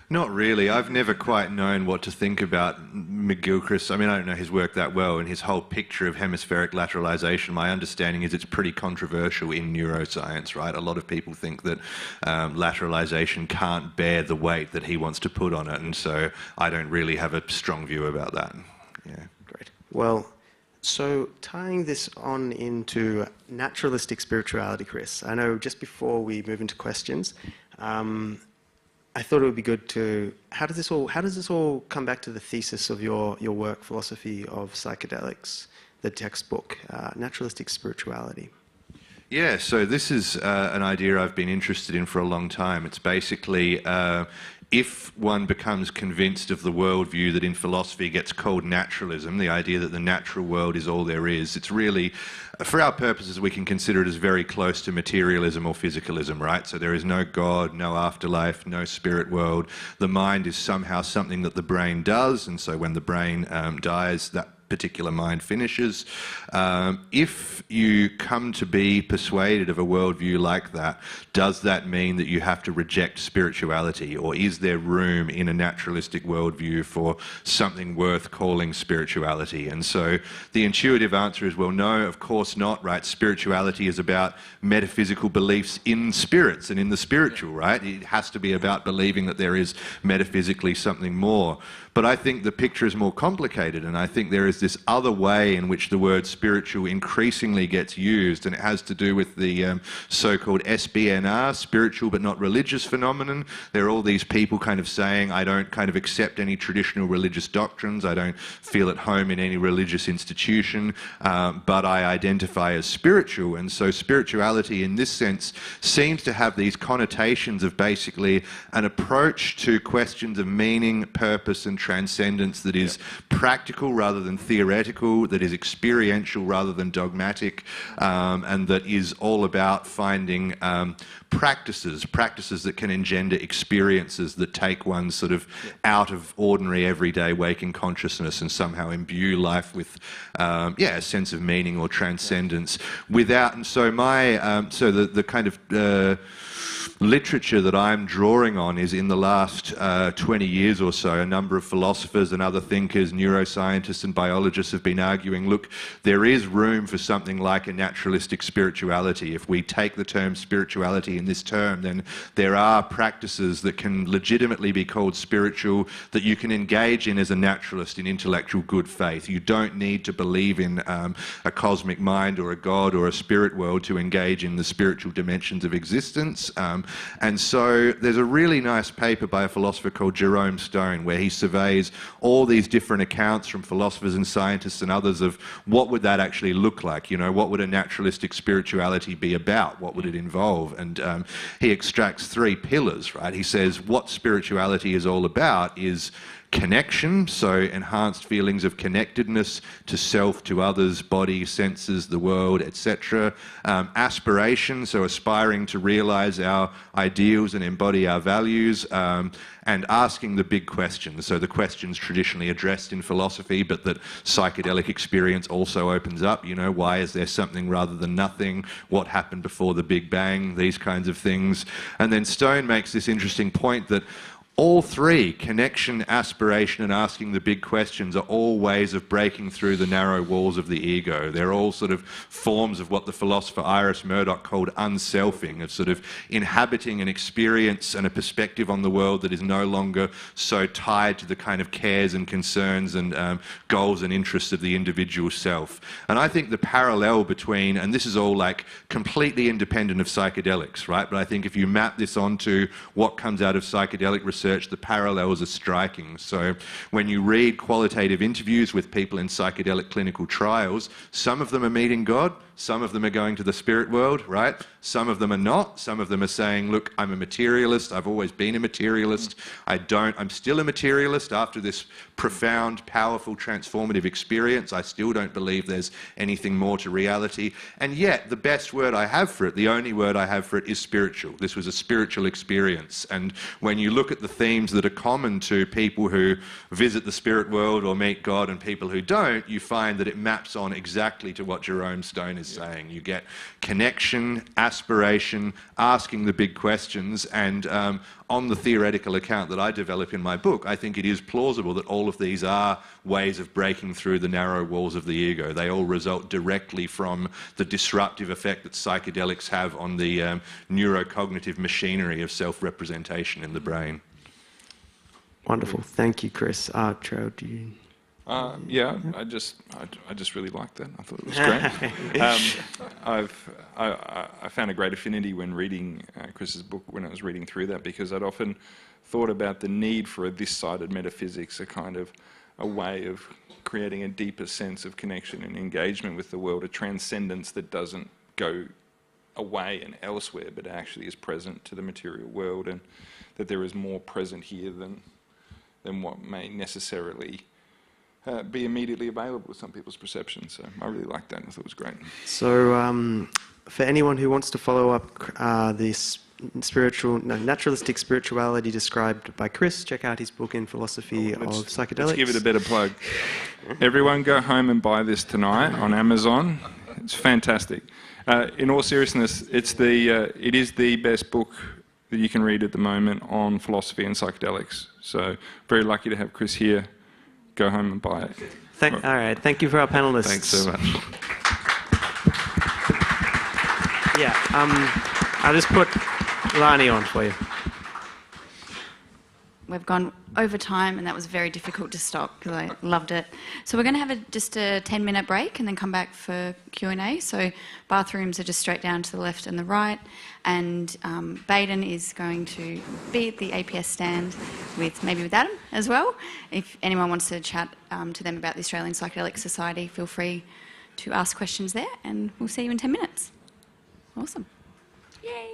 Not really. I've never quite known what to think about McGilchrist. I mean, I don't know his work that well, and his whole picture of hemispheric lateralization, my understanding is it's pretty controversial in neuroscience, right? A lot of people think that lateralization can't bear the weight that he wants to put on it, and so I don't really have a strong view about that. Yeah. Great. Well, so tying this on into naturalistic spirituality, Chris, I know just before we move into questions, I thought it would be good to, how does this all come back to the thesis of your work, Philosophy of Psychedelics, the textbook, Naturalistic Spirituality? Yeah, so this is an idea I've been interested in for a long time. It's basically if one becomes convinced of the worldview that in philosophy gets called naturalism, the idea that the natural world is all there is, it's really, for our purposes, we can consider it as very close to materialism or physicalism, right? So there is no God, no afterlife, no spirit world. The mind is somehow something that the brain does, and so when the brain dies, that particular mind finishes. If you come to be persuaded of a worldview like that, does that mean that you have to reject spirituality, or is there room in a naturalistic worldview for something worth calling spirituality? And so the intuitive answer is, well, no, of course not, right? Spirituality is about metaphysical beliefs in spirits and in the spiritual, right? It has to be about believing that there is metaphysically something more. But I think the picture is more complicated, and I think there is this other way in which the word spiritual increasingly gets used, and it has to do with the so-called SBNR, spiritual but not religious phenomenon. There are all these people kind of saying, I don't kind of accept any traditional religious doctrines, I don't feel at home in any religious institution, but I identify as spiritual. And so spirituality in this sense seems to have these connotations of basically an approach to questions of meaning, purpose and transcendence that is practical rather than theoretical, that is experiential rather than dogmatic, and that is all about finding practices that can engender experiences that take one sort of out of ordinary everyday waking consciousness and somehow imbue life with a sense of meaning or transcendence without. And so the kind of literature that I'm drawing on is in the last 20 years or so, a number of philosophers and other thinkers, neuroscientists and biologists have been arguing, look, there is room for something like a naturalistic spirituality. If we take the term spirituality in this term, then there are practices that can legitimately be called spiritual that you can engage in as a naturalist in intellectual good faith. You don't need to believe in a cosmic mind or a God or a spirit world to engage in the spiritual dimensions of existence. And so there's a really nice paper by a philosopher called Jerome Stone where he surveys all these different accounts from philosophers and scientists and others of what would that actually look like, you know, what would a naturalistic spirituality be about, what would it involve? And he extracts three pillars, right? He says what spirituality is all about is connection, so enhanced feelings of connectedness to self, to others, body, senses, the world, etc. Aspiration, so aspiring to realize our ideals and embody our values, and asking the big questions, so the questions traditionally addressed in philosophy but that psychedelic experience also opens up, you know, why is there something rather than nothing, what happened before the Big Bang, these kinds of things. And then Stone makes this interesting point that all three, connection, aspiration, and asking the big questions, are all ways of breaking through the narrow walls of the ego. They're all sort of forms of what the philosopher Iris Murdoch called unselfing, of sort of inhabiting an experience and a perspective on the world that is no longer so tied to the kind of cares and concerns and goals and interests of the individual self. And I think the parallel between, and this is all like completely independent of psychedelics, right? But I think if you map this onto what comes out of psychedelic research, the parallels are striking. So when you read qualitative interviews with people in psychedelic clinical trials, some of them are meeting God, some of them are going to the spirit world, right? Some of them are not. Some of them are saying, look, I'm a materialist. I've always been a materialist. I'm still a materialist after this profound, powerful, transformative experience. I still don't believe there's anything more to reality. And yet, the best word I have for it, the only word I have for it, is spiritual. This was a spiritual experience. And when you look at the themes that are common to people who visit the spirit world or meet God and people who don't, you find that it maps on exactly to what Jerome Stone is saying. You get connection, aspiration, asking the big questions, and on the theoretical account that I develop in my book, I think it is plausible that all of these are ways of breaking through the narrow walls of the ego. They all result directly from the disruptive effect that psychedelics have on the neurocognitive machinery of self-representation in the brain. Wonderful. Thank you, Chris. Trell, do you... Yeah, I just really liked that. I thought it was great. I found a great affinity when reading Chris's book, when I was reading through that, because I'd often thought about the need for a this-sided metaphysics, a kind of a way of creating a deeper sense of connection and engagement with the world, a transcendence that doesn't go away and elsewhere, but actually is present to the material world, and that there is more present here than what may necessarily be immediately available to some people's perception. So I really liked that. I thought it was great. So for anyone who wants to follow up this naturalistic spirituality described by Chris, check out his book In Philosophy of Psychedelics. Let's give it a better plug. Everyone go home and buy this tonight on Amazon. It's fantastic. In all seriousness, it is the best book that you can read at the moment on philosophy and psychedelics. So very lucky to have Chris here. Go home and buy it. All right. Thank you for our panelists. Thanks so much. Yeah. I'll just put Lani on for you. We've gone over time, and that was very difficult to stop because I loved it. So we're going to have just a 10-minute break and then come back for Q&A. So bathrooms are just straight down to the left and the right. And Baden is going to be at the APS stand maybe with Adam as well. If anyone wants to chat to them about the Australian Psychedelic Society, feel free to ask questions there, and we'll see you in 10 minutes. Awesome. Yay!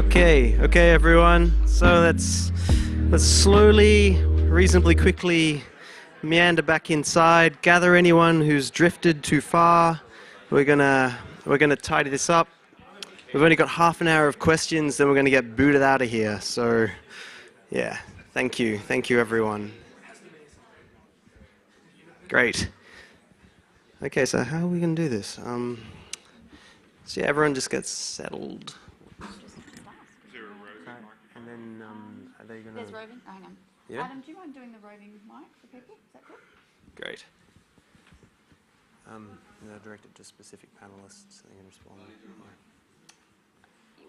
Okay, everyone. So let's slowly, reasonably quickly meander back inside. Gather anyone who's drifted too far. We're gonna tidy this up. We've only got half an hour of questions, then we're gonna get booted out of here. So, yeah, thank you, everyone. Great. Okay, so how are we gonna do this? So yeah, everyone just gets settled. And then, are they gonna... There's roving. Oh, hang on. Yeah? Adam, do you mind doing the roving mic for people? Is that cool? Great. They're directed to specific panelists, so they can respond.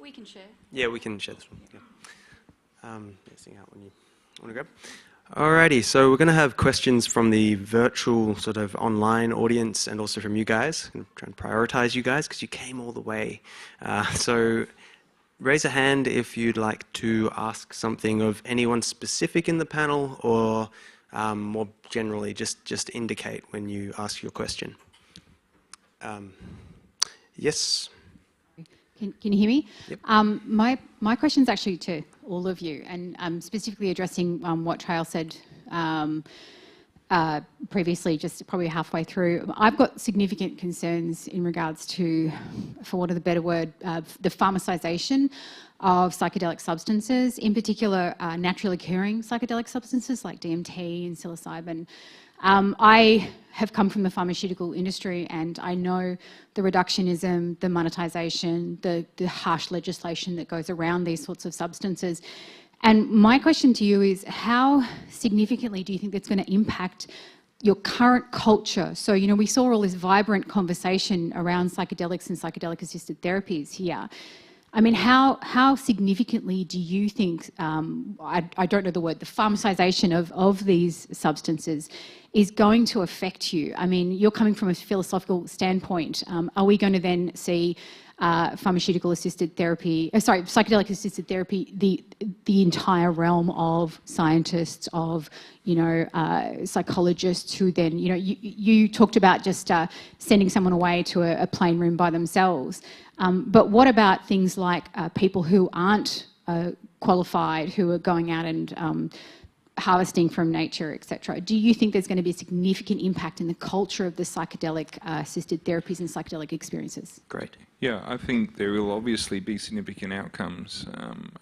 We can share. Yeah, we can share this one. Yeah. Sing out when you want to grab. Alrighty, so we're going to have questions from the virtual sort of online audience and also from you guys. I'm trying to prioritize you guys because you came all the way. So raise a hand if you'd like to ask something of anyone specific in the panel, or more generally, just indicate when you ask your question. Yes? Can you hear me? Yep. My question's actually to all of you, and specifically addressing what Trail said previously, just probably halfway through. I've got significant concerns in regards to, for want of a better word, the pharmacisation of psychedelic substances, in particular naturally occurring psychedelic substances like DMT and psilocybin. I have come from the pharmaceutical industry, and I know the reductionism, the monetisation, the harsh legislation that goes around these sorts of substances. And my question to you is, how significantly do you think that's going to impact your current culture? So, you know, we saw all this vibrant conversation around psychedelics and psychedelic-assisted therapies here. I mean, how significantly do you think, I don't know the word, the pharmacisation of these substances is going to affect you? I mean, you're coming from a philosophical standpoint. Are we going to then see psychedelic-assisted therapy, the entire realm of scientists, of, you know, psychologists who then, you know, you talked about just sending someone away to a plain room by themselves. But what about things like people who aren't qualified, who are going out and harvesting from nature, etc.? Do you think there's going to be a significant impact in the culture of the psychedelic-assisted therapies and psychedelic experiences? Great. Yeah, I think there will obviously be significant outcomes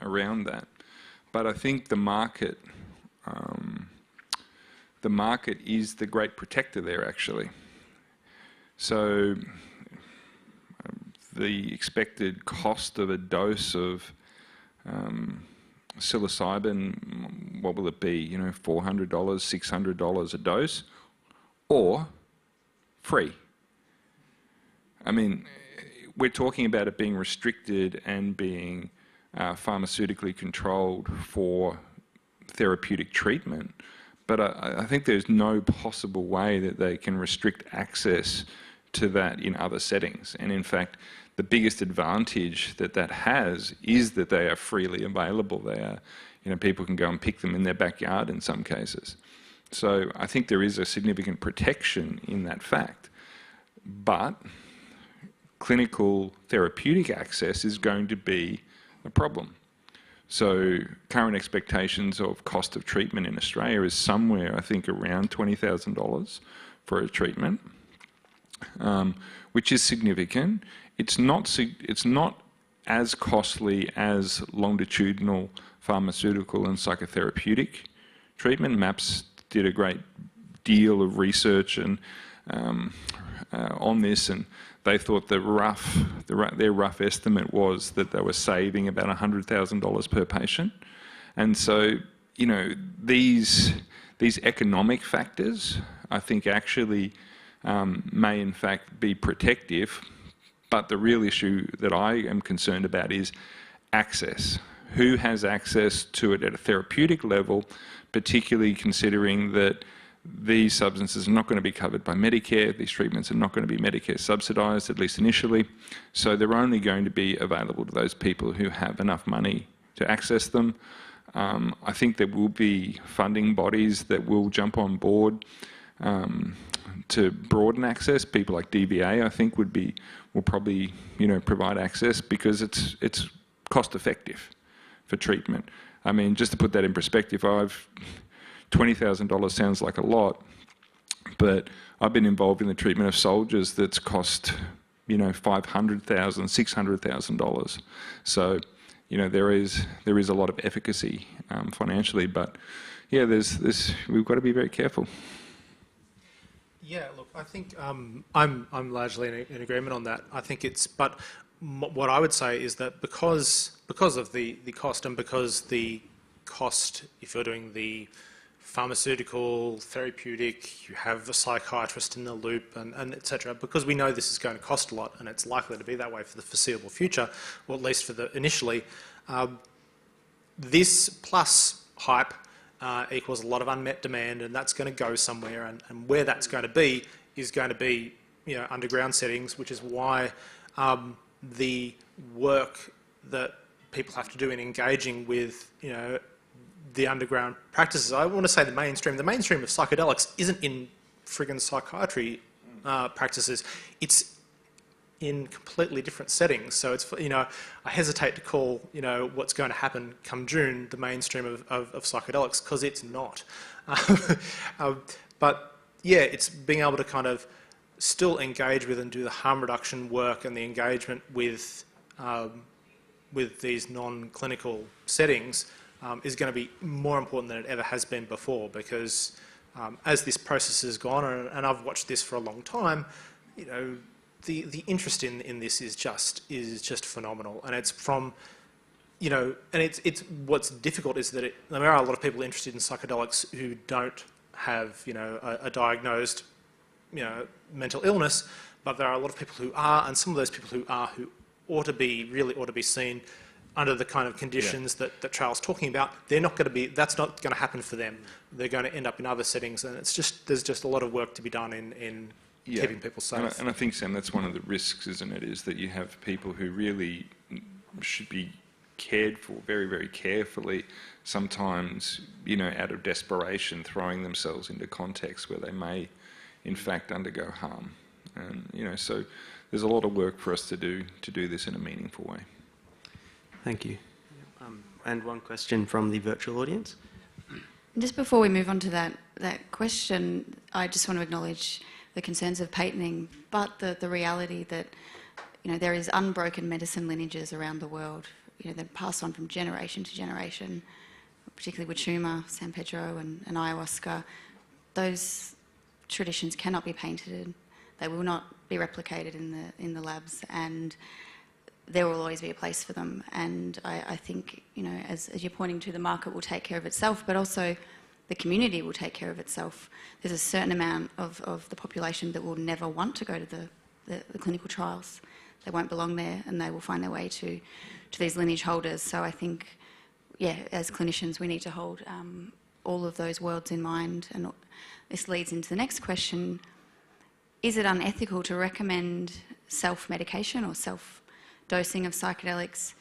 around that. But I think the market is the great protector there, actually. So the expected cost of a dose of psilocybin, what will it be? You know, $400, $600 a dose, or free. I mean, we're talking about it being restricted and being pharmaceutically controlled for therapeutic treatment, but I think there's no possible way that they can restrict access to that in other settings. And in fact, the biggest advantage that has is that they are freely available. They are, you know, people can go and pick them in their backyard in some cases. So I think there is a significant protection in that fact. But clinical therapeutic access is going to be a problem. So current expectations of cost of treatment in Australia is somewhere, I think, around $20,000 for a treatment, which is significant. It's not as costly as longitudinal pharmaceutical and psychotherapeutic treatment. MAPS did a great deal of research and on this, and they thought their rough estimate was that they were saving about $100,000 per patient. And so, you know, these economic factors, I think, actually may in fact be protective. But the real issue that I am concerned about is access. Who has access to it at a therapeutic level, particularly considering that these substances are not going to be covered by Medicare, these treatments are not going to be Medicare subsidised, at least initially, so they're only going to be available to those people who have enough money to access them. I think there will be funding bodies that will jump on board to broaden access. People like DVA, I think, will probably, you know, provide access, because it's cost effective for treatment. I mean, just to put that in perspective, $20,000 sounds like a lot, but I've been involved in the treatment of soldiers that's cost, you know, $500,000, $600,000. So, you know, there is a lot of efficacy financially, but yeah, we've got to be very careful. Yeah, look, I think I'm largely in agreement on that. I think but what I would say is that because of the cost, and because the cost, if you're doing the pharmaceutical, therapeutic, you have a psychiatrist in the loop, and etc. Because we know this is going to cost a lot, and it's likely to be that way for the foreseeable future, or at least for the initially. This plus hype equals a lot of unmet demand, and that's going to go somewhere. And where that's going to be is going to be, you know, underground settings, which is why the work that people have to do in engaging with, you know, the underground practices. I want to say the mainstream of psychedelics isn't in friggin' psychiatry practices. It's in completely different settings. So it's, you know, I hesitate to call, you know, what's going to happen come June the mainstream of psychedelics, because it's not. But yeah, it's being able to kind of still engage with and do the harm reduction work and the engagement with these non-clinical settings is going to be more important than it ever has been before, because as this process has gone, and I've watched this for a long time, you know, the interest in this is just phenomenal, and it's from, you know, and it's what's difficult is that there are a lot of people interested in psychedelics who don't have, you know, a diagnosed, you know, mental illness, but there are a lot of people who are, and some of those people who really ought to be seen under the kind of conditions that Charles is talking about. That's not going to happen for them. They're going to end up in other settings, and there's just a lot of work to be done in keeping people safe. And I think, Sam, that's one of the risks, isn't it, is that you have people who really should be cared for very, very carefully, sometimes, you know, out of desperation, throwing themselves into contexts where they may, in fact, undergo harm. And, you know, so there's a lot of work for us to do this in a meaningful way. Thank you. And one question from the virtual audience. Just before we move on to that question, I just want to acknowledge the concerns of patenting, but the reality that, you know, there is unbroken medicine lineages around the world. You know, they're passed on from generation to generation, particularly with Wachuma, San Pedro, and ayahuasca. Those traditions cannot be patented. They will not be replicated in the labs, and there will always be a place for them. And I think, you know, as you're pointing to, the market will take care of itself, but also the community will take care of itself. There's a certain amount of the population that will never want to go to the clinical trials. They won't belong there, and they will find their way to these lineage holders. So I think, yeah, as clinicians, we need to hold all of those worlds in mind. And this leads into the next question. Is it unethical to recommend self-medication or self-dosing of psychedelics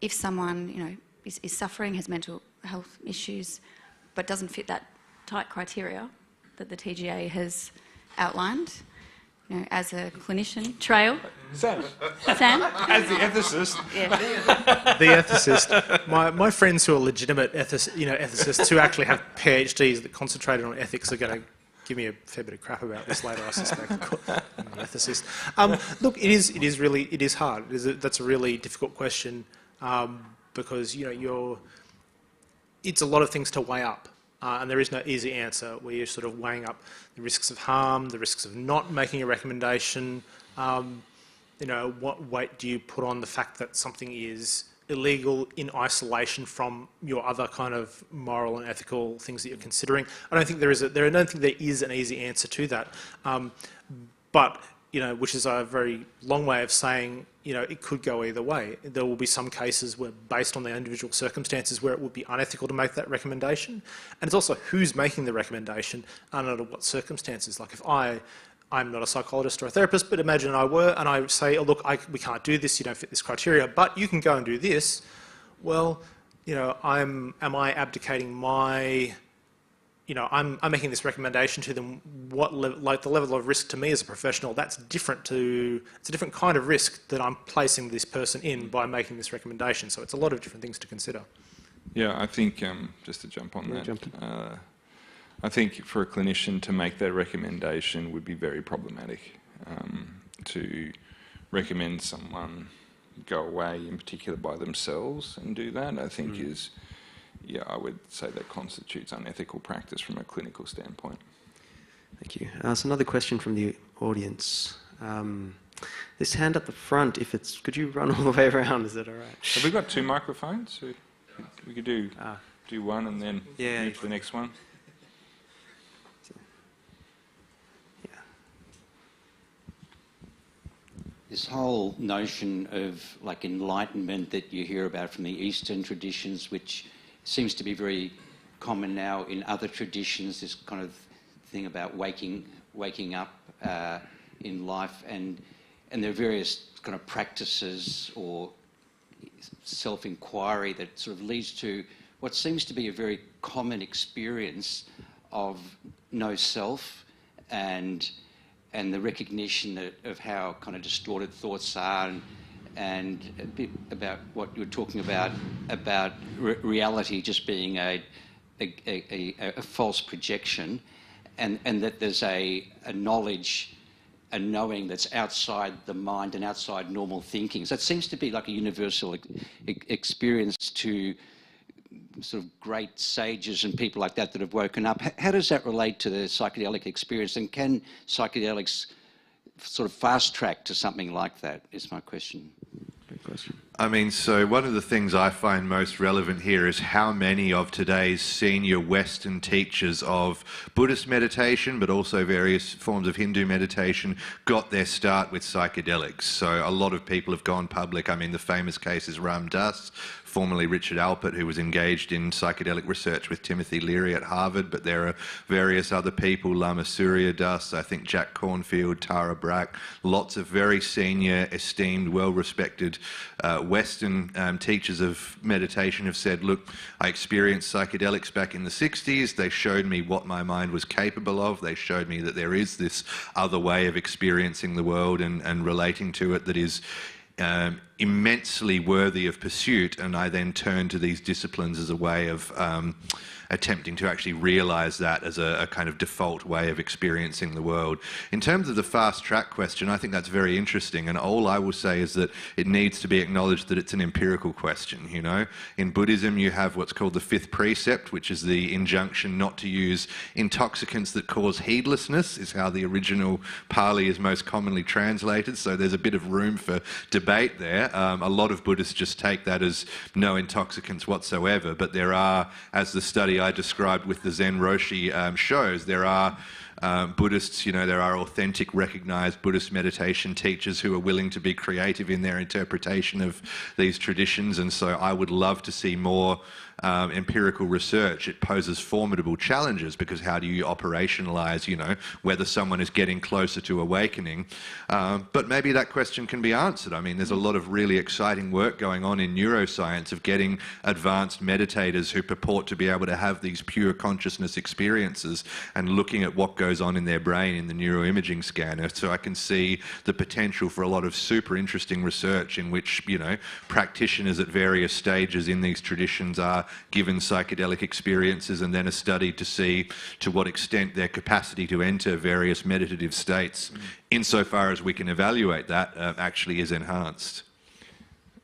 if someone, you know, is suffering, has mental health issues, but doesn't fit that tight criteria that the TGA has outlined? You know, as a clinician, Trail. Sam. Sam? As the ethicist. Yeah. The ethicist. My friends who are legitimate ethicists who actually have PhDs that concentrated on ethics are going to give me a fair bit of crap about this later, I suspect. I'm the ethicist. Look, it is hard. That's a really difficult question because, you know, it's a lot of things to weigh up. And there is no easy answer where you're sort of weighing up the risks of harm, the risks of not making a recommendation. You know, what weight do you put on the fact that something is illegal in isolation from your other kind of moral and ethical things that you're considering? I don't think there is an easy answer to that. But, you know, which is a very long way of saying, you know, it could go either way. There will be some cases where, based on the individual circumstances, where it would be unethical to make that recommendation. And it's also who's making the recommendation and under what circumstances. Like if I'm not a psychologist or a therapist, but imagine I were, and I say, oh, look, we can't do this, you don't fit this criteria, but you can go and do this. Well, you know, am I abdicating my you know, I'm making this recommendation to them, like the level of risk to me as a professional, that's different to, it's a different kind of risk that I'm placing this person in by making this recommendation. So it's a lot of different things to consider. Yeah, I think, just to jump on that, I think for a clinician to make that recommendation would be very problematic. To recommend someone go away, in particular by themselves, and do that, I think is, yeah, I would say that constitutes unethical practice from a clinical standpoint. Thank you. So another question from the audience. This hand at the front, if it's, could you run all the way around? Is that all right? Have we got two microphones? So we could do one and then move to the next one. This whole notion of like enlightenment that you hear about from the Eastern traditions, which seems to be very common now in other traditions, this kind of thing about waking up in life, and there are various kind of practices or self-inquiry that sort of leads to what seems to be a very common experience of no self and the recognition of how kind of distorted thoughts are, and a bit about what you were talking about reality just being a false projection, and that there's a knowledge, a knowing that's outside the mind and outside normal thinking. So it seems to be like a universal experience to sort of great sages and people like that have woken up. How does that relate to the psychedelic experience, and can psychedelics sort of fast track to something like that, is my question. Good question. I mean, so one of the things I find most relevant here is how many of today's senior Western teachers of Buddhist meditation, but also various forms of Hindu meditation, got their start with psychedelics. So a lot of people have gone public. I mean, the famous case is Ram Dass, formerly Richard Alpert, who was engaged in psychedelic research with Timothy Leary at Harvard, but there are various other people, Lama Surya Das, I think Jack Cornfield, Tara Brach, lots of very senior, esteemed, well-respected Western teachers of meditation have said, look, I experienced psychedelics back in the 60s. They showed me what my mind was capable of. They showed me that there is this other way of experiencing the world and relating to it that is immensely worthy of pursuit, and I then turn to these disciplines as a way of attempting to actually realize that as a kind of default way of experiencing the world. In terms of the fast track question, I think that's very interesting, and all I will say is that it needs to be acknowledged that it's an empirical question, you know. In Buddhism you have what's called the fifth precept, which is the injunction not to use intoxicants that cause heedlessness, is how the original Pali is most commonly translated, so there's a bit of room for debate there. A lot of Buddhists just take that as no intoxicants whatsoever, but there are, as the study I described with the Zen Roshi shows, there are Buddhists, you know, there are authentic, recognized Buddhist meditation teachers who are willing to be creative in their interpretation of these traditions, and so I would love to see more empirical research. It poses formidable challenges, because how do you operationalize, you know, whether someone is getting closer to awakening? But maybe that question can be answered. I mean, there's a lot of really exciting work going on in neuroscience of getting advanced meditators who purport to be able to have these pure consciousness experiences and looking at what goes on in their brain in the neuroimaging scanner. So I can see the potential for a lot of super interesting research in which, you know, practitioners at various stages in these traditions are given psychedelic experiences, and then a study to see to what extent their capacity to enter various meditative states, insofar as we can evaluate that, actually is enhanced.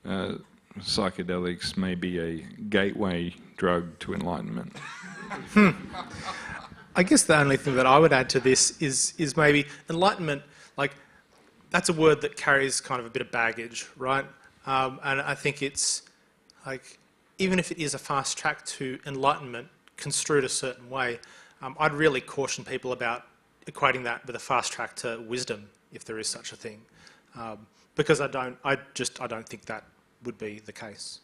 Psychedelics may be a gateway drug to enlightenment. I guess the only thing that I would add to this is maybe enlightenment, like, that's a word that carries kind of a bit of baggage, right? And I think it's like, even if it is a fast track to enlightenment, construed a certain way, I'd really caution people about equating that with a fast track to wisdom, if there is such a thing, because I don't think that would be the case.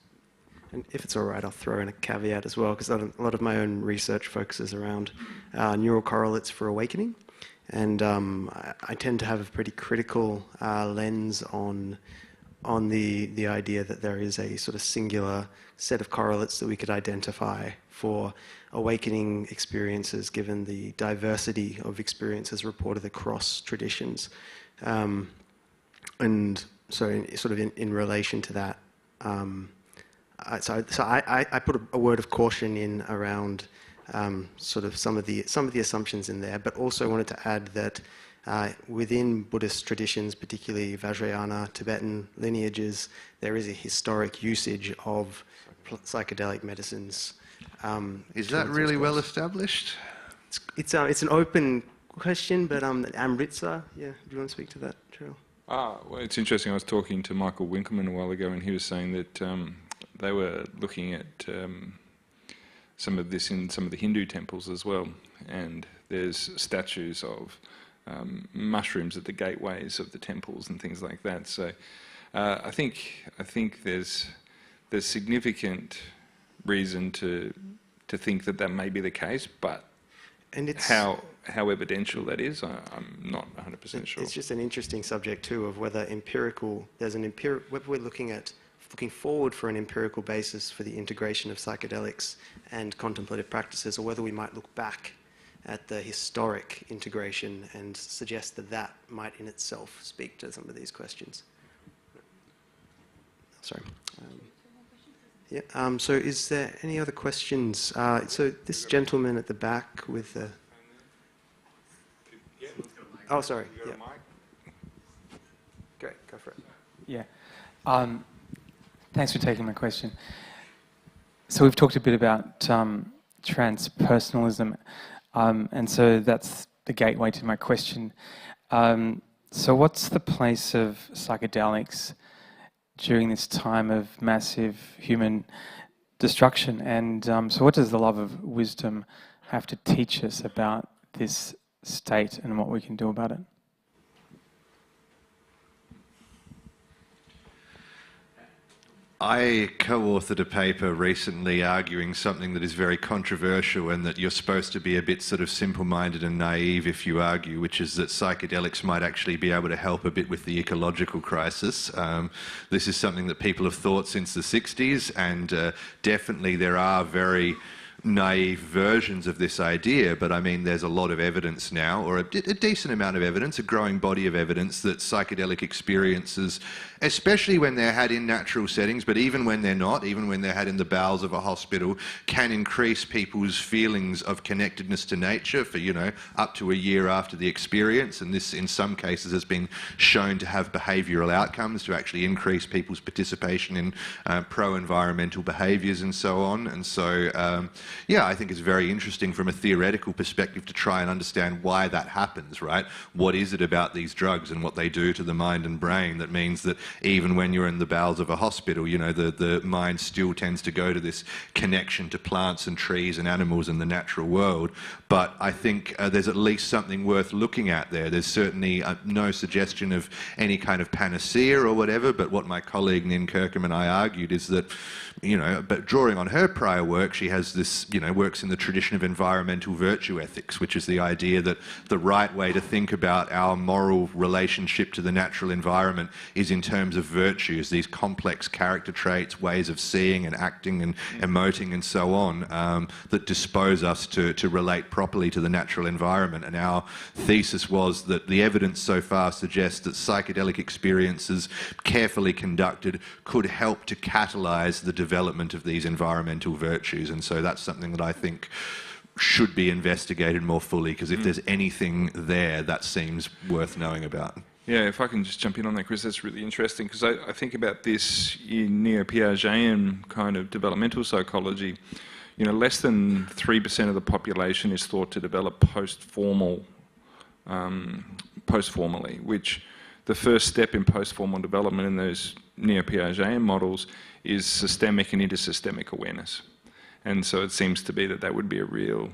And if it's all right, I'll throw in a caveat as well, because a lot of my own research focuses around neural correlates for awakening, and I tend to have a pretty critical lens on on the idea that there is a sort of singular set of correlates that we could identify for awakening experiences, given the diversity of experiences reported across traditions. And so in relation to that, I put a word of caution in around sort of some of the assumptions in there, but also wanted to add that within Buddhist traditions, particularly Vajrayana, Tibetan lineages, there is a historic usage of psychedelic medicines. Is that really well established? It's an open question, but Amritsar, yeah, do you want to speak to that, Cheryl? Well, it's interesting. I was talking to Michael Winkelman a while ago, and he was saying that they were looking at some of this in some of the Hindu temples as well, and there's statues of mushrooms at the gateways of the temples and things like that. So I think there's significant reason to think that may be the case, but and it's how evidential that is, I'm not 100% sure. It's just an interesting subject too of whether whether we're looking forward for an empirical basis for the integration of psychedelics and contemplative practices, or whether we might look back at the historic integration and suggest that might in itself speak to some of these questions. Sorry. Yeah. So is there any other questions? So this gentleman at the back with the... Oh, sorry. Yeah. Great, go for it. Yeah. Thanks for taking my question. So we've talked a bit about transpersonalism, and so that's the gateway to my question. So what's the place of psychedelics during this time of massive human destruction? And so what does the love of wisdom have to teach us about this state and what we can do about it? I co-authored a paper recently arguing something that is very controversial, and that you're supposed to be a bit sort of simple-minded and naive if you argue, which is that psychedelics might actually be able to help a bit with the ecological crisis. This is something that people have thought since the 60s, and definitely there are very naive versions of this idea, but I mean there's a lot of evidence now, or a decent amount of evidence, a growing body of evidence, that psychedelic experiences, especially when they're had in natural settings, but even when they're not, even when they're had in the bowels of a hospital, can increase people's feelings of connectedness to nature for, up to a year after the experience. And this in some cases has been shown to have behavioural outcomes, to actually increase people's participation in pro-environmental behaviours and so on. And so yeah, I think it's very interesting from a theoretical perspective to try and understand why that happens, right? What is it about these drugs and what they do to the mind and brain that means that even when you're in the bowels of a hospital, the mind still tends to go to this connection to plants and trees and animals and the natural world. But I think there's at least something worth looking at there. There's certainly no suggestion of any kind of panacea or whatever, but what my colleague Nin Kirkham and I argued is that, but drawing on her prior work, she has this, works in the tradition of environmental virtue ethics, which is the idea that the right way to think about our moral relationship to the natural environment is in terms of virtues, these complex character traits, ways of seeing and acting and emoting and so on, that dispose us to relate properly to the natural environment. And our thesis was that the evidence so far suggests that psychedelic experiences, carefully conducted, could help to catalyse the development of these environmental virtues. And so that's something that I think should be investigated more fully, because if there's anything there, that seems worth knowing about. Yeah, if I can just jump in on that, Chris, that's really interesting, because I think about this in neo-Piagetian kind of developmental psychology. Less than 3% of the population is thought to develop postformally, which the first step in postformal development in those neo-Piagetian models is systemic and intersystemic awareness. And so it seems to be that would be a real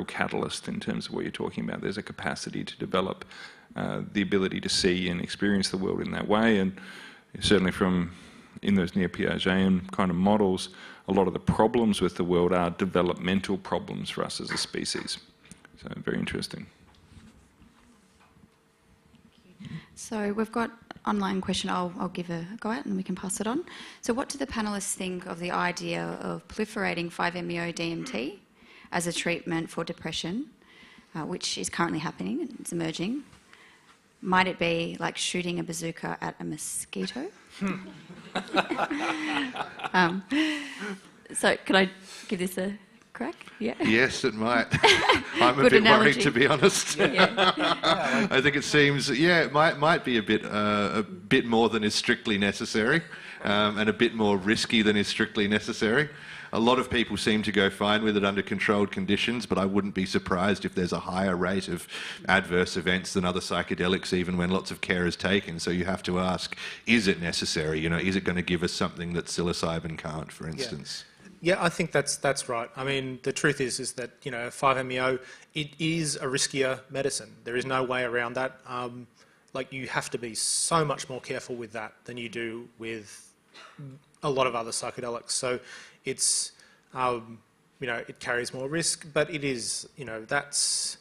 catalyst in terms of what you're talking about. There's a capacity to develop the ability to see and experience the world in that way. And certainly in those neo-Piagetian kind of models, a lot of the problems with the world are developmental problems for us as a species. So very interesting. So we've got online question. I'll give a go at and we can pass it on. So what do the panellists think of the idea of proliferating 5-MeO DMT as a treatment for depression, which is currently happening and it's emerging? Might it be like shooting a bazooka at a mosquito? So can I give this a crack? Yeah. Yes, it might. I'm a Good bit analogy. worried, to be honest. Yeah. I think it seems, it might be a bit more than is strictly necessary, and a bit more risky than is strictly necessary. A lot of people seem to go fine with it under controlled conditions, but I wouldn't be surprised if there's a higher rate of adverse events than other psychedelics, even when lots of care is taken. So you have to ask, is it necessary? Is it going to give us something that psilocybin can't, for instance? Yeah, I think that's right. I mean, the truth is that 5-MeO, it is a riskier medicine. There is no way around that. Like, you have to be so much more careful with that than you do with a lot of other psychedelics. So it's it carries more risk, but it is that's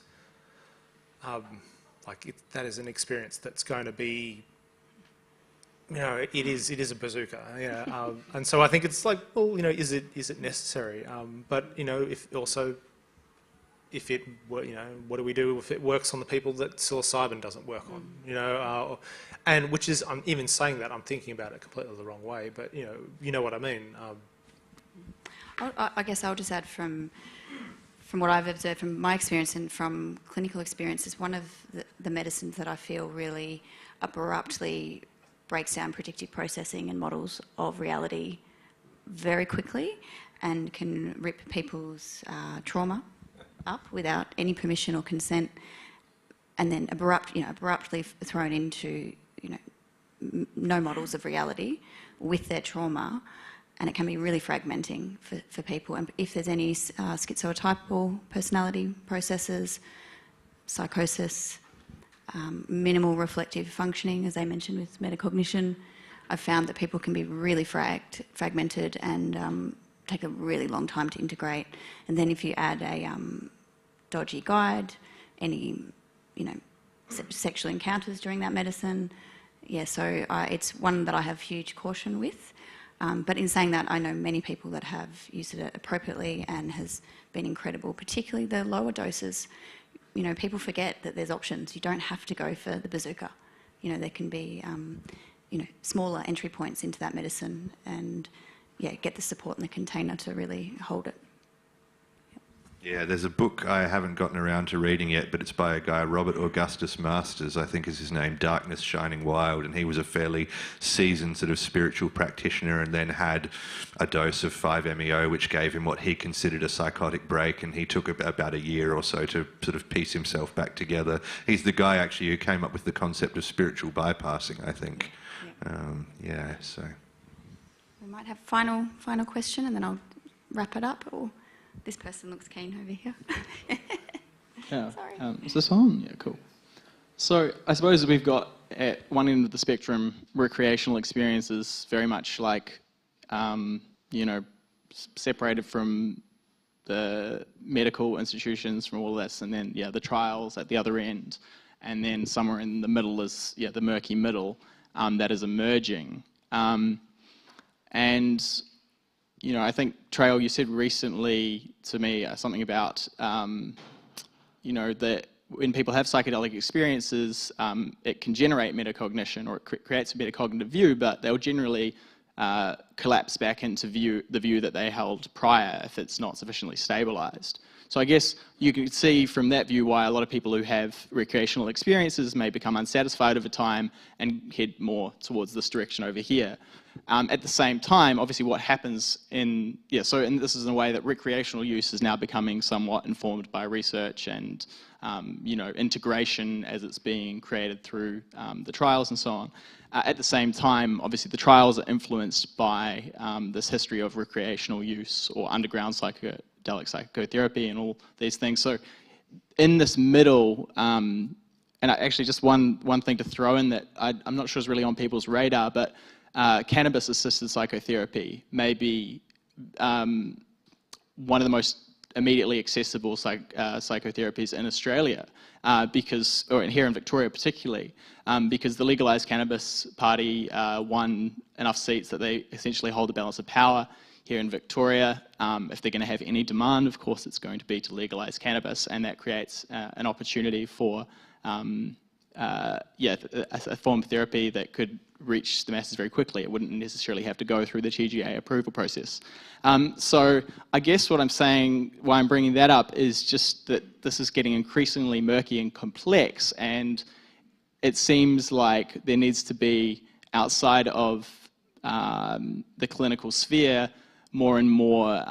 that is an experience that's going to be. It is a bazooka, and so I think it's like, well, is it necessary? But if it were, what do we do if it works on the people that psilocybin doesn't work on? And which is, I'm even saying that, I'm thinking about it completely the wrong way, but you know what I mean. I guess I'll just add from what I've observed from my experience and from clinical experience, is one of the medicines that I feel really abruptly breaks down predictive processing and models of reality very quickly and can rip people's trauma up without any permission or consent, and then abruptly thrown into no models of reality with their trauma, and it can be really fragmenting for people. And if there's any schizotypal personality processes, psychosis, minimal reflective functioning, as I mentioned with metacognition, I've found that people can be really fragmented and take a really long time to integrate. And then if you add a dodgy guide, any sexual encounters during that medicine, so it's one that I have huge caution with. But in saying that, I know many people that have used it appropriately and has been incredible, particularly the lower doses. People forget that there's options. You don't have to go for the bazooka. There can be, smaller entry points into that medicine and, get the support in the container to really hold it. Yeah, there's a book I haven't gotten around to reading yet, but it's by a guy, Robert Augustus Masters, I think is his name, Darkness Shining Wild, and he was a fairly seasoned sort of spiritual practitioner and then had a dose of 5-MeO, which gave him what he considered a psychotic break, and he took about a year or so to sort of piece himself back together. He's the guy, actually, who came up with the concept of spiritual bypassing, I think. So... We might have final question and then I'll wrap it up, or... This person looks keen over here. Yeah. Sorry. Is this on? Yeah, cool. So I suppose we've got at one end of the spectrum recreational experiences, very much like, separated from the medical institutions, from all this, and then the trials at the other end, and then somewhere in the middle is the murky middle that is emerging, and. I think, Trail, you said recently to me something about, that when people have psychedelic experiences, it can generate metacognition, or it creates a metacognitive view, but they'll generally collapse back into the view that they held prior if it's not sufficiently stabilized. So I guess you can see from that view why a lot of people who have recreational experiences may become unsatisfied over time and head more towards this direction over here. At the same time, obviously what happens and this is in a way that recreational use is now becoming somewhat informed by research and, integration as it's being created through the trials and so on. At the same time, obviously the trials are influenced by this history of recreational use or underground psychedelic psychotherapy and all these things. So in this middle, and actually just one thing to throw in that I'm not sure is really on people's radar, but cannabis-assisted psychotherapy may be one of the most immediately accessible psychotherapies in Australia, or here in Victoria particularly, because the legalised cannabis party won enough seats that they essentially hold a balance of power here in Victoria. If they're going to have any demand, of course, it's going to be to legalise cannabis, and that creates an opportunity for a form of therapy that could reach the masses very quickly. It wouldn't necessarily have to go through the TGA approval process. So I guess what I'm saying, why I'm bringing that up, is just that this is getting increasingly murky and complex, and it seems like there needs to be, outside of the clinical sphere, more and more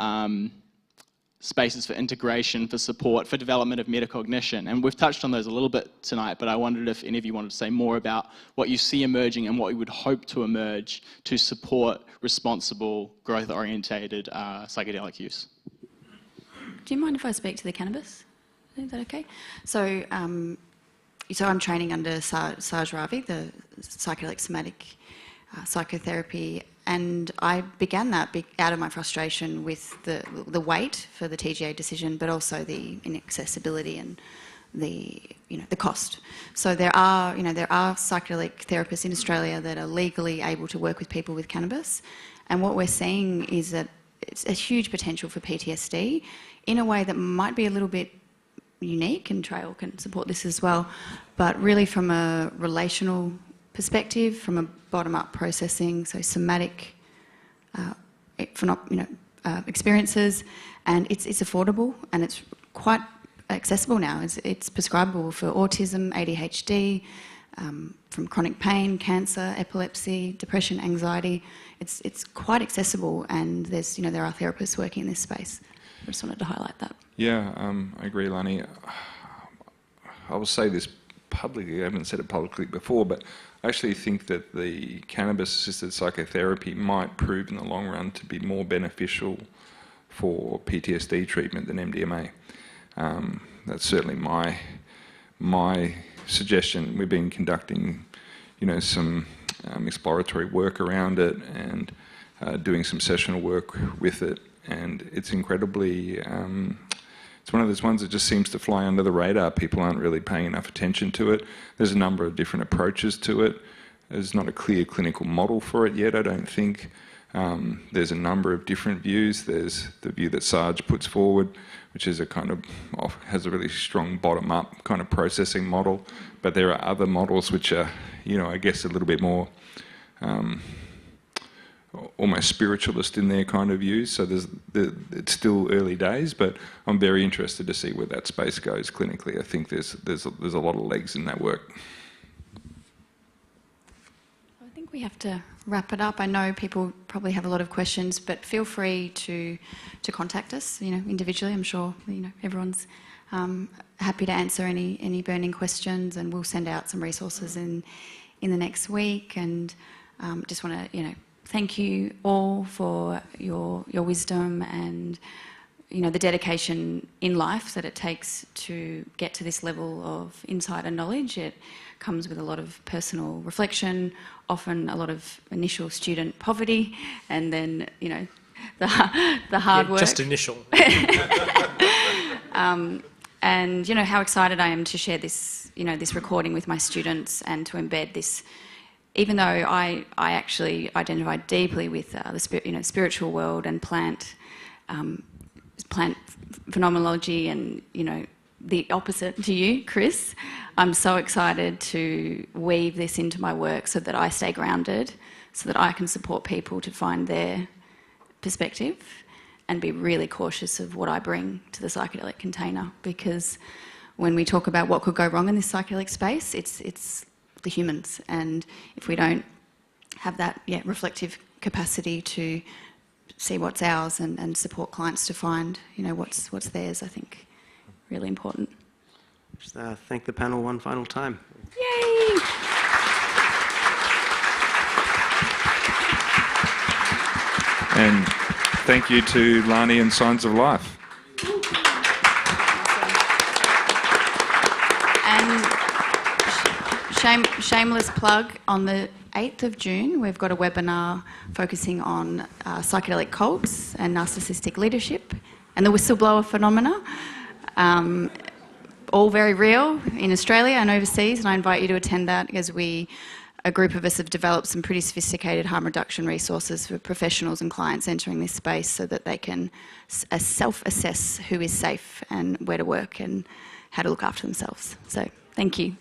spaces for integration, for support, for development of metacognition. And we've touched on those a little bit tonight, but I wondered if any of you wanted to say more about what you see emerging and what you would hope to emerge to support responsible, growth-orientated psychedelic use. Do you mind if I speak to the cannabis? Is that okay? So, so I'm training under Saj Ravi, the psychedelic somatic psychotherapy, and I began that out of my frustration with the wait for the TGA decision, but also the inaccessibility and the cost. So there are psychedelic therapists in Australia that are legally able to work with people with cannabis, and what we're seeing is that it's a huge potential for PTSD in a way that might be a little bit unique, and Trail can support this as well, but really from a relational perspective, from a bottom-up processing, so somatic experiences, and it's affordable and it's quite accessible now. It's prescribable for autism, ADHD, from chronic pain, cancer, epilepsy, depression, anxiety. It's quite accessible, and there are therapists working in this space. I just wanted to highlight that. Yeah, I agree, Lani. I will say this publicly. I haven't said it publicly before, but I actually think that the cannabis-assisted psychotherapy might prove in the long run to be more beneficial for PTSD treatment than MDMA. That's certainly my suggestion. We've been conducting, some exploratory work around it and doing some sessional work with it, and it's incredibly. It's one of those ones that just seems to fly under the radar. People aren't really paying enough attention to it. There's a number of different approaches to it. There's not a clear clinical model for it yet, I don't think. There's a number of different views. There's the view that Sarge puts forward, which is has a really strong bottom-up kind of processing model. But there are other models which are, I guess a little bit more almost spiritualist in their kind of views. So it's still early days, but I'm very interested to see where that space goes clinically. I think there's a lot of legs in that work. I think we have to wrap it up. I know people probably have a lot of questions, but feel free to contact us, individually. I'm sure everyone's happy to answer any burning questions, and we'll send out some resources in the next week. And just want to thank you all for your wisdom and the dedication in life that it takes to get to this level of insight and knowledge. It comes with a lot of personal reflection, often a lot of initial student poverty, and then the hard work. Just initial. And how excited I am to share this this recording with my students and to embed this. Even though I actually identify deeply with the spiritual world and plant phenomenology, and the opposite to you, Chris, I'm so excited to weave this into my work so that I stay grounded, so that I can support people to find their perspective and be really cautious of what I bring to the psychedelic container. Because when we talk about what could go wrong in this psychedelic space, it's the humans, and if we don't have that reflective capacity to see what's ours and support clients to find what's theirs, I think really important. Just thank the panel one final time. Yay! And thank you to Lani and Signs of Life. Shameless plug, on the 8th of June, we've got a webinar focusing on psychedelic cults and narcissistic leadership and the whistleblower phenomena. All very real in Australia and overseas, and I invite you to attend that, as a group of us have developed some pretty sophisticated harm reduction resources for professionals and clients entering this space so that they can self-assess who is safe and where to work and how to look after themselves. So, thank you.